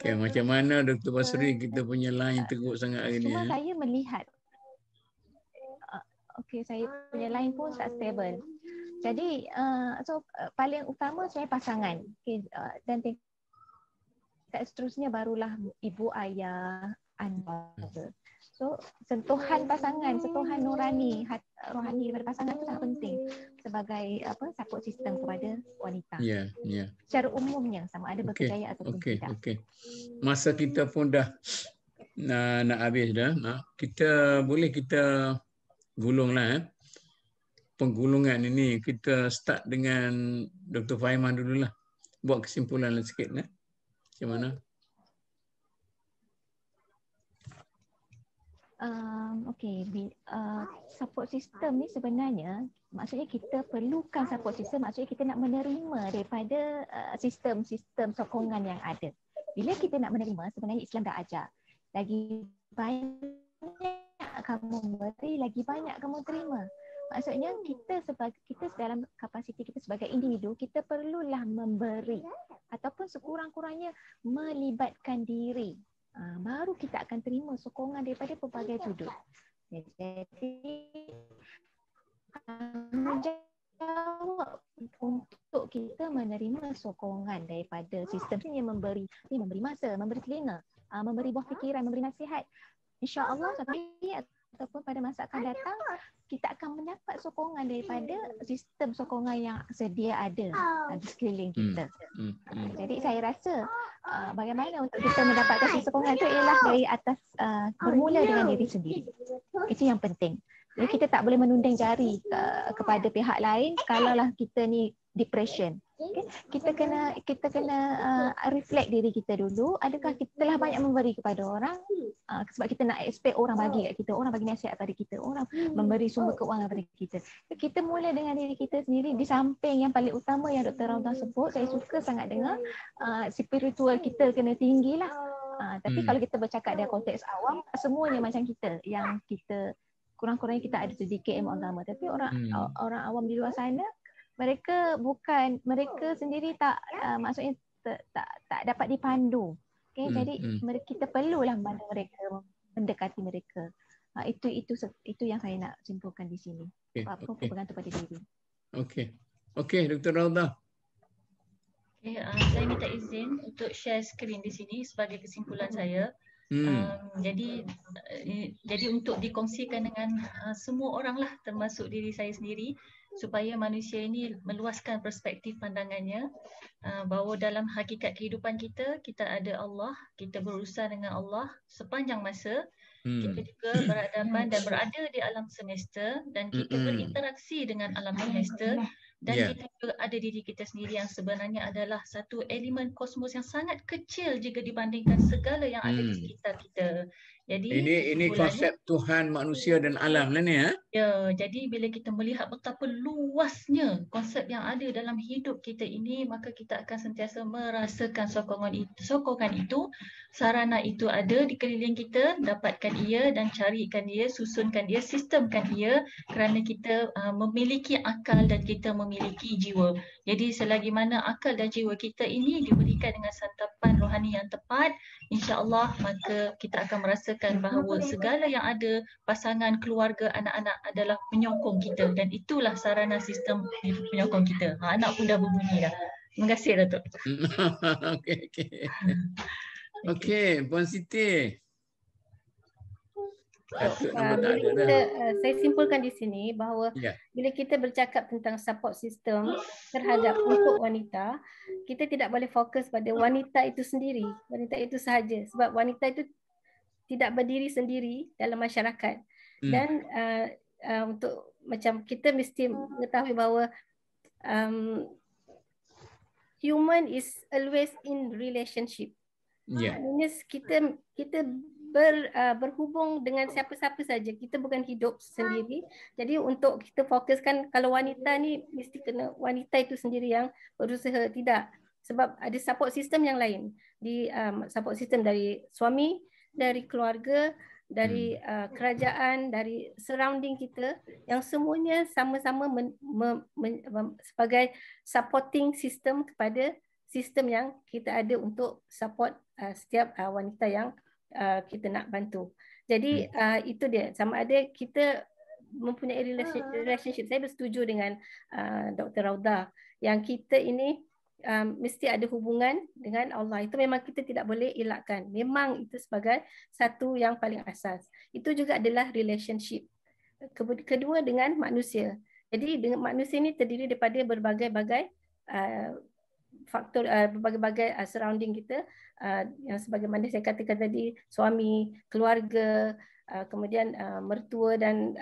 Okay, macam mana Dr. Basri, kita punya line teruk sangat hari ni. Cuma saya melihat saya punya line pun tak stable. Jadi paling utama saya pasangan, dan tingkat seterusnya barulah ibu, ayah, anak. So sentuhan pasangan, sentuhan nurani, rohani daripada pasangan itu sangat penting sebagai support system kepada wanita. Secara umumnya, sama ada berkejayaan ataupun tidak. Masa kita pun dah nak habis dah. Kita gulunglah penggulungan ini. Kita start dengan Dr. Faimah dululah. Buat kesimpulan sikit macam mana? Support system ni sebenarnya maksudnya kita perlukan support system, maksudnya kita nak menerima daripada sistem sokongan yang ada. Bila kita nak menerima, sebenarnya Islam dah ajar, lagi banyak kamu beri, lagi banyak kamu terima. Maksudnya kita dalam kapasiti kita sebagai individu, kita perlulah memberi ataupun sekurang-kurangnya melibatkan diri. Baru kita akan terima sokongan daripada pelbagai sudut. Jadi tanggungjawab untuk kita menerima sokongan daripada sistem yang memberi masa, memberi telinga, memberi buah fikiran, memberi nasihat. InsyaAllah satu hari ataupun pada masa akan datang, kita akan mendapat sokongan daripada sistem sokongan yang sedia ada di sekeliling kita. Jadi saya rasa bagaimana untuk kita mendapatkan sokongan itu ialah dari atas, bermula dengan diri sendiri. Itu yang penting. Jadi kita tak boleh menunding jari kepada pihak lain kalaulah kita ni depression. Okay? Kita kena reflect diri kita dulu. Adakah kita telah banyak memberi kepada orang? Sebab kita nak expect orang bagi kat kita, orang bagi nasihat pada kita, orang memberi sumber keuangan pada kita. Kita mula dengan diri kita sendiri. Di samping yang paling utama yang Dr. Raudah sebut, saya suka sangat dengar spiritual kita kena tinggi lah. Tapi kalau kita bercakap dalam konteks awam, semuanya macam kita, yang kita kurang-kurangnya kita ada sedikit ilmu agama. Tapi orang awam di luar sana, mereka sendiri tak maksudnya tak dapat dipandu. Okay, jadi kita perlulah membantu mereka, mendekati mereka. Itu yang saya nak simpulkan di sini. Apa bergantung pada diri. Okey, Dr. Raudah. Saya minta izin untuk share skrin di sini sebagai kesimpulan saya. Jadi untuk dikongsikan dengan semua orang lah, termasuk diri saya sendiri, supaya manusia ini meluaskan perspektif pandangannya, bahawa dalam hakikat kehidupan kita ada Allah, kita berurusan dengan Allah sepanjang masa. Kita juga berhadapan dan berada di alam semesta, dan kita berinteraksi dengan alam semesta, dan kita juga ada diri kita sendiri yang sebenarnya adalah satu elemen kosmos yang sangat kecil jika dibandingkan segala yang ada di sekitar kita. Jadi ini konsep Tuhan, manusia dan alam lah ni. Ya, jadi bila kita melihat betapa luasnya konsep yang ada dalam hidup kita ini, maka kita akan sentiasa merasakan sokongan itu, sarana itu ada di keliling kita, dapatkan ia dan carikan dia, susunkan dia, sistemkan dia, kerana kita memiliki akal dan kita memiliki jiwa. Jadi selagi mana akal dan jiwa kita ini diberikan dengan santapan rohani yang tepat, insya-Allah maka kita akan merasakan bahawa segala yang ada, pasangan, keluarga, anak-anak adalah penyokong kita, dan itulah sarana sistem penyokong kita. Anak pun dah berbunyi dah. Terima kasih Datuk. Okey, Puan Siti. Saya simpulkan di sini bahawa bila kita bercakap tentang support system terhadap untuk wanita, kita tidak boleh fokus pada wanita itu sendiri, wanita itu sahaja, sebab wanita itu tidak berdiri sendiri dalam masyarakat. Dan untuk macam kita mesti mengetahui bahawa human is always in relationship. Maknanya kita berhubung dengan siapa-siapa saja. Kita bukan hidup sendiri. Jadi untuk kita fokuskan kalau wanita ni mesti kena wanita itu sendiri yang berusaha, tidak. Sebab ada support system yang lain. Di support system dari suami, dari keluarga, dari kerajaan, dari surrounding kita yang semuanya sama-sama sebagai supporting system kepada sistem yang kita ada untuk support setiap wanita yang kita nak bantu. Jadi itu dia, sama ada kita mempunyai relationship. Saya bersetuju dengan Dr. Rauda yang kita ini mesti ada hubungan dengan Allah. Itu memang kita tidak boleh elakkan. Memang itu sebagai satu yang paling asas. Itu juga adalah relationship. Kedua dengan manusia. Jadi dengan manusia ini terdiri daripada berbagai-bagai faktor, berbagai-bagai surrounding kita, yang sebagaimana saya katakan tadi, suami, keluarga, kemudian mertua dan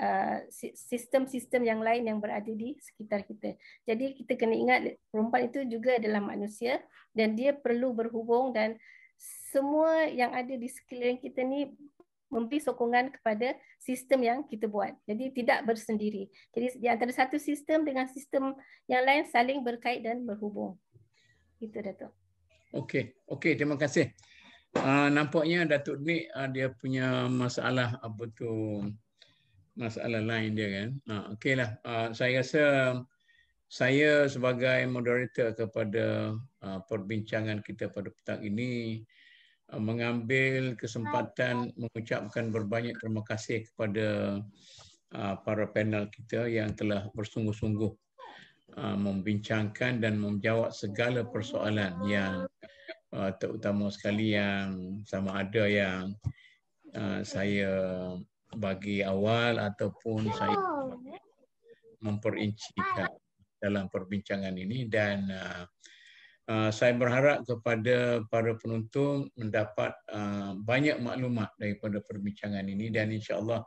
sistem-sistem yang lain yang berada di sekitar kita. Jadi kita kena ingat perempuan itu juga adalah manusia dan dia perlu berhubung, dan semua yang ada di sekeliling kita ni memberi sokongan kepada sistem yang kita buat. Jadi tidak bersendiri. Jadi di antara satu sistem dengan sistem yang lain saling berkait dan berhubung. Itu Datuk. Okey, terima kasih. Nampaknya Datuk ni dia punya masalah masalah lain dia kan. Okeylah, saya rasa saya sebagai moderator kepada perbincangan kita pada petang ini mengambil kesempatan mengucapkan berbanyak terima kasih kepada para panel kita yang telah bersungguh-sungguh membincangkan dan menjawab segala persoalan yang terutama sekali yang sama ada yang saya bagi awal ataupun saya memperincikan dalam perbincangan ini, dan saya berharap kepada para penonton mendapat banyak maklumat daripada perbincangan ini, dan insya-Allah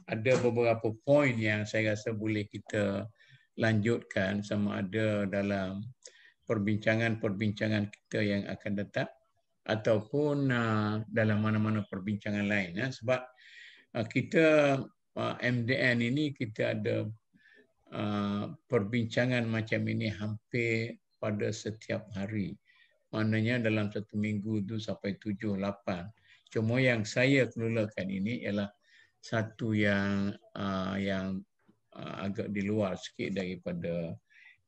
ada beberapa poin yang saya rasa boleh kita lanjutkan sama ada dalam perbincangan kita yang akan datang ataupun dalam mana-mana perbincangan lain. Sebab kita MDN ini kita ada perbincangan macam ini hampir pada setiap hari. Maknanya dalam satu minggu itu sampai 7-8. Cuma yang saya kelolakan ini ialah satu yang agak di luar sikit daripada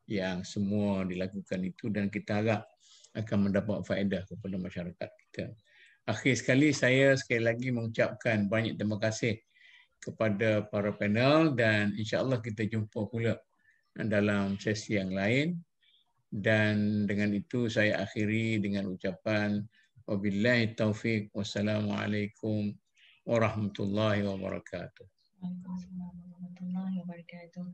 yang semua dilakukan itu, dan kita harap akan mendapat faedah kepada masyarakat kita. Akhir sekali saya sekali lagi mengucapkan banyak terima kasih kepada para panel, dan insya-Allah kita jumpa pula dalam sesi yang lain. Dan dengan itu saya akhiri dengan ucapan wabillahi taufik, wassalamualaikum warahmatullahi wabarakatuh. Waalaikumsalam warahmatullahi wabarakatuh.